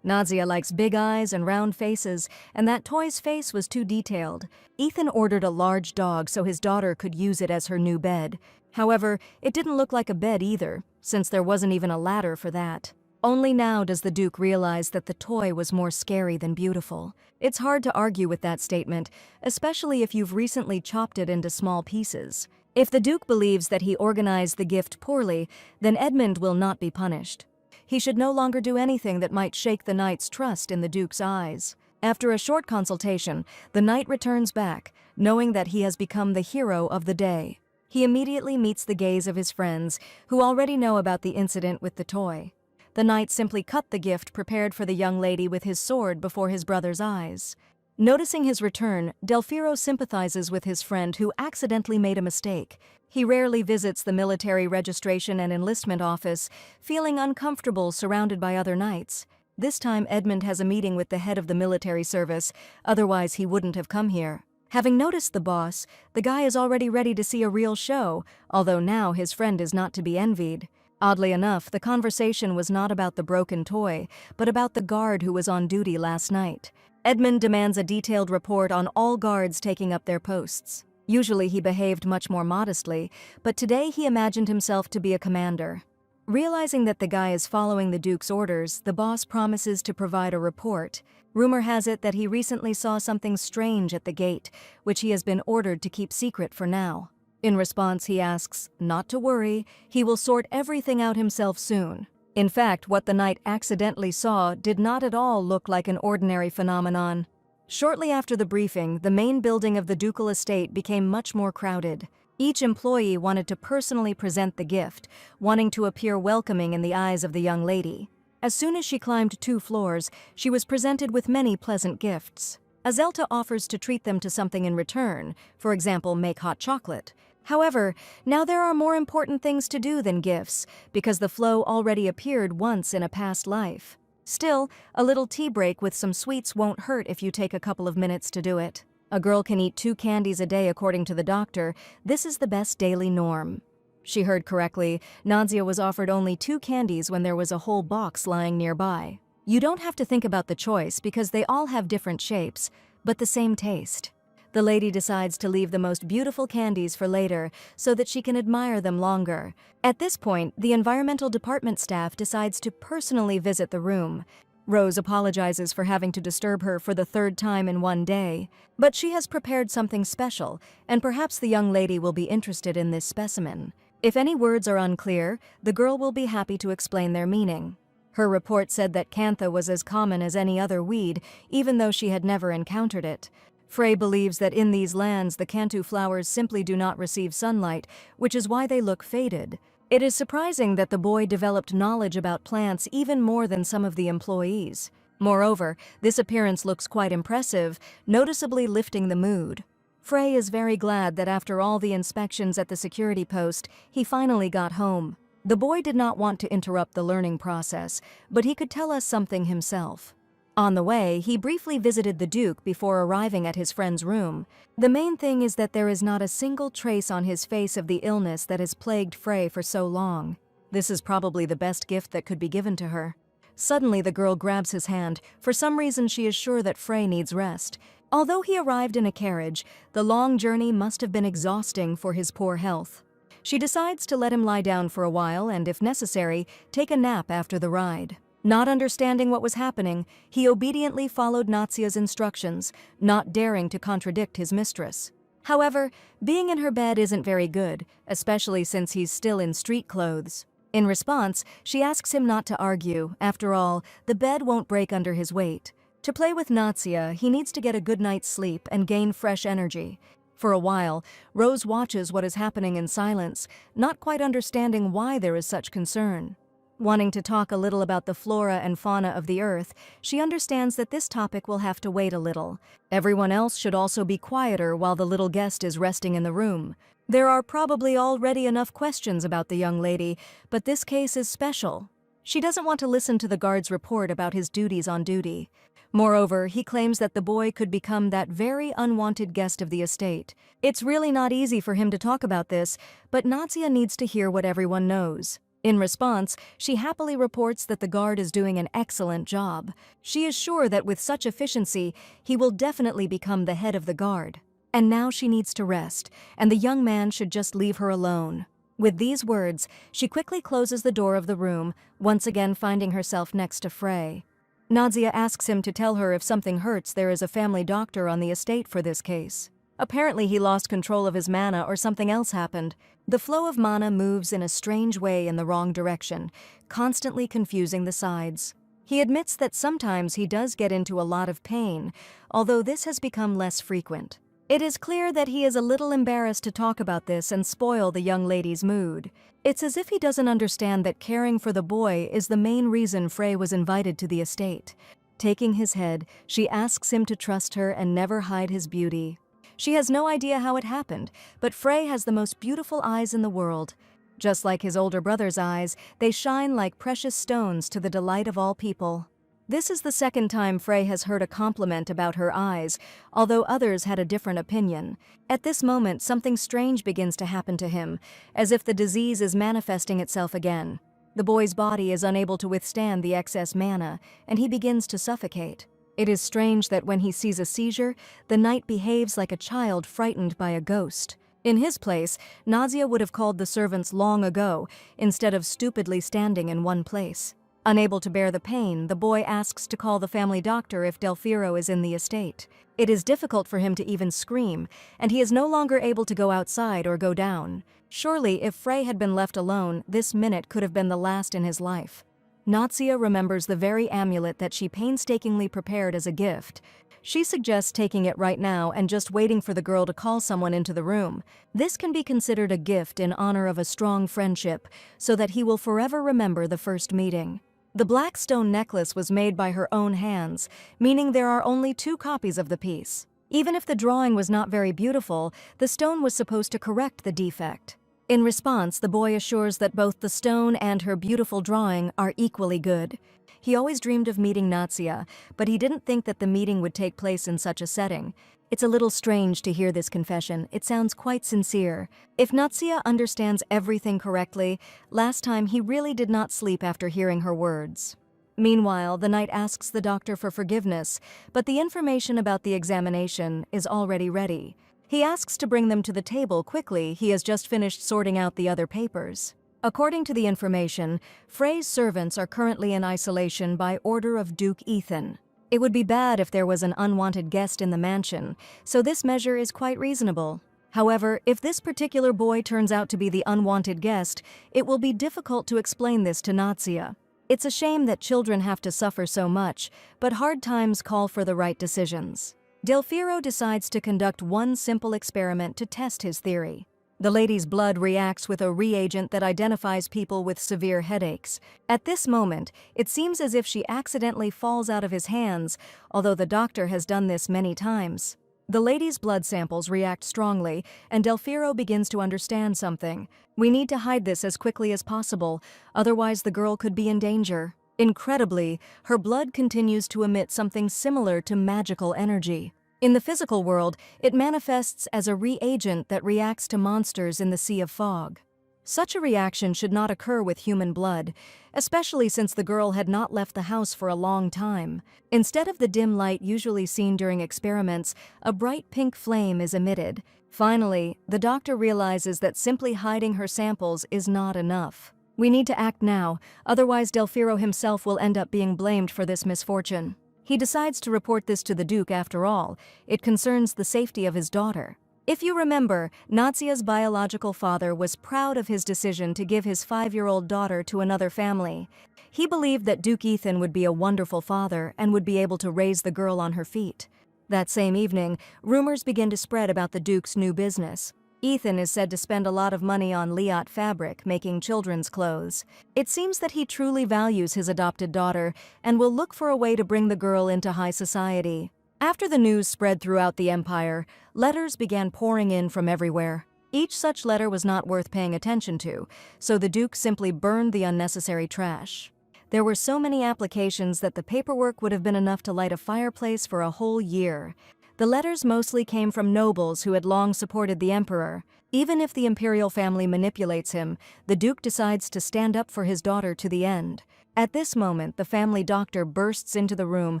[SPEAKER 1] Nadia likes big eyes and round faces, and that toy's face was too detailed. Ethan ordered a large dog so his daughter could use it as her new bed. However, it didn't look like a bed either, since there wasn't even a ladder for that. Only now does the Duke realize that the toy was more scary than beautiful. It's hard to argue with that statement, especially if you've recently chopped it into small pieces. If the Duke believes that he organized the gift poorly, then Edmund will not be punished. He should no longer do anything that might shake the knight's trust in the Duke's eyes. After a short consultation, the knight returns back, knowing that he has become the hero of the day. He immediately meets the gaze of his friends, who already know about the incident with the toy. The knight simply cut the gift prepared for the young lady with his sword before his brother's eyes. Noticing his return, Delfiro sympathizes with his friend who accidentally made a mistake. He rarely visits the military registration and enlistment office, feeling uncomfortable surrounded by other knights. This time Edmund has a meeting with the head of the military service, otherwise he wouldn't have come here. Having noticed the boss, the guy is already ready to see a real show, although now his friend is not to be envied. Oddly enough, the conversation was not about the broken toy, but about the guard who was on duty last night. Edmund demands a detailed report on all guards taking up their posts. Usually he behaved much more modestly, but today he imagined himself to be a commander. Realizing that the guy is following the Duke's orders, the boss promises to provide a report. Rumor has it that he recently saw something strange at the gate, which he has been ordered to keep secret for now. In response, he asks not to worry, he will sort everything out himself soon. In fact, what the knight accidentally saw did not at all look like an ordinary phenomenon. Shortly after the briefing, the main building of the ducal estate became much more crowded. Each employee wanted to personally present the gift, wanting to appear welcoming in the eyes of the young lady. As soon as she climbed 2 floors, she was presented with many pleasant gifts. Azelta offers to treat them to something in return, for example, make hot chocolate. However, now there are more important things to do than gifts, because the flow already appeared once in a past life. Still, a little tea break with some sweets won't hurt if you take a couple of minutes to do it. A girl can eat 2 candies a day according to the doctor. This is the best daily norm. She heard correctly. Nadia was offered only 2 candies when there was a whole box lying nearby. You don't have to think about the choice because they all have different shapes, but the same taste. The lady decides to leave the most beautiful candies for later so that she can admire them longer. At this point, the environmental department staff decides to personally visit the room. Rose apologizes for having to disturb her for the 3rd time in one day, but she has prepared something special, and perhaps the young lady will be interested in this specimen. If any words are unclear, the girl will be happy to explain their meaning. Her report said that cantha was as common as any other weed, even though she had never encountered it. Frey believes that in these lands the cantu flowers simply do not receive sunlight, which is why they look faded. It is surprising that the boy developed knowledge about plants even more than some of the employees. Moreover, this appearance looks quite impressive, noticeably lifting the mood. Frey is very glad that after all the inspections at the security post, he finally got home. The boy did not want to interrupt the learning process, but he could tell us something himself. On the way, he briefly visited the Duke before arriving at his friend's room. The main thing is that there is not a single trace on his face of the illness that has plagued Frey for so long. This is probably the best gift that could be given to her. Suddenly, the girl grabs his hand. For some reason, she is sure that Frey needs rest. Although he arrived in a carriage, the long journey must have been exhausting for his poor health. She decides to let him lie down for a while and, if necessary, take a nap after the ride. Not understanding what was happening, he obediently followed Natsia's instructions, not daring to contradict his mistress. However, being in her bed isn't very good, especially since he's still in street clothes. In response, she asks him not to argue. After all, the bed won't break under his weight. To play with Natsia, he needs to get a good night's sleep and gain fresh energy. For a while, Rose watches what is happening in silence, not quite understanding why there is such concern. Wanting to talk a little about the flora and fauna of the Earth, she understands that this topic will have to wait a little. Everyone else should also be quieter while the little guest is resting in the room. There are probably already enough questions about the young lady, but this case is special. She doesn't want to listen to the guard's report about his duties on duty. Moreover, he claims that the boy could become that very unwanted guest of the estate. It's really not easy for him to talk about this, but Natsia needs to hear what everyone knows. In response, she happily reports that the guard is doing an excellent job. She is sure that with such efficiency, he will definitely become the head of the guard. And now she needs to rest, and the young man should just leave her alone. With these words, she quickly closes the door of the room, once again finding herself next to Frey. Nadia asks him to tell her if something hurts, there is a family doctor on the estate for this case. Apparently he lost control of his mana or something else happened. The flow of mana moves in a strange way in the wrong direction, constantly confusing the sides. He admits that sometimes he does get into a lot of pain, although this has become less frequent. It is clear that he is a little embarrassed to talk about this and spoil the young lady's mood. It's as if he doesn't understand that caring for the boy is the main reason Frey was invited to the estate. Taking his head, she asks him to trust her and never hide his beauty. She has no idea how it happened, but Frey has the most beautiful eyes in the world. Just like his older brother's eyes, they shine like precious stones to the delight of all people. This is the second time Frey has heard a compliment about her eyes, although others had a different opinion. At this moment, something strange begins to happen to him, as if the disease is manifesting itself again. The boy's body is unable to withstand the excess mana, and he begins to suffocate. It is strange that when he sees a seizure, the knight behaves like a child frightened by a ghost. In his place, Nadia would have called the servants long ago, instead of stupidly standing in one place. Unable to bear the pain, the boy asks to call the family doctor if Delfiro is in the estate. It is difficult for him to even scream, and he is no longer able to go outside or go down. Surely, if Frey had been left alone, this minute could have been the last in his life. Natsia remembers the very amulet that she painstakingly prepared as a gift. She suggests taking it right now and just waiting for the girl to call someone into the room. This can be considered a gift in honor of a strong friendship, so that he will forever remember the first meeting. The black stone necklace was made by her own hands, meaning there are only 2 copies of the piece. Even if the drawing was not very beautiful, the stone was supposed to correct the defect. In response, the boy assures that both the stone and her beautiful drawing are equally good. He always dreamed of meeting Natsia, but he didn't think that the meeting would take place in such a setting. It's a little strange to hear this confession. It sounds quite sincere. If Natsia understands everything correctly, last time he really did not sleep after hearing her words. Meanwhile, the knight asks the doctor for forgiveness, but the information about the examination is already ready. He asks to bring them to the table quickly. He has just finished sorting out the other papers. According to the information, Frey's servants are currently in isolation by order of Duke Ethan. It would be bad if there was an unwanted guest in the mansion, so this measure is quite reasonable. However, if this particular boy turns out to be the unwanted guest, it will be difficult to explain this to Natsia. It's a shame that children have to suffer so much, but hard times call for the right decisions. Delfiro decides to conduct one simple experiment to test his theory. The lady's blood reacts with a reagent that identifies people with severe headaches. At this moment, it seems as if she accidentally falls out of his hands, although the doctor has done this many times. The lady's blood samples react strongly, and Delfiro begins to understand something. We need to hide this as quickly as possible, otherwise the girl could be in danger. Incredibly, her blood continues to emit something similar to magical energy. In the physical world, it manifests as a reagent that reacts to monsters in the Sea of Fog. Such a reaction should not occur with human blood, especially since the girl had not left the house for a long time. Instead of the dim light usually seen during experiments, a bright pink flame is emitted. Finally, the doctor realizes that simply hiding her samples is not enough. We need to act now, otherwise Delfiro himself will end up being blamed for this misfortune. He decides to report this to the Duke after all. It concerns the safety of his daughter. If you remember, Natsia's biological father was proud of his decision to give his 5-year-old daughter to another family. He believed that Duke Ethan would be a wonderful father and would be able to raise the girl on her feet. That same evening, rumors begin to spread about the Duke's new business. Ethan is said to spend a lot of money on Liat fabric, making children's clothes. It seems that he truly values his adopted daughter and will look for a way to bring the girl into high society. After the news spread throughout the empire, letters began pouring in from everywhere. Each such letter was not worth paying attention to, so the Duke simply burned the unnecessary trash. There were so many applications that the paperwork would have been enough to light a fireplace for a whole year. The letters mostly came from nobles who had long supported the emperor. Even if the imperial family manipulates him, the Duke decides to stand up for his daughter to the end. At this moment, the family doctor bursts into the room,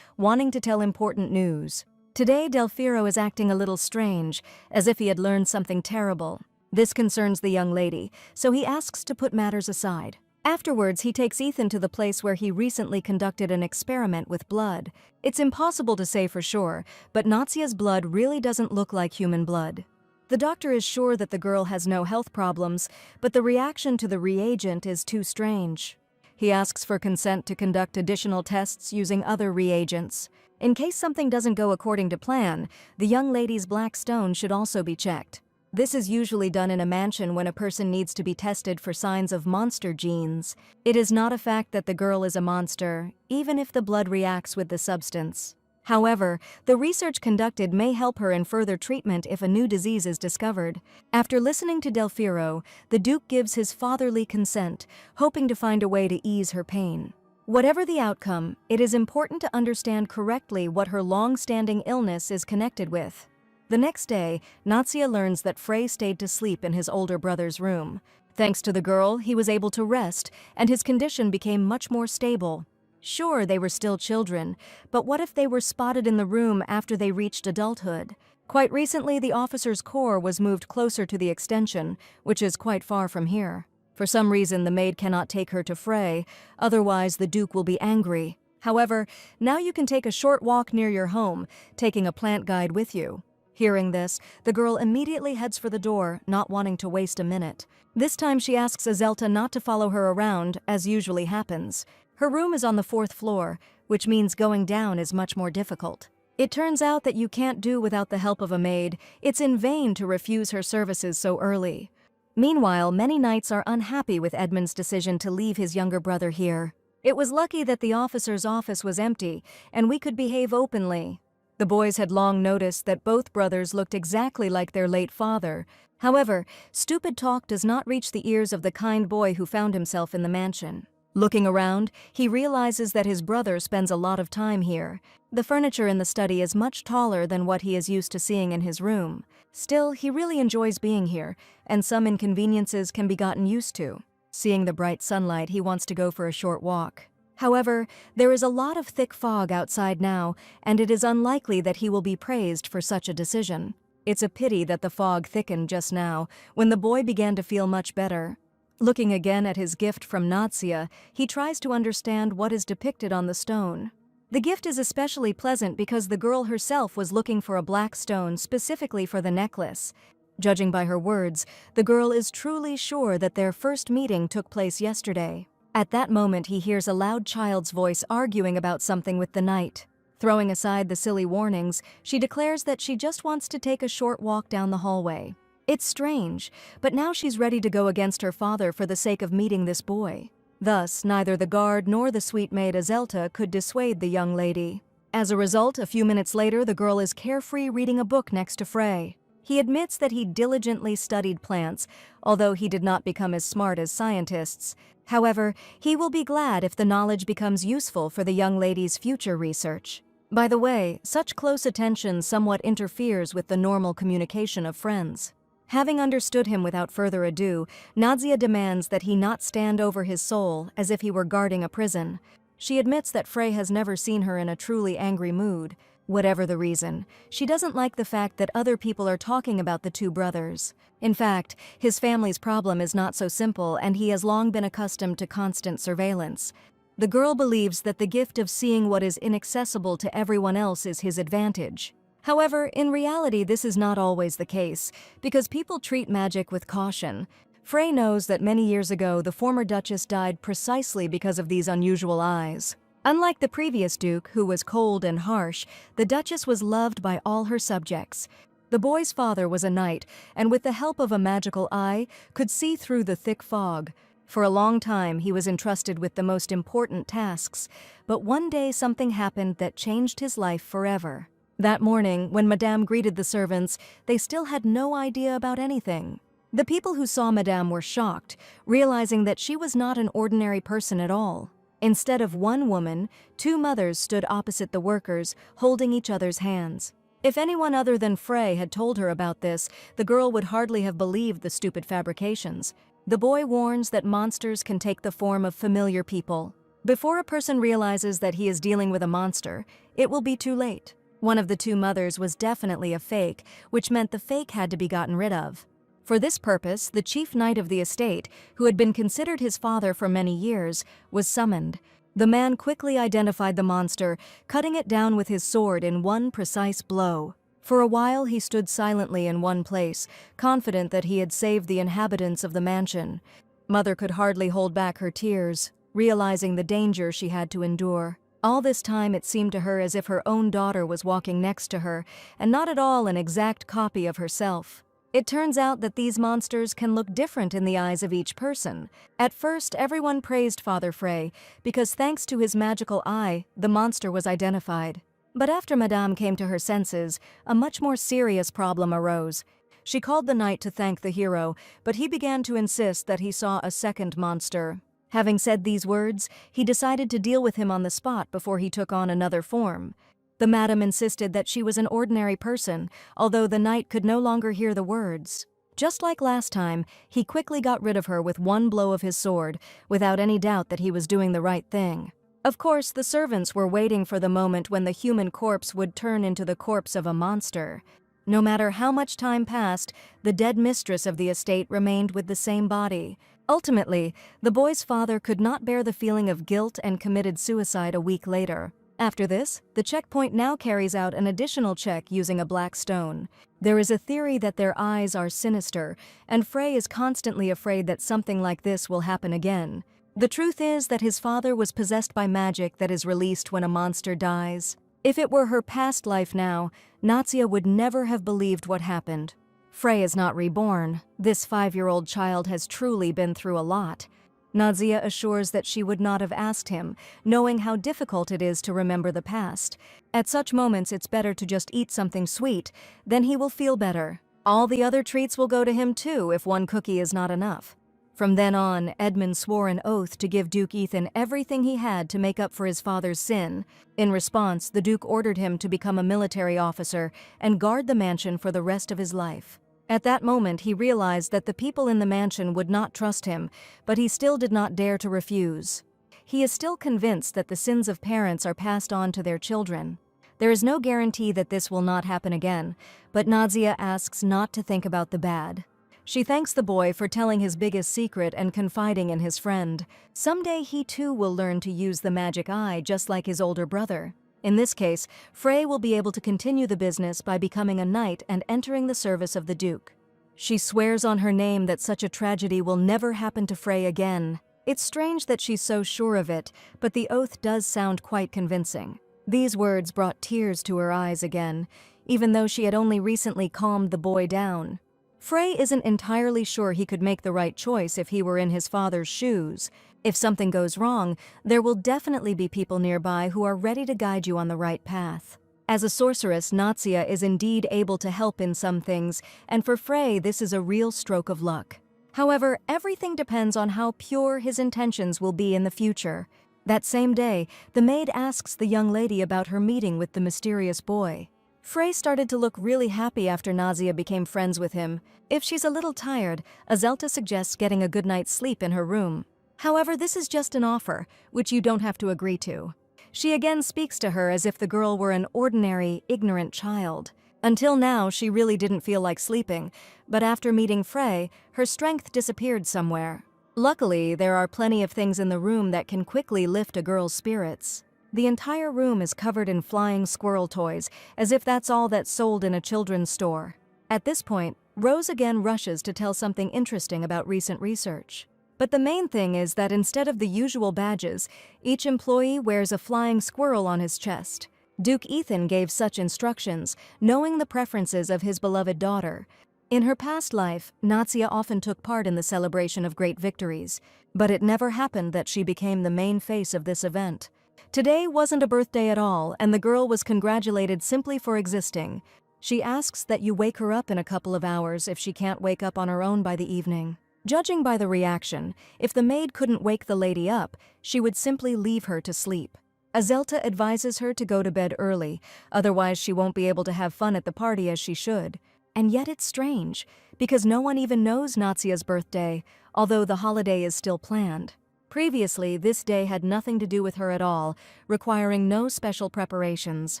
[SPEAKER 1] wanting to tell important news. Today, Delfiro is acting a little strange, as if he had learned something terrible. This concerns the young lady, so he asks to put matters aside. Afterwards, he takes Ethan to the place where he recently conducted an experiment with blood. It's impossible to say for sure, but Natsia's blood really doesn't look like human blood. The doctor is sure that the girl has no health problems, but the reaction to the reagent is too strange. He asks for consent to conduct additional tests using other reagents. In case something doesn't go according to plan, the young lady's black stone should also be checked. This is usually done in a mansion when a person needs to be tested for signs of monster genes. It is not a fact that the girl is a monster, even if the blood reacts with the substance. However, the research conducted may help her in further treatment if a new disease is discovered. After listening to Delfiro, the Duke gives his fatherly consent, hoping to find a way to ease her pain. Whatever the outcome, it is important to understand correctly what her long-standing illness is connected with. The next day, Natsia learns that Frey stayed to sleep in his older brother's room. Thanks to the girl, he was able to rest, and his condition became much more stable. Sure, they were still children, but what if they were spotted in the room after they reached adulthood? Quite recently, the officer's core was moved closer to the extension, which is quite far from here. For some reason, the maid cannot take her to Frey, otherwise the Duke will be angry. However, now you can take a short walk near your home, taking a plant guide with you. Hearing this, the girl immediately heads for the door, not wanting to waste a minute. This time she asks Azelta not to follow her around, as usually happens. Her room is on the 4th floor, which means going down is much more difficult. It turns out that you can't do without the help of a maid. It's in vain to refuse her services so early. Meanwhile, many knights are unhappy with Edmund's decision to leave his younger brother here. It was lucky that the officer's office was empty, and we could behave openly. The boys had long noticed that both brothers looked exactly like their late father. However, stupid talk does not reach the ears of the kind boy who found himself in the mansion. Looking around, he realizes that his brother spends a lot of time here. The furniture in the study is much taller than what he is used to seeing in his room. Still, he really enjoys being here, and some inconveniences can be gotten used to. Seeing the bright sunlight, he wants to go for a short walk. However, there is a lot of thick fog outside now, and it is unlikely that he will be praised for such a decision. It's a pity that the fog thickened just now, when the boy began to feel much better. Looking again at his gift from Natsia, he tries to understand what is depicted on the stone. The gift is especially pleasant because the girl herself was looking for a black stone specifically for the necklace. Judging by her words, the girl is truly sure that their first meeting took place yesterday. At that moment, he hears a loud child's voice arguing about something with the knight. Throwing aside the silly warnings, she declares that she just wants to take a short walk down the hallway. It's strange, but now she's ready to go against her father for the sake of meeting this boy. Thus, neither the guard nor the sweet maid Azelta could dissuade the young lady. As a result, a few minutes later, the girl is carefree reading a book next to Frey. He admits that he diligently studied plants, although he did not become as smart as scientists. However, he will be glad if the knowledge becomes useful for the young lady's future research. By the way, such close attention somewhat interferes with the normal communication of friends. Having understood him without further ado, Nadia demands that he not stand over his soul as if he were guarding a prison. She admits that Frey has never seen her in a truly angry mood. Whatever the reason, she doesn't like the fact that other people are talking about the two brothers. In fact, his family's problem is not so simple, and he has long been accustomed to constant surveillance. The girl believes that the gift of seeing what is inaccessible to everyone else is his advantage. However, in reality this is not always the case, because people treat magic with caution. Frey knows that many years ago the former Duchess died precisely because of these unusual eyes. Unlike the previous Duke, who was cold and harsh, the Duchess was loved by all her subjects. The boy's father was a knight, and with the help of a magical eye, could see through the thick fog. For a long time he was entrusted with the most important tasks, but one day something happened that changed his life forever. That morning, when Madame greeted the servants, they still had no idea about anything. The people who saw Madame were shocked, realizing that she was not an ordinary person at all. Instead of one woman, two mothers stood opposite the workers, holding each other's hands. If anyone other than Frey had told her about this, the girl would hardly have believed the stupid fabrications. The boy warns that monsters can take the form of familiar people. Before a person realizes that he is dealing with a monster, it will be too late. One of the two mothers was definitely a fake, which meant the fake had to be gotten rid of. For this purpose, the chief knight of the estate, who had been considered his father for many years, was summoned. The man quickly identified the monster, cutting it down with his sword in one precise blow. For a while he stood silently in one place, confident that he had saved the inhabitants of the mansion. Mother could hardly hold back her tears, realizing the danger she had to endure. All this time it seemed to her as if her own daughter was walking next to her, and not at all an exact copy of herself. It turns out that these monsters can look different in the eyes of each person. At first, everyone praised Father Frey, because thanks to his magical eye, the monster was identified. But after Madame came to her senses, a much more serious problem arose. She called the knight to thank the hero, but he began to insist that he saw a second monster. Having said these words, he decided to deal with him on the spot before he took on another form. The madam insisted that she was an ordinary person, although the knight could no longer hear the words. Just like last time, he quickly got rid of her with one blow of his sword, without any doubt that he was doing the right thing. Of course, the servants were waiting for the moment when the human corpse would turn into the corpse of a monster. No matter how much time passed, the dead mistress of the estate remained with the same body. Ultimately, the boy's father could not bear the feeling of guilt and committed suicide a week later. After this, the checkpoint now carries out an additional check using a black stone. There is a theory that their eyes are sinister, and Frey is constantly afraid that something like this will happen again. The truth is that his father was possessed by magic that is released when a monster dies. If it were her past life now, Nadia would never have believed what happened. Frey is not reborn. This 5-year-old child has truly been through a lot. Nadia assures that she would not have asked him, knowing how difficult it is to remember the past. At such moments it's better to just eat something sweet, then he will feel better. All the other treats will go to him too if one cookie is not enough. From then on, Edmund swore an oath to give Duke Ethan everything he had to make up for his father's sin. In response, the Duke ordered him to become a military officer and guard the mansion for the rest of his life. At that moment, he realized that the people in the mansion would not trust him, but he still did not dare to refuse. He is still convinced that the sins of parents are passed on to their children. There is no guarantee that this will not happen again, but Nadia asks not to think about the bad. She thanks the boy for telling his biggest secret and confiding in his friend. Someday he too will learn to use the magic eye just like his older brother. In this case, Frey will be able to continue the business by becoming a knight and entering the service of the Duke. She swears on her name that such a tragedy will never happen to Frey again. It's strange that she's so sure of it, but the oath does sound quite convincing. These words brought tears to her eyes again, even though she had only recently calmed the boy down. Frey isn't entirely sure he could make the right choice if he were in his father's shoes. If something goes wrong, there will definitely be people nearby who are ready to guide you on the right path. As a sorceress, Nadia is indeed able to help in some things, and for Frey this is a real stroke of luck. However, everything depends on how pure his intentions will be in the future. That same day, the maid asks the young lady about her meeting with the mysterious boy. Frey started to look really happy after Nausea became friends with him. If she's a little tired, Azelta suggests getting a good night's sleep in her room. However, this is just an offer, which you don't have to agree to. She again speaks to her as if the girl were an ordinary, ignorant child. Until now, she really didn't feel like sleeping, but after meeting Frey, her strength disappeared somewhere. Luckily, there are plenty of things in the room that can quickly lift a girl's spirits. The entire room is covered in flying squirrel toys, as if that's all that's sold in a children's store. At this point, Rose again rushes to tell something interesting about recent research. But the main thing is that instead of the usual badges, each employee wears a flying squirrel on his chest. Duke Ethan gave such instructions, knowing the preferences of his beloved daughter. In her past life, Nausea often took part in the celebration of great victories, but it never happened that she became the main face of this event. Today wasn't a birthday at all, and the girl was congratulated simply for existing. She asks that you wake her up in a couple of hours if she can't wake up on her own by the evening. Judging by the reaction, if the maid couldn't wake the lady up, she would simply leave her to sleep. Azelta advises her to go to bed early, otherwise she won't be able to have fun at the party as she should. And yet it's strange, because no one even knows Nausea's birthday, although the holiday is still planned. Previously, this day had nothing to do with her at all, requiring no special preparations.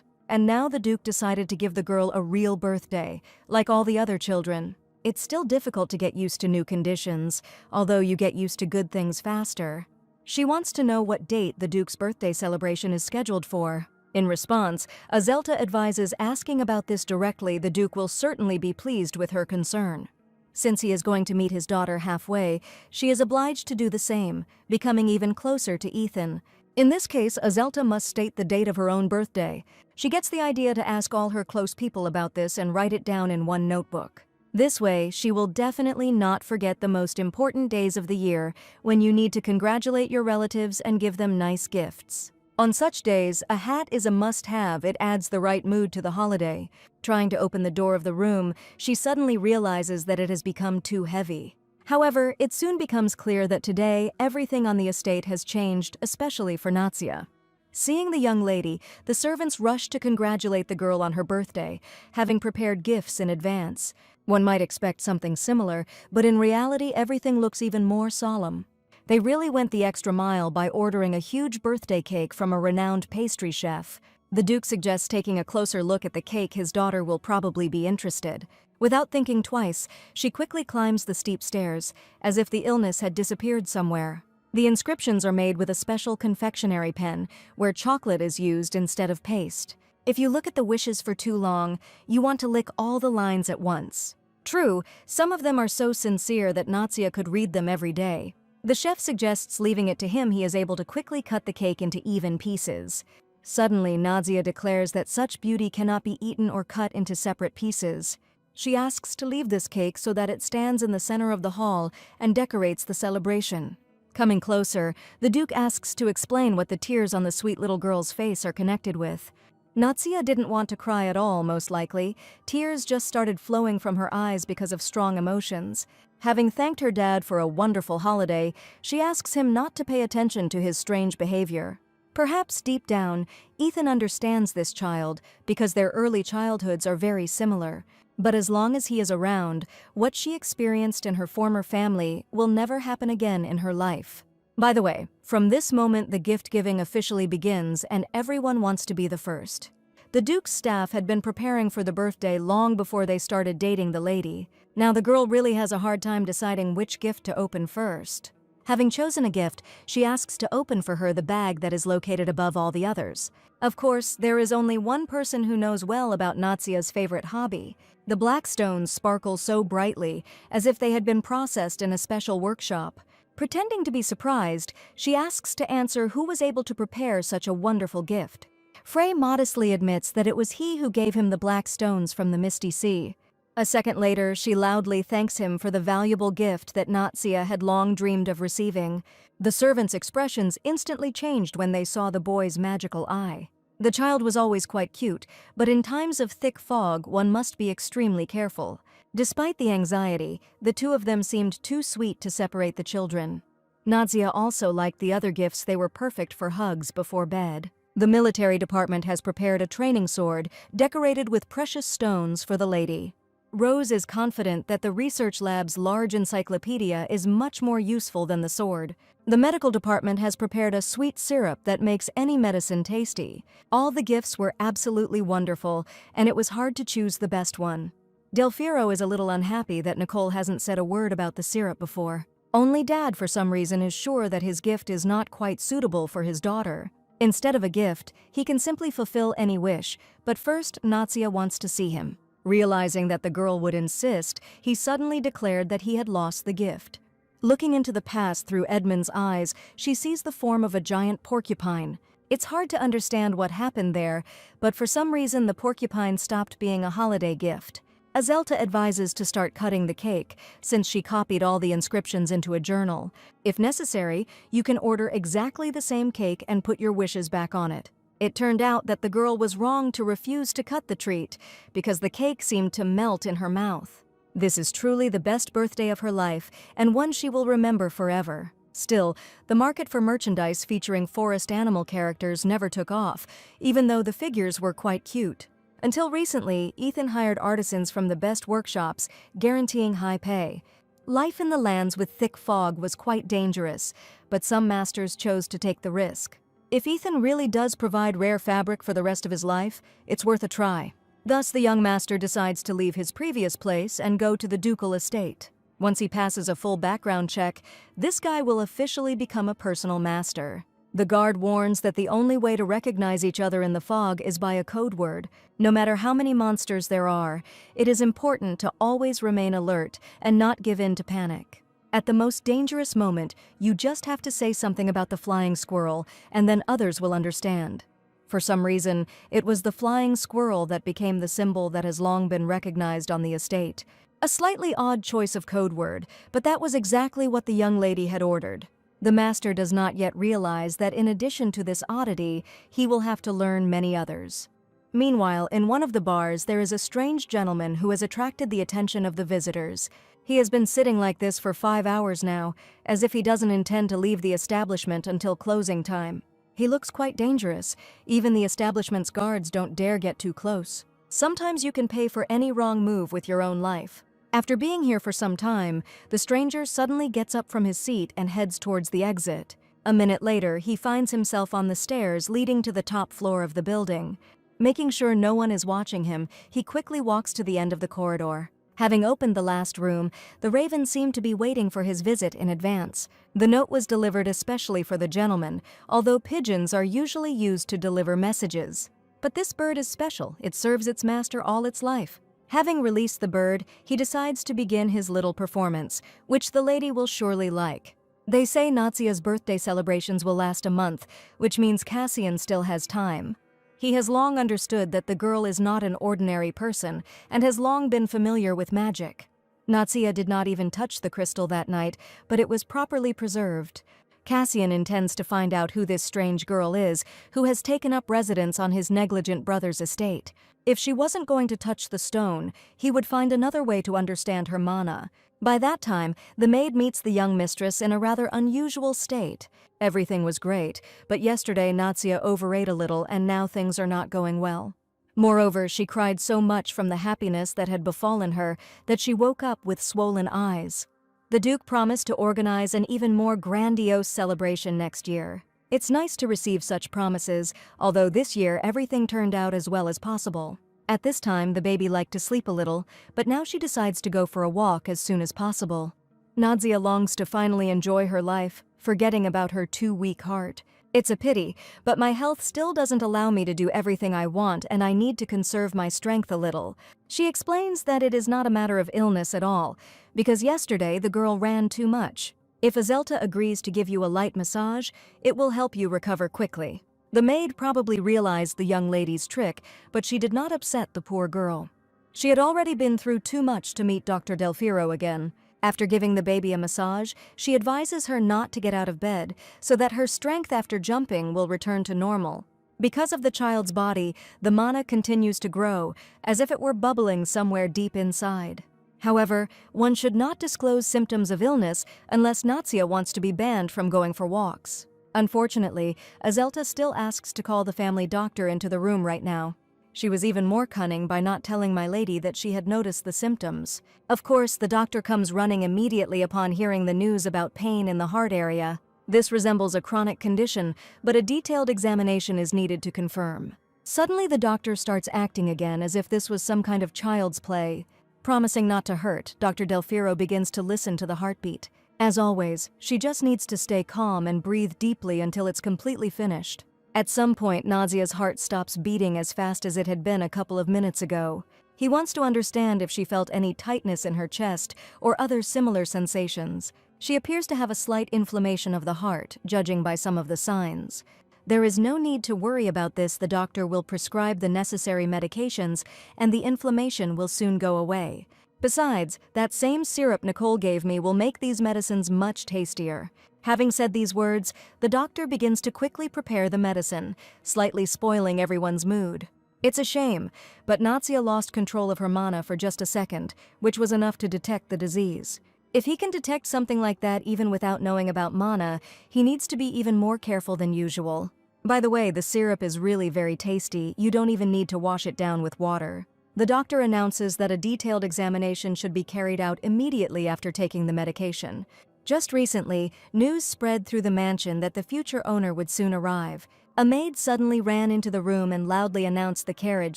[SPEAKER 1] And now the Duke decided to give the girl a real birthday, like all the other children. It's still difficult to get used to new conditions, although you get used to good things faster. She wants to know what date the Duke's birthday celebration is scheduled for. In response, Azelta advises asking about this directly. The Duke will certainly be pleased with her concern. Since he is going to meet his daughter halfway, she is obliged to do the same, becoming even closer to Ethan. In this case, Azelta must state the date of her own birthday. She gets the idea to ask all her close people about this and write it down in one notebook. This way, she will definitely not forget the most important days of the year when you need to congratulate your relatives and give them nice gifts. On such days, a hat is a must-have. It adds the right mood to the holiday. Trying to open the door of the room, she suddenly realizes that it has become too heavy. However, it soon becomes clear that today, everything on the estate has changed, especially for Nausea. Seeing the young lady, the servants rush to congratulate the girl on her birthday, having prepared gifts in advance. One might expect something similar, but in reality, everything looks even more solemn. They really went the extra mile by ordering a huge birthday cake from a renowned pastry chef. The Duke suggests taking a closer look at the cake. His daughter will probably be interested. Without thinking twice, she quickly climbs the steep stairs, as if the illness had disappeared somewhere. The inscriptions are made with a special confectionery pen, where chocolate is used instead of paste. If you look at the wishes for too long, you want to lick all the lines at once. True, some of them are so sincere that Nausea could read them every day. The chef suggests leaving it to him. He is able to quickly cut the cake into even pieces. Suddenly, Nausea declares that such beauty cannot be eaten or cut into separate pieces. She asks to leave this cake so that it stands in the center of the hall and decorates the celebration. Coming closer, the Duke asks to explain what the tears on the sweet little girl's face are connected with. Nausea didn't want to cry at all, most likely. Tears just started flowing from her eyes because of strong emotions. Having thanked her dad for a wonderful holiday, she asks him not to pay attention to his strange behavior. Perhaps deep down, Ethan understands this child because their early childhoods are very similar. But as long as he is around, what she experienced in her former family will never happen again in her life. By the way, from this moment the gift-giving officially begins and everyone wants to be the first. The Duke's staff had been preparing for the birthday long before they started dating the lady. Now the girl really has a hard time deciding which gift to open first. Having chosen a gift, she asks to open for her the bag that is located above all the others. Of course, there is only one person who knows well about Nausea's favorite hobby. The black stones sparkle so brightly, as if they had been processed in a special workshop. Pretending to be surprised, she asks to answer who was able to prepare such a wonderful gift. Frey modestly admits that it was he who gave him the black stones from the Misty Sea. A second later, she loudly thanks him for the valuable gift that Nausea had long dreamed of receiving. The servants' expressions instantly changed when they saw the boy's magical eye. The child was always quite cute, but in times of thick fog, one must be extremely careful. Despite the anxiety, the two of them seemed too sweet to separate the children. Nausea also liked the other gifts. They were perfect for hugs before bed. The military department has prepared a training sword decorated with precious stones for the lady. Rose is confident that the research lab's large encyclopedia is much more useful than the sword. The medical department has prepared a sweet syrup that makes any medicine tasty. All the gifts were absolutely wonderful, and it was hard to choose the best one. Delfiro is a little unhappy that Nicole hasn't said a word about the syrup before. Only Dad, for some reason, is sure that his gift is not quite suitable for his daughter. Instead of a gift, he can simply fulfill any wish, but first Natsia wants to see him. Realizing that the girl would insist, he suddenly declared that he had lost the gift. Looking into the past through Edmund's eyes, she sees the form of a giant porcupine. It's hard to understand what happened there, but for some reason the porcupine stopped being a holiday gift. Azelta advises to start cutting the cake, since she copied all the inscriptions into a journal. If necessary, you can order exactly the same cake and put your wishes back on it. It turned out that the girl was wrong to refuse to cut the treat, because the cake seemed to melt in her mouth. This is truly the best birthday of her life, and one she will remember forever. Still, the market for merchandise featuring forest animal characters never took off, even though the figures were quite cute. Until recently, Ethan hired artisans from the best workshops, guaranteeing high pay. Life in the lands with thick fog was quite dangerous, but some masters chose to take the risk. If Ethan really does provide rare fabric for the rest of his life, it's worth a try. Thus, the young master decides to leave his previous place and go to the ducal estate. Once he passes a full background check, this guy will officially become a personal master. The guard warns that the only way to recognize each other in the fog is by a code word. No matter how many monsters there are, it is important to always remain alert and not give in to panic. At the most dangerous moment, you just have to say something about the flying squirrel, and then others will understand. For some reason, it was the flying squirrel that became the symbol that has long been recognized on the estate. A slightly odd choice of code word, but that was exactly what the young lady had ordered. The master does not yet realize that in addition to this oddity, he will have to learn many others. Meanwhile, in one of the bars, there is a strange gentleman who has attracted the attention of the visitors. He has been sitting like this for 5 hours now, as if he doesn't intend to leave the establishment until closing time. He looks quite dangerous. Even the establishment's guards don't dare get too close. Sometimes you can pay for any wrong move with your own life. After being here for some time, the stranger suddenly gets up from his seat and heads towards the exit. A minute later, he finds himself on the stairs leading to the top floor of the building. Making sure no one is watching him, he quickly walks to the end of the corridor. Having opened the last room, the raven seemed to be waiting for his visit in advance. The note was delivered especially for the gentleman, although pigeons are usually used to deliver messages. But this bird is special. It serves its master all its life. Having released the bird, he decides to begin his little performance, which the lady will surely like. They say Natsia's birthday celebrations will last a month, which means Cassian still has time. He has long understood that the girl is not an ordinary person and has long been familiar with magic. Natsia did not even touch the crystal that night, but it was properly preserved. Cassian intends to find out who this strange girl is who has taken up residence on his negligent brother's estate. If she wasn't going to touch the stone, he would find another way to understand her mana. By that time, the maid meets the young mistress in a rather unusual state. Everything was great, but yesterday Natsia overate a little and now things are not going well. Moreover, she cried so much from the happiness that had befallen her that she woke up with swollen eyes. The Duke promised to organize an even more grandiose celebration next year. It's nice to receive such promises, although this year everything turned out as well as possible. At this time, the baby liked to sleep a little, but now she decides to go for a walk as soon as possible. Nadia longs to finally enjoy her life, forgetting about her too weak heart. It's a pity, but my health still doesn't allow me to do everything I want and I need to conserve my strength a little. She explains that it is not a matter of illness at all, because yesterday the girl ran too much. If Azelta agrees to give you a light massage, it will help you recover quickly. The maid probably realized the young lady's trick, but she did not upset the poor girl. She had already been through too much to meet Dr. Delfiro again. After giving the baby a massage, she advises her not to get out of bed so that her strength after jumping will return to normal. Because of the child's body, the mana continues to grow, as if it were bubbling somewhere deep inside. However, one should not disclose symptoms of illness unless Natsia wants to be banned from going for walks. Unfortunately, Azelta still asks to call the family doctor into the room right now. She was even more cunning by not telling my lady that she had noticed the symptoms. Of course, the doctor comes running immediately upon hearing the news about pain in the heart area. This resembles a chronic condition, but a detailed examination is needed to confirm. Suddenly, the doctor starts acting again as if this was some kind of child's play. Promising not to hurt, Dr. Delfiro begins to listen to the heartbeat. As always, she just needs to stay calm and breathe deeply until it's completely finished. At some point, Nazia's heart stops beating as fast as it had been a couple of minutes ago. He wants to understand if she felt any tightness in her chest or other similar sensations. She appears to have a slight inflammation of the heart, judging by some of the signs. There is no need to worry about this. The doctor will prescribe the necessary medications, and the inflammation will soon go away. Besides, that same syrup Nicole gave me will make these medicines much tastier. Having said these words, the doctor begins to quickly prepare the medicine, slightly spoiling everyone's mood. It's a shame, but Nazia lost control of her mana for just a second, which was enough to detect the disease. If he can detect something like that even without knowing about mana, he needs to be even more careful than usual. By the way, the syrup is really very tasty. You don't even need to wash it down with water. The doctor announces that a detailed examination should be carried out immediately after taking the medication. Just recently, news spread through the mansion that the future owner would soon arrive. A maid suddenly ran into the room and loudly announced the carriage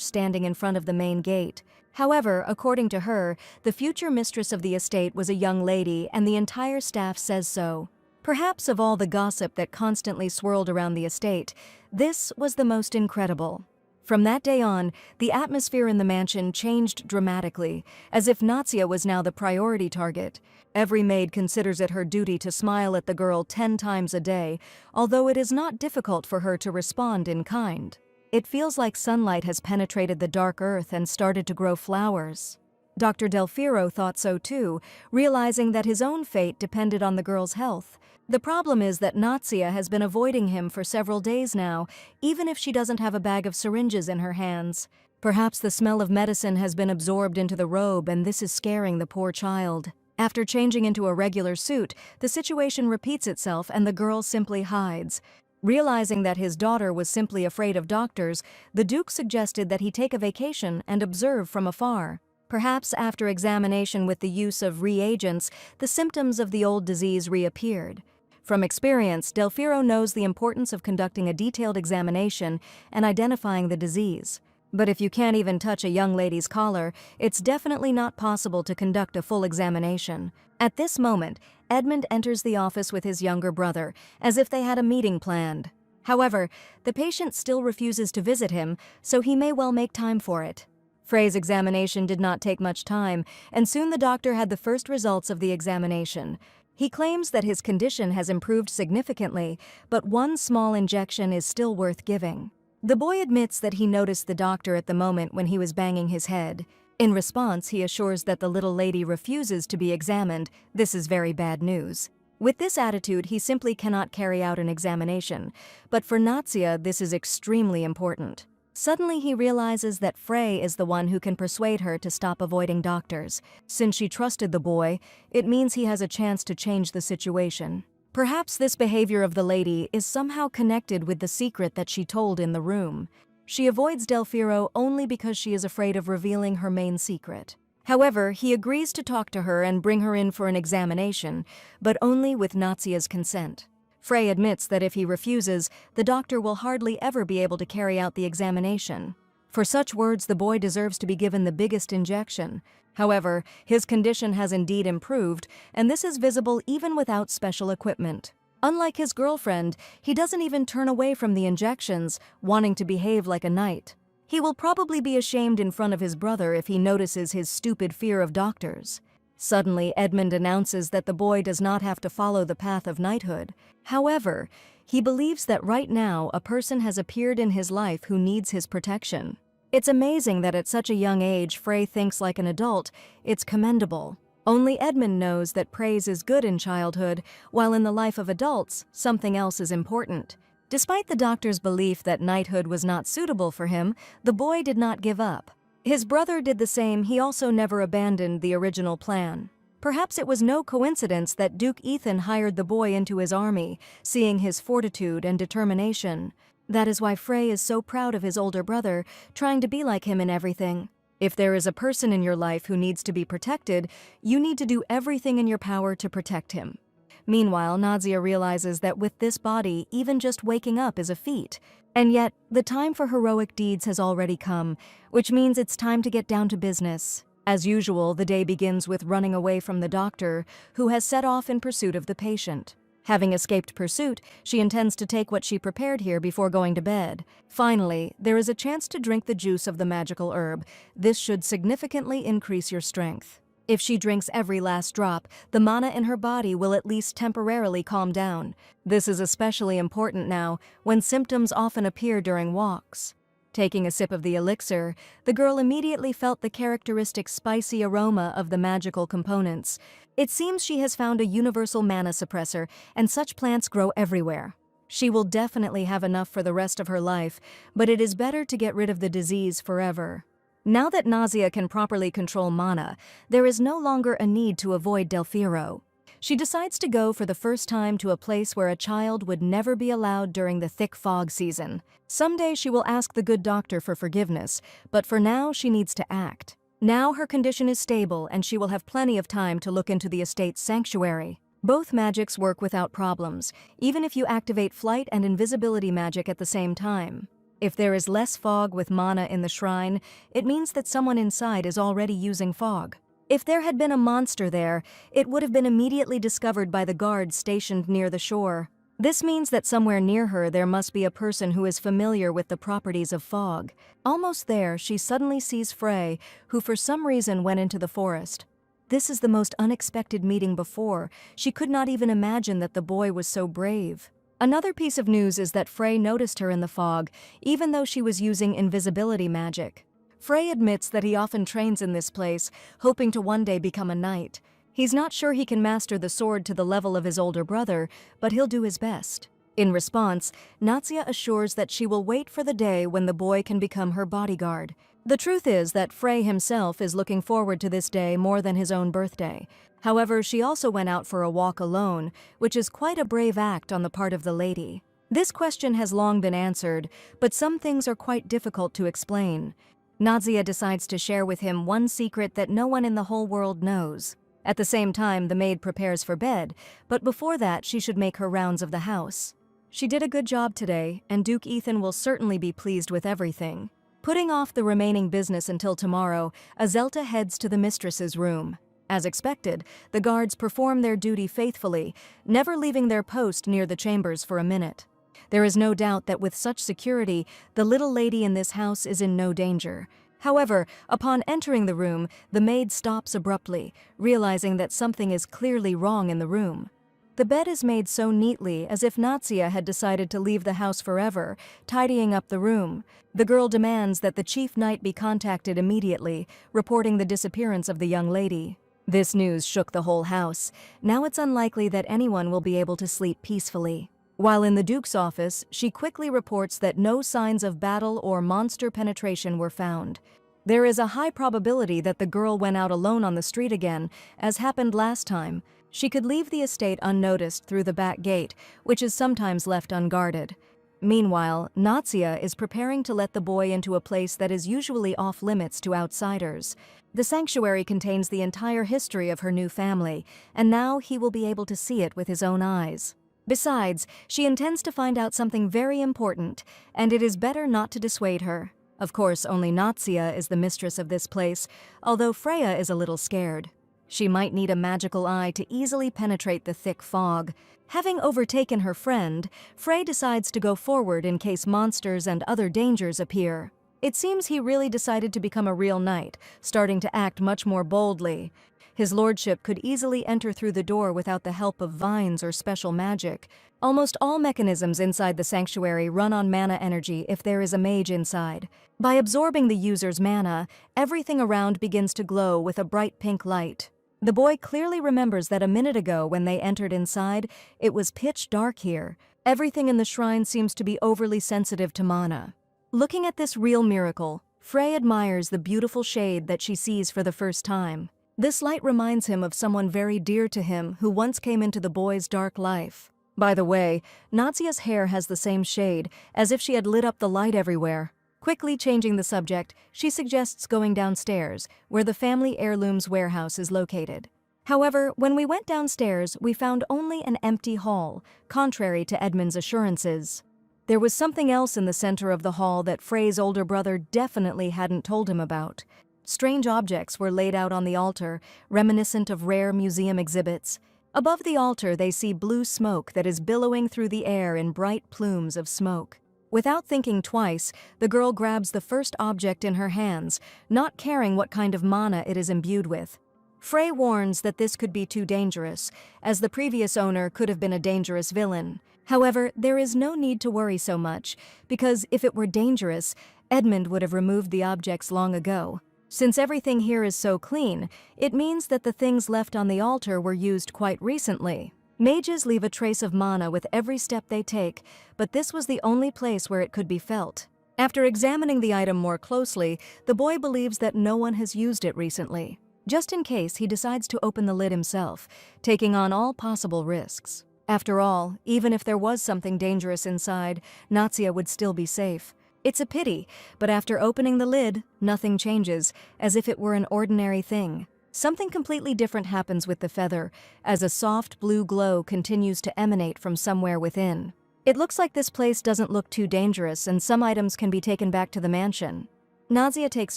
[SPEAKER 1] standing in front of the main gate. However, according to her, the future mistress of the estate was a young lady, and the entire staff says so. Perhaps of all the gossip that constantly swirled around the estate, this was the most incredible. From that day on, the atmosphere in the mansion changed dramatically, as if Nazia was now the priority target. Every maid considers it her duty to smile at the girl 10 times a day, although it is not difficult for her to respond in kind. It feels like sunlight has penetrated the dark earth and started to grow flowers. Dr. Delfiro thought so too, realizing that his own fate depended on the girl's health. The problem is that Nazia has been avoiding him for several days now, even if she doesn't have a bag of syringes in her hands. Perhaps the smell of medicine has been absorbed into the robe, and this is scaring the poor child. After changing into a regular suit, the situation repeats itself and the girl simply hides. Realizing that his daughter was simply afraid of doctors, the Duke suggested that he take a vacation and observe from afar. Perhaps after examination with the use of reagents, the symptoms of the old disease reappeared. From experience, Delfiro knows the importance of conducting a detailed examination and identifying the disease. But if you can't even touch a young lady's collar, it's definitely not possible to conduct a full examination. At this moment, Edmund enters the office with his younger brother, as if they had a meeting planned. However, the patient still refuses to visit him, so he may well make time for it. Frey's examination did not take much time, and soon the doctor had the first results of the examination. He claims that his condition has improved significantly, but one small injection is still worth giving. The boy admits that he noticed the doctor at the moment when he was banging his head. In response, he assures that the little lady refuses to be examined. This is very bad news. With this attitude, he simply cannot carry out an examination, but for Nazia, this is extremely important. Suddenly, he realizes that Frey is the one who can persuade her to stop avoiding doctors. Since she trusted the boy, it means he has a chance to change the situation. Perhaps this behavior of the lady is somehow connected with the secret that she told in the room. She avoids Delfiro only because she is afraid of revealing her main secret. However, he agrees to talk to her and bring her in for an examination, but only with Nazia's consent. Frey admits that if he refuses, the doctor will hardly ever be able to carry out the examination. For such words, the boy deserves to be given the biggest injection. However, his condition has indeed improved, and this is visible even without special equipment. Unlike his girlfriend, he doesn't even turn away from the injections, wanting to behave like a knight. He will probably be ashamed in front of his brother if he notices his stupid fear of doctors. Suddenly, Edmund announces that the boy does not have to follow the path of knighthood. However, he believes that right now a person has appeared in his life who needs his protection. It's amazing that at such a young age Frey thinks like an adult. It's commendable. Only Edmund knows that praise is good in childhood, while in the life of adults, something else is important. Despite the doctor's belief that knighthood was not suitable for him, the boy did not give up. His brother did the same. He also never abandoned the original plan. Perhaps it was no coincidence that Duke Ethan hired the boy into his army, seeing his fortitude and determination. That is why Frey is so proud of his older brother, trying to be like him in everything. If there is a person in your life who needs to be protected, you need to do everything in your power to protect him. Meanwhile, Nadia realizes that with this body, even just waking up is a feat. And yet, the time for heroic deeds has already come, which means it's time to get down to business. As usual, the day begins with running away from the doctor, who has set off in pursuit of the patient. Having escaped pursuit, she intends to take what she prepared here before going to bed. Finally, there is a chance to drink the juice of the magical herb. This should significantly increase your strength. If she drinks every last drop, the mana in her body will at least temporarily calm down. This is especially important now, when symptoms often appear during walks. Taking a sip of the elixir, the girl immediately felt the characteristic spicy aroma of the magical components. It seems she has found a universal mana suppressor, and such plants grow everywhere. She will definitely have enough for the rest of her life, but it is better to get rid of the disease forever. Now that Nausea can properly control mana, there is no longer a need to avoid Delfiro. She decides to go for the first time to a place where a child would never be allowed during the thick fog season. Someday she will ask the good doctor for forgiveness, but for now she needs to act. Now her condition is stable and she will have plenty of time to look into the estate's sanctuary. Both magics work without problems, even if you activate flight and invisibility magic at the same time. If there is less fog with mana in the shrine, it means that someone inside is already using fog. If there had been a monster there, it would have been immediately discovered by the guards stationed near the shore. This means that somewhere near her there must be a person who is familiar with the properties of fog. Almost there, she suddenly sees Frey, who for some reason went into the forest. This is the most unexpected meeting before. She could not even imagine that the boy was so brave. Another piece of news is that Frey noticed her in the fog, even though she was using invisibility magic. Frey admits that he often trains in this place, hoping to one day become a knight. He's not sure he can master the sword to the level of his older brother, but he'll do his best. In response, Natsia assures that she will wait for the day when the boy can become her bodyguard. The truth is that Frey himself is looking forward to this day more than his own birthday. However, she also went out for a walk alone, which is quite a brave act on the part of the lady. This question has long been answered, but some things are quite difficult to explain. Nadia decides to share with him one secret that no one in the whole world knows. At the same time, the maid prepares for bed, but before that she should make her rounds of the house. She did a good job today, and Duke Ethan will certainly be pleased with everything. Putting off the remaining business until tomorrow, Azelta heads to the mistress's room. As expected, the guards perform their duty faithfully, never leaving their post near the chambers for a minute. There is no doubt that with such security, the little lady in this house is in no danger. However, upon entering the room, the maid stops abruptly, realizing that something is clearly wrong in the room. The bed is made so neatly as if Natsia had decided to leave the house forever, tidying up the room. The girl demands that the chief knight be contacted immediately, reporting the disappearance of the young lady. This news shook the whole house. Now it's unlikely that anyone will be able to sleep peacefully. While in the Duke's office, she quickly reports that no signs of battle or monster penetration were found. There is a high probability that the girl went out alone on the street again, as happened last time. She could leave the estate unnoticed through the back gate, which is sometimes left unguarded. Meanwhile, Natsia is preparing to let the boy into a place that is usually off-limits to outsiders. The sanctuary contains the entire history of her new family, and now he will be able to see it with his own eyes. Besides, she intends to find out something very important, and it is better not to dissuade her. Of course, only Natsia is the mistress of this place, although Freya is a little scared. She might need a magical eye to easily penetrate the thick fog. Having overtaken her friend, Frey decides to go forward in case monsters and other dangers appear. It seems he really decided to become a real knight, starting to act much more boldly. His lordship could easily enter through the door without the help of vines or special magic. Almost all mechanisms inside the sanctuary run on mana energy if there is a mage inside. By absorbing the user's mana, everything around begins to glow with a bright pink light. The boy clearly remembers that a minute ago when they entered inside, it was pitch dark here. Everything in the shrine seems to be overly sensitive to mana. Looking at this real miracle, Frey admires the beautiful shade that she sees for the first time. This light reminds him of someone very dear to him who once came into the boy's dark life. By the way, Nazia's hair has the same shade, as if she had lit up the light everywhere. Quickly changing the subject, she suggests going downstairs, where the family heirlooms warehouse is located. However, when we went downstairs, we found only an empty hall, contrary to Edmund's assurances. There was something else in the center of the hall that Frey's older brother definitely hadn't told him about. Strange objects were laid out on the altar, reminiscent of rare museum exhibits. Above the altar, they see blue smoke that is billowing through the air in bright plumes of smoke. Without thinking twice, the girl grabs the first object in her hands, not caring what kind of mana it is imbued with. Frey warns that this could be too dangerous, as the previous owner could have been a dangerous villain. However, there is no need to worry so much, because if it were dangerous, Edmund would have removed the objects long ago. Since everything here is so clean, it means that the things left on the altar were used quite recently. Mages leave a trace of mana with every step they take, but this was the only place where it could be felt. After examining the item more closely, the boy believes that no one has used it recently. Just in case, he decides to open the lid himself, taking on all possible risks. After all, even if there was something dangerous inside, Nazia would still be safe. It's a pity, but after opening the lid, nothing changes, as if it were an ordinary thing. Something completely different happens with the feather, as a soft blue glow continues to emanate from somewhere within. It looks like this place doesn't look too dangerous, and some items can be taken back to the mansion. Nazia takes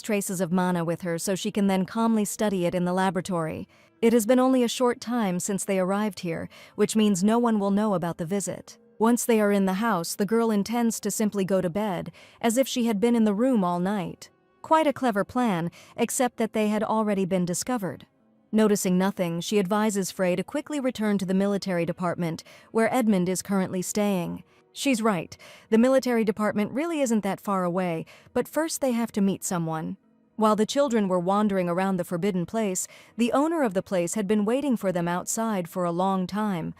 [SPEAKER 1] traces of mana with her so she can then calmly study it in the laboratory. It has been only a short time since they arrived here, which means no one will know about the visit. Once they are in the house, the girl intends to simply go to bed, as if she had been in the room all night. Quite a clever plan, except that they had already been discovered. Noticing nothing, she advises Frey to quickly return to the military department, where Edmund is currently staying. She's right, the military department really isn't that far away, but first they have to meet someone. While the children were wandering around the forbidden place, the owner of the place had been waiting for them outside for a long time.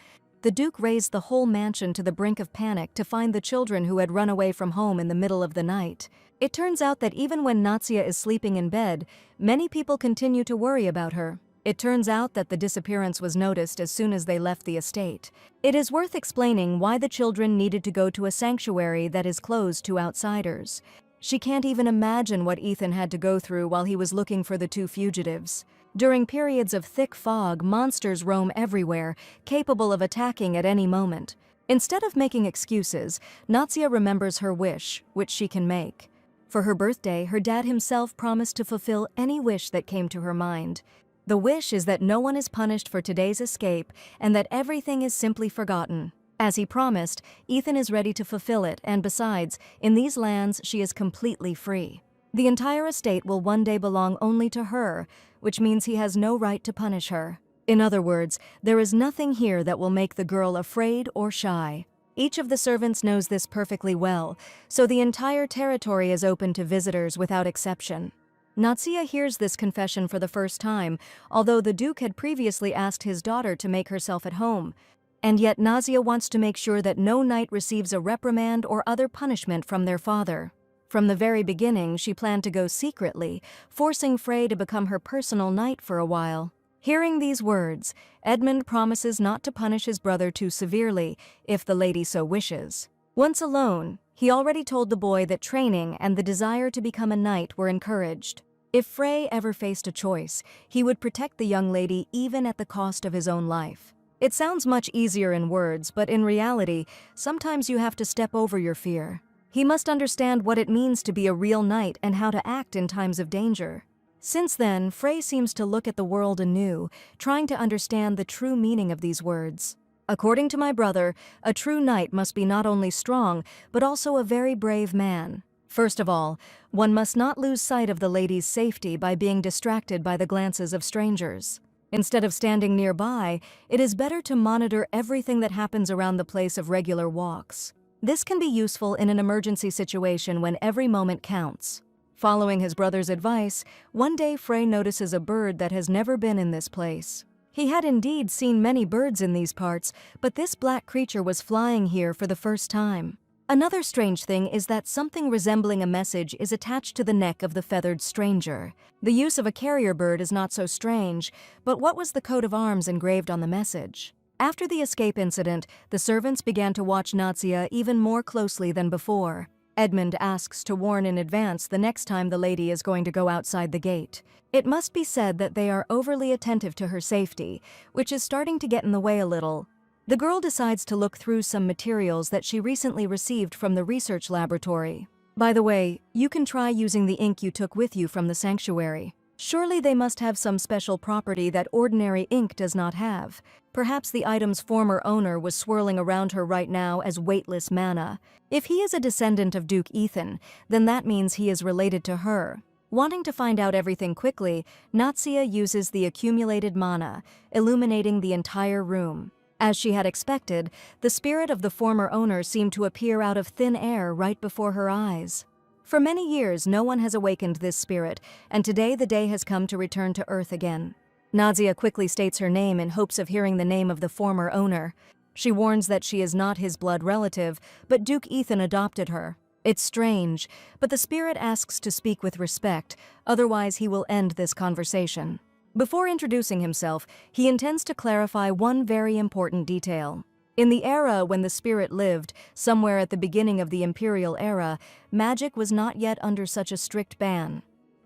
[SPEAKER 1] The Duke raised the whole mansion to the brink of panic to find the children who had run away from home in the middle of the night. It turns out that even when Nazia is sleeping in bed, many people continue to worry about her. It turns out that the disappearance was noticed as soon as they left the estate. It is worth explaining why the children needed to go to a sanctuary that is closed to outsiders. She can't even imagine what Ethan had to go through while he was looking for the two fugitives. During periods of thick fog, monsters roam everywhere, capable of attacking at any moment. Instead of making excuses, Nazia remembers her wish, which she can make. For her birthday, her dad himself promised to fulfill any wish that came to her mind. The wish is that no one is punished for today's escape and that everything is simply forgotten. As he promised, Ethan is ready to fulfill it, and besides, in these lands she is completely free. The entire estate will one day belong only to her, which means he has no right to punish her. In other words, there is nothing here that will make the girl afraid or shy. Each of the servants knows this perfectly well, so the entire territory is open to visitors without exception. Nazia hears this confession for the first time, although the Duke had previously asked his daughter to make herself at home. And yet Nazia wants to make sure that no knight receives a reprimand or other punishment from their father. From the very beginning, she planned to go secretly, forcing Frey to become her personal knight for a while. Hearing these words, Edmund promises not to punish his brother too severely, if the lady so wishes. Once alone, he already told the boy that training and the desire to become a knight were encouraged. If Frey ever faced a choice, he would protect the young lady even at the cost of his own life. It sounds much easier in words, but in reality, sometimes you have to step over your fear. He must understand what it means to be a real knight and how to act in times of danger. Since then, Frey seems to look at the world anew, trying to understand the true meaning of these words. According to my brother, a true knight must be not only strong, but also a very brave man. First of all, one must not lose sight of the lady's safety by being distracted by the glances of strangers. Instead of standing nearby, it is better to monitor everything that happens around the place of regular walks. This can be useful in an emergency situation when every moment counts. Following his brother's advice, one day Frey notices a bird that has never been in this place. He had indeed seen many birds in these parts, but this black creature was flying here for the first time. Another strange thing is that something resembling a message is attached to the neck of the feathered stranger. The use of a carrier bird is not so strange, but what was the coat of arms engraved on the message? After the escape incident, the servants began to watch Nadia even more closely than before. Edmund asks to warn in advance the next time the lady is going to go outside the gate. It must be said that they are overly attentive to her safety, which is starting to get in the way a little. The girl decides to look through some materials that she recently received from the research laboratory. By the way, you can try using the ink you took with you from the sanctuary. Surely they must have some special property that ordinary ink does not have. Perhaps the item's former owner was swirling around her right now as weightless mana. If he is a descendant of Duke Ethan, then that means he is related to her. Wanting to find out everything quickly, Nadia uses the accumulated mana, illuminating the entire room. As she had expected, the spirit of the former owner seemed to appear out of thin air right before her eyes. For many years, no one has awakened this spirit, and today the day has come to return to Earth again. Nadia quickly states her name in hopes of hearing the name of the former owner. She warns that she is not his blood relative, but Duke Ethan adopted her. It's strange, but the spirit asks to speak with respect, otherwise he will end this conversation. Before introducing himself, he intends to clarify one very important detail. In the era when the spirit lived, somewhere at the beginning of the Imperial era, magic was not yet under such a strict ban.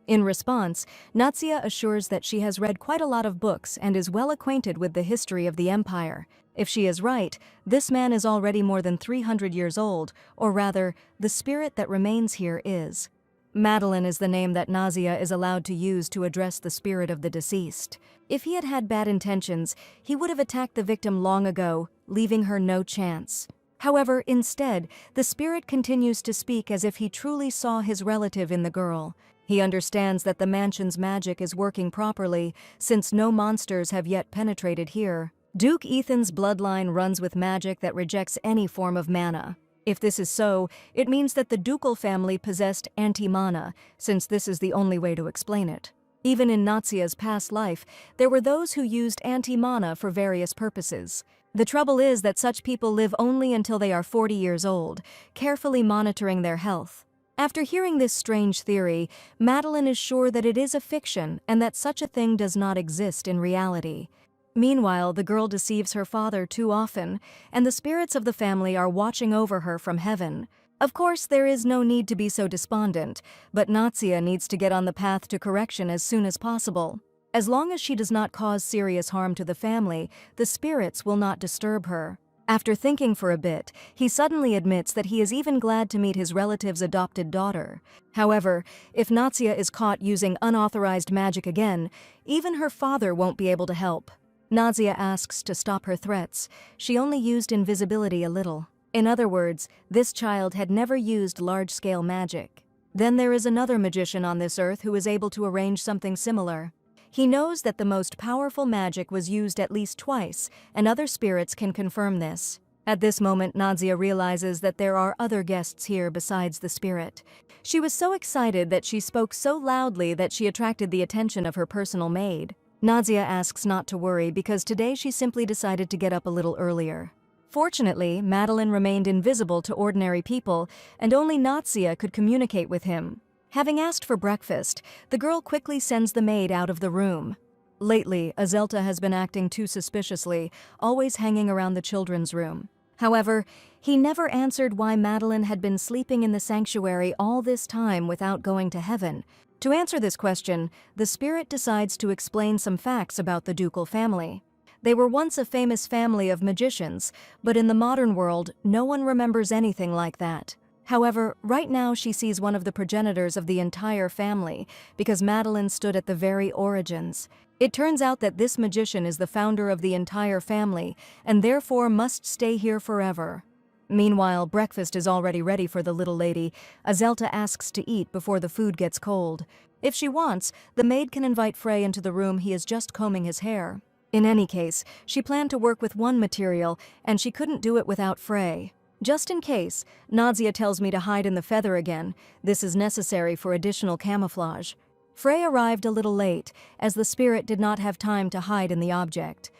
[SPEAKER 1] In response, Nadia assures that she has read quite a lot of books and is well acquainted with the history of the Empire. If she is right, this man is already more than 300 years old, or rather, the spirit that remains here is. Madeline is the name that Nadia is allowed to use to address the spirit of the deceased. If he had had bad intentions, he would have attacked the victim long ago, leaving her no chance. However, instead, the spirit continues to speak as if he truly saw his relative in the girl. He understands that the mansion's magic is working properly, since no monsters have yet penetrated here. Duke Ethan's bloodline runs with magic that rejects any form of mana. If this is so, it means that the ducal family possessed anti-mana, since this is the only way to explain it. Even in Nadia's past life, there were those who used anti-mana for various purposes. The trouble is that such people live only until they are 40 years old, carefully monitoring their health. After hearing this strange theory, Madeline is sure that it is a fiction and that such a thing does not exist in reality. Meanwhile, the girl deceives her father too often, and the spirits of the family are watching over her from heaven. Of course, there is no need to be so despondent, but Nadia needs to get on the path to correction as soon as possible. As long as she does not cause serious harm to the family, the spirits will not disturb her. After thinking for a bit, he suddenly admits that he is even glad to meet his relative's adopted daughter. However, if Nadia is caught using unauthorized magic again, even her father won't be able to help. Nadia asks to stop her threats. She only used invisibility a little. In other words, this child had never used large-scale magic. Then there is another magician on this earth who is able to arrange something similar. He knows that the most powerful magic was used at least twice, and other spirits can confirm this. At this moment, Nadia realizes that there are other guests here besides the spirit. She was so excited that she spoke so loudly that she attracted the attention of her personal maid. Nadia asks not to worry because today she simply decided to get up a little earlier. Fortunately, Madeline remained invisible to ordinary people, and only Nadia could communicate with him. Having asked for breakfast, the girl quickly sends the maid out of the room. Lately, Azelta has been acting too suspiciously, always hanging around the children's room. However, he never answered why Madeline had been sleeping in the sanctuary all this time without going to heaven. To answer this question, the spirit decides to explain some facts about the ducal family. They were once a famous family of magicians, but in the modern world, no one remembers anything like that. However, right now she sees one of the progenitors of the entire family, because Madeline stood at the very origins. It turns out that this magician is the founder of the entire family, and therefore must stay here forever. Meanwhile, breakfast is already ready for the little lady. Azelta asks to eat before the food gets cold. If she wants, the maid can invite Frey into the room he is just combing his hair. In any case, she planned to work with one material, and she couldn't do it without Frey. Just in case, Nadia tells me to hide in the feather again. This is necessary for additional camouflage. Frey arrived a little late, as the spirit did not have time to hide in the object.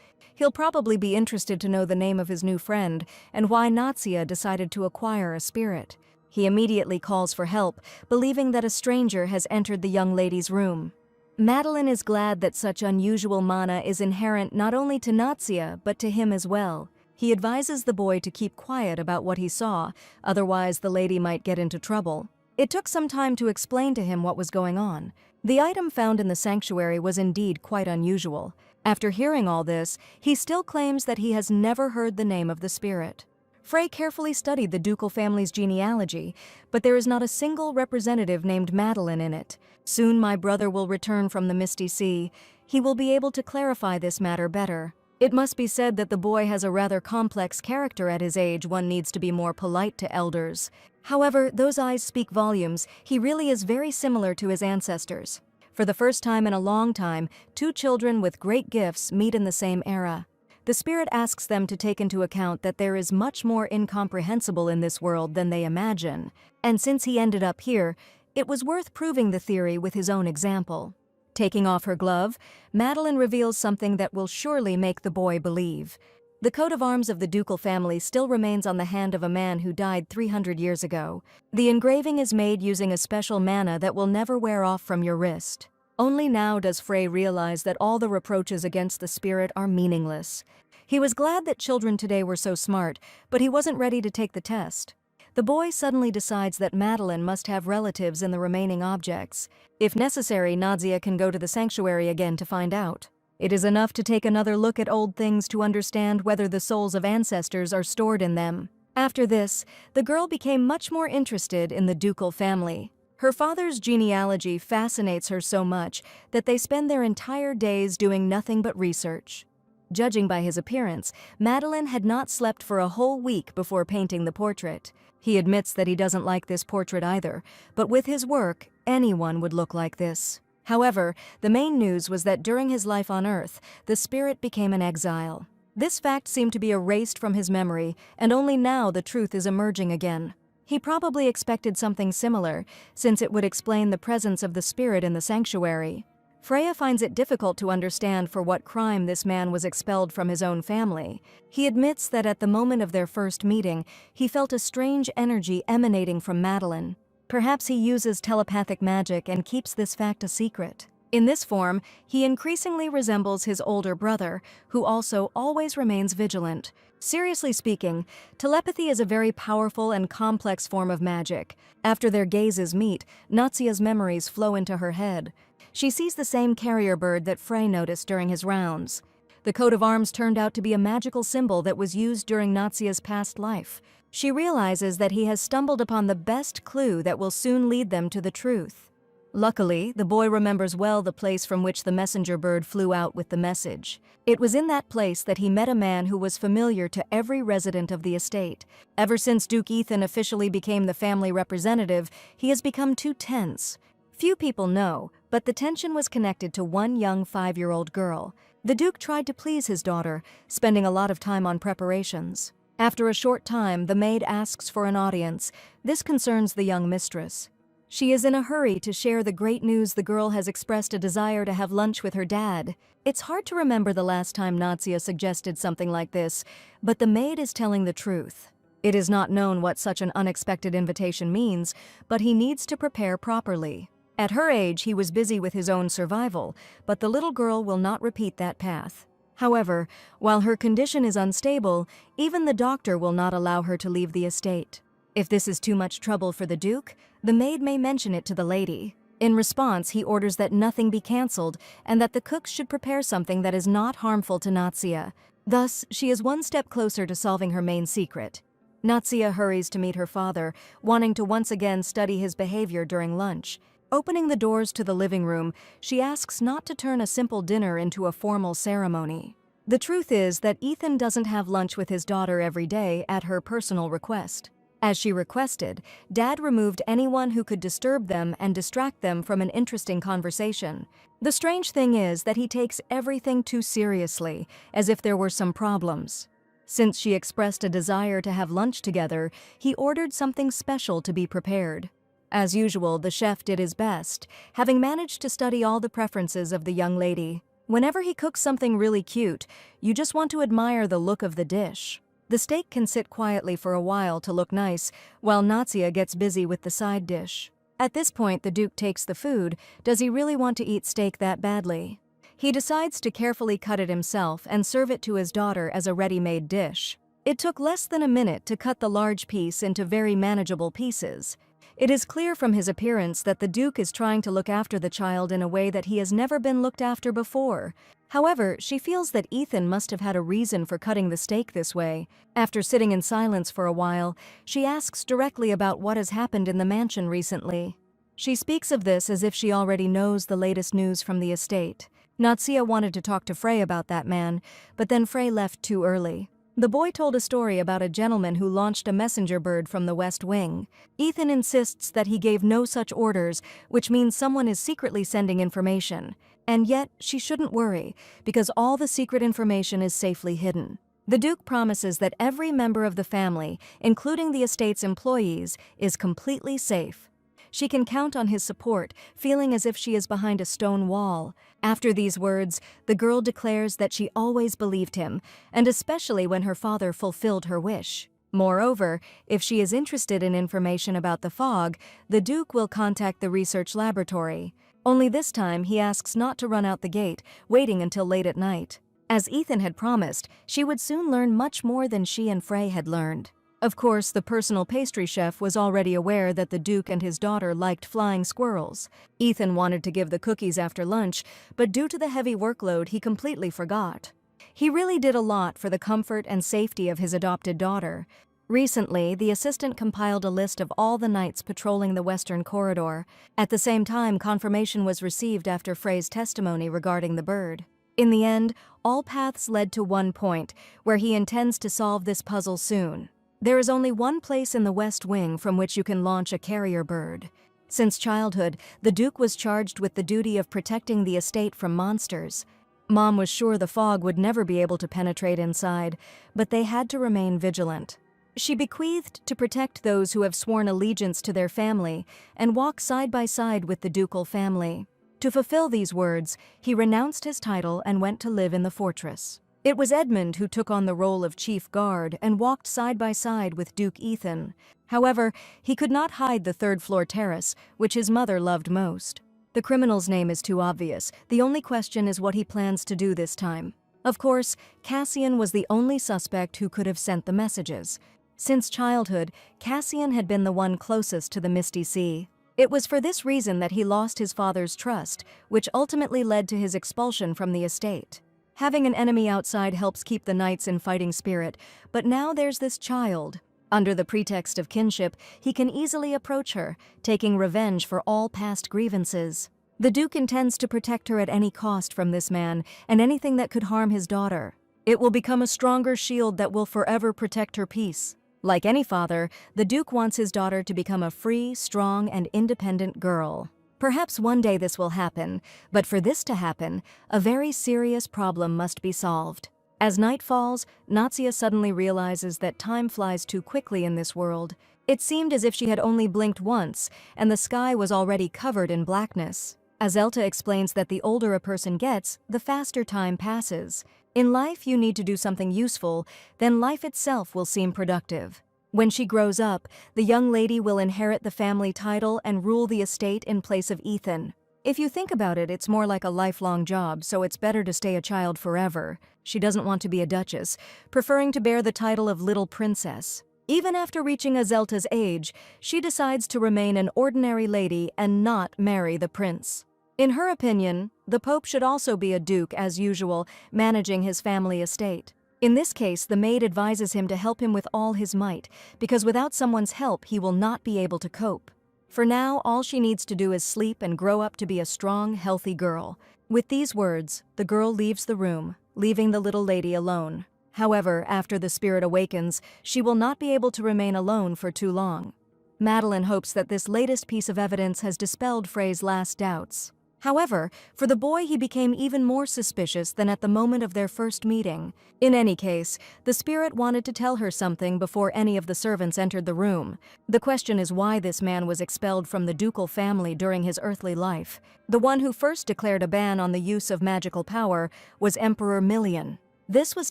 [SPEAKER 1] He'll probably be interested to know the name of his new friend and why Natsia decided to acquire a spirit. He immediately calls for help, believing that a stranger has entered the young lady's room. Madeline is glad that such unusual mana is inherent not only to Natsia, but to him as well. He advises the boy to keep quiet about what he saw, otherwise the lady might get into trouble. It took some time to explain to him what was going on. The item found in the sanctuary was indeed quite unusual. After hearing all this, he still claims that he has never heard the name of the spirit. Frey carefully studied the ducal family's genealogy, but there is not a single representative named Madeline in it. Soon my brother will return from the Misty Sea. He will be able to clarify this matter better. It must be said that the boy has a rather complex character at his age. One needs to be more polite to elders. However, those eyes speak volumes. He really is very similar to his ancestors. For the first time in a long time, two children with great gifts meet in the same era. The spirit asks them to take into account that there is much more incomprehensible in this world than they imagine. And since he ended up here, it was worth proving the theory with his own example. Taking off her glove, Madeline reveals something that will surely make the boy believe. The coat of arms of the ducal family still remains on the hand of a man who died 300 years ago. The engraving is made using a special mana that will never wear off from your wrist. Only now does Frey realize that all the reproaches against the spirit are meaningless. He was glad that children today were so smart, but he wasn't ready to take the test. The boy suddenly decides that Madeline must have relatives in the remaining objects. If necessary, Natsia can go to the sanctuary again to find out. It is enough to take another look at old things to understand whether the souls of ancestors are stored in them. After this, the girl became much more interested in the ducal family. Her father's genealogy fascinates her so much that they spend their entire days doing nothing but research. Judging by his appearance, Madeline had not slept for a whole week before painting the portrait. He admits that he doesn't like this portrait either, but with his work, anyone would look like this. However, the main news was that during his life on Earth, the spirit became an exile. This fact seemed to be erased from his memory, and only now the truth is emerging again. He probably expected something similar, since it would explain the presence of the spirit in the sanctuary. Freya finds it difficult to understand for what crime this man was expelled from his own family. He admits that at the moment of their first meeting, he felt a strange energy emanating from Madeline. Perhaps he uses telepathic magic and keeps this fact a secret. In this form, he increasingly resembles his older brother, who also always remains vigilant. Seriously speaking, telepathy is a very powerful and complex form of magic. After their gazes meet, Natsia's memories flow into her head. She sees the same carrier bird that Frey noticed during his rounds. The coat of arms turned out to be a magical symbol that was used during Natsia's past life. She realizes that he has stumbled upon the best clue that will soon lead them to the truth. Luckily, the boy remembers well the place from which the messenger bird flew out with the message. It was in that place that he met a man who was familiar to every resident of the estate. Ever since Duke Ethan officially became the family representative, he has become too tense. Few people know, but the tension was connected to one young 5-year-old girl. The Duke tried to please his daughter, spending a lot of time on preparations. After a short time, the maid asks for an audience. This concerns the young mistress. She is in a hurry to share the great news the girl has expressed a desire to have lunch with her dad. It's hard to remember the last time Natsia suggested something like this, but the maid is telling the truth. It is not known what such an unexpected invitation means, but he needs to prepare properly. At her age, he was busy with his own survival, but the little girl will not repeat that path. However, while her condition is unstable, even the doctor will not allow her to leave the estate. If this is too much trouble for the Duke, the maid may mention it to the lady. In response, he orders that nothing be cancelled and that the cooks should prepare something that is not harmful to Natsia. Thus, she is one step closer to solving her main secret. Natsia hurries to meet her father, wanting to once again study his behavior during lunch. Opening the doors to the living room, she asks not to turn a simple dinner into a formal ceremony. The truth is that Ethan doesn't have lunch with his daughter every day at her personal request. As she requested, Dad removed anyone who could disturb them and distract them from an interesting conversation. The strange thing is that he takes everything too seriously, as if there were some problems. Since she expressed a desire to have lunch together, he ordered something special to be prepared. As usual, the chef did his best, having managed to study all the preferences of the young lady. Whenever he cooks something really cute, you just want to admire the look of the dish. The steak can sit quietly for a while to look nice, while Natsia gets busy with the side dish. At this point, the Duke takes the food. Does he really want to eat steak that badly? He decides to carefully cut it himself and serve it to his daughter as a ready-made dish. It took less than a minute to cut the large piece into very manageable pieces. It is clear from his appearance that the Duke is trying to look after the child in a way that he has never been looked after before. However, she feels that Ethan must have had a reason for cutting the steak this way. After sitting in silence for a while, she asks directly about what has happened in the mansion recently. She speaks of this as if she already knows the latest news from the estate. Natsia wanted to talk to Frey about that man, but then Frey left too early. The boy told a story about a gentleman who launched a messenger bird from the West Wing. Ethan insists that he gave no such orders, which means someone is secretly sending information. And yet, she shouldn't worry, because all the secret information is safely hidden. The Duke promises that every member of the family, including the estate's employees, is completely safe. She can count on his support, feeling as if she is behind a stone wall. After these words, the girl declares that she always believed him, and especially when her father fulfilled her wish. Moreover, if she is interested in information about the fog, the Duke will contact the research laboratory. Only this time he asks not to run out the gate, waiting until late at night. As Ethan had promised, she would soon learn much more than she and Frey had learned. Of course, the personal pastry chef was already aware that the Duke and his daughter liked flying squirrels. Ethan wanted to give the cookies after lunch, but due to the heavy workload, he completely forgot. He really did a lot for the comfort and safety of his adopted daughter. Recently, the assistant compiled a list of all the knights patrolling the Western Corridor. At the same time, confirmation was received after Frey's testimony regarding the bird. In the end, all paths led to one point, where he intends to solve this puzzle soon. There is only one place in the West Wing from which you can launch a carrier bird. Since childhood, the Duke was charged with the duty of protecting the estate from monsters. Mom was sure the fog would never be able to penetrate inside, but they had to remain vigilant. She bequeathed to protect those who have sworn allegiance to their family and walk side by side with the ducal family. To fulfill these words, he renounced his title and went to live in the fortress. It was Edmund who took on the role of chief guard and walked side by side with Duke Ethan. However, he could not hide the third-floor terrace, which his mother loved most. The criminal's name is too obvious. The only question is what he plans to do this time. Of course, Cassian was the only suspect who could have sent the messages. Since childhood, Cassian had been the one closest to the Misty Sea. It was for this reason that he lost his father's trust, which ultimately led to his expulsion from the estate. Having an enemy outside helps keep the knights in fighting spirit, but now there's this child. Under the pretext of kinship, he can easily approach her, taking revenge for all past grievances. The Duke intends to protect her at any cost from this man and anything that could harm his daughter. It will become a stronger shield that will forever protect her peace. Like any father, the Duke wants his daughter to become a free, strong, and independent girl. Perhaps one day this will happen, but for this to happen, a very serious problem must be solved. As night falls, Natsia suddenly realizes that time flies too quickly in this world. It seemed as if she had only blinked once, and the sky was already covered in blackness. Azelta explains that the older a person gets, the faster time passes. In life, you need to do something useful, then life itself will seem productive. When she grows up, the young lady will inherit the family title and rule the estate in place of Ethan. If you think about it, it's more like a lifelong job, so it's better to stay a child forever. She doesn't want to be a duchess, preferring to bear the title of little princess. Even after reaching Azelta's age, she decides to remain an ordinary lady and not marry the prince. In her opinion, the Pope should also be a duke as usual, managing his family estate. In this case, the maid advises him to help him with all his might, because without someone's help, he will not be able to cope. For now, all she needs to do is sleep and grow up to be a strong, healthy girl. With these words, the girl leaves the room, leaving the little lady alone. However, after the spirit awakens, she will not be able to remain alone for too long. Madeline hopes that this latest piece of evidence has dispelled Frey's last doubts. However, for the boy he became even more suspicious than at the moment of their first meeting. In any case, the spirit wanted to tell her something before any of the servants entered the room. The question is why this man was expelled from the ducal family during his earthly life. The one who first declared a ban on the use of magical power was Emperor Million. This was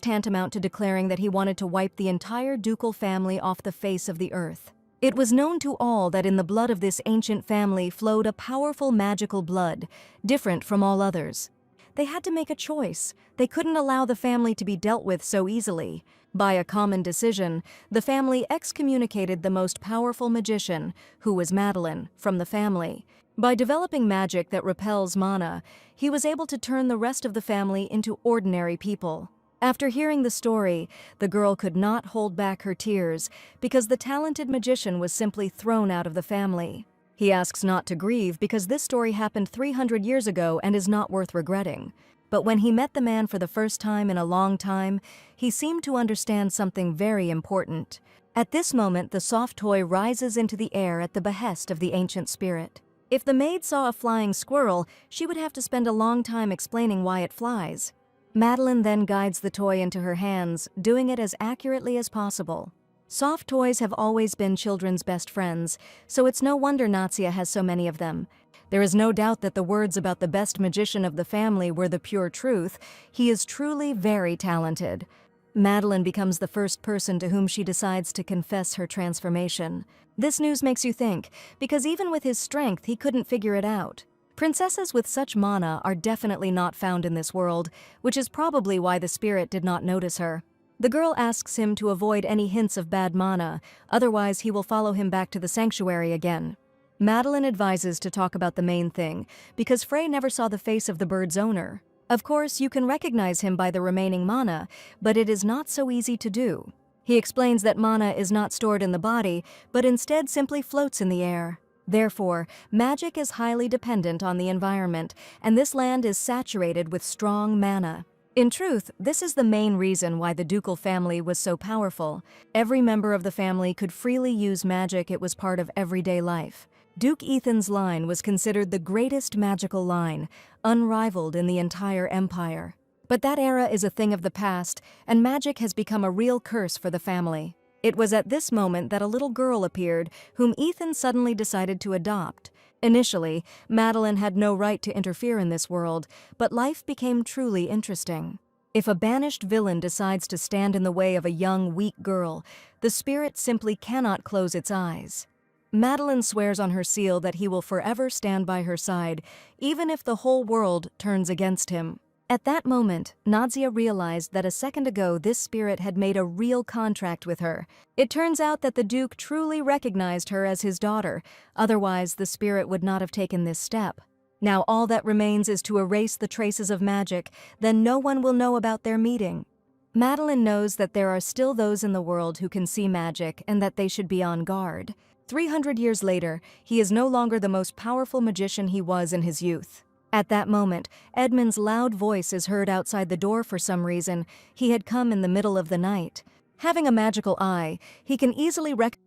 [SPEAKER 1] tantamount to declaring that he wanted to wipe the entire ducal family off the face of the earth. It was known to all that in the blood of this ancient family flowed a powerful magical blood, different from all others. They had to make a choice. They couldn't allow the family to be dealt with so easily. By a common decision, the family excommunicated the most powerful magician, who was Madeline, from the family. By developing magic that repels mana, he was able to turn the rest of the family into ordinary people. After hearing the story, the girl could not hold back her tears because the talented magician was simply thrown out of the family. He asks not to grieve because this story happened 300 years ago and is not worth regretting. But when he met the man for the first time in a long time, he seemed to understand something very important. At this moment, the soft toy rises into the air at the behest of the ancient spirit. If the maid saw a flying squirrel, she would have to spend a long time explaining why it flies. Madeline then guides the toy into her hands, doing it as accurately as possible. Soft toys have always been children's best friends, so it's no wonder Natsia has so many of them. There is no doubt that the words about the best magician of the family were the pure truth. He is truly very talented. Madeline becomes the first person to whom she decides to confess her transformation. This news makes you think, because even with his strength, he couldn't figure it out. Princesses with such mana are definitely not found in this world, which is probably why the spirit did not notice her. The girl asks him to avoid any hints of bad mana, otherwise he will follow him back to the sanctuary again. Madeline advises to talk about the main thing, because Frey never saw the face of the bird's owner. Of course, you can recognize him by the remaining mana, but it is not so easy to do. He explains that mana is not stored in the body, but instead simply floats in the air. Therefore, magic is highly dependent on the environment, and this land is saturated with strong mana. In truth, this is the main reason why the ducal family was so powerful. Every member of the family could freely use magic. It was part of everyday life. Duke Ethan's line was considered the greatest magical line, unrivaled in the entire empire. But that era is a thing of the past, and magic has become a real curse for the family. It was at this moment that a little girl appeared, whom Ethan suddenly decided to adopt. Initially, Madeline had no right to interfere in this world, but life became truly interesting. If a banished villain decides to stand in the way of a young, weak girl, the spirit simply cannot close its eyes. Madeline swears on her seal that he will forever stand by her side, even if the whole world turns against him. At that moment, Nadia realized that a second ago this spirit had made a real contract with her. It turns out that the Duke truly recognized her as his daughter, otherwise the spirit would not have taken this step. Now all that remains is to erase the traces of magic, then no one will know about their meeting. Madeline knows that there are still those in the world who can see magic and that they should be on guard. 300 years later, he is no longer the most powerful magician he was in his youth. At that moment, Edmund's loud voice is heard outside the door for some reason. He had come in the middle of the night. Having a magical eye, he can easily recognize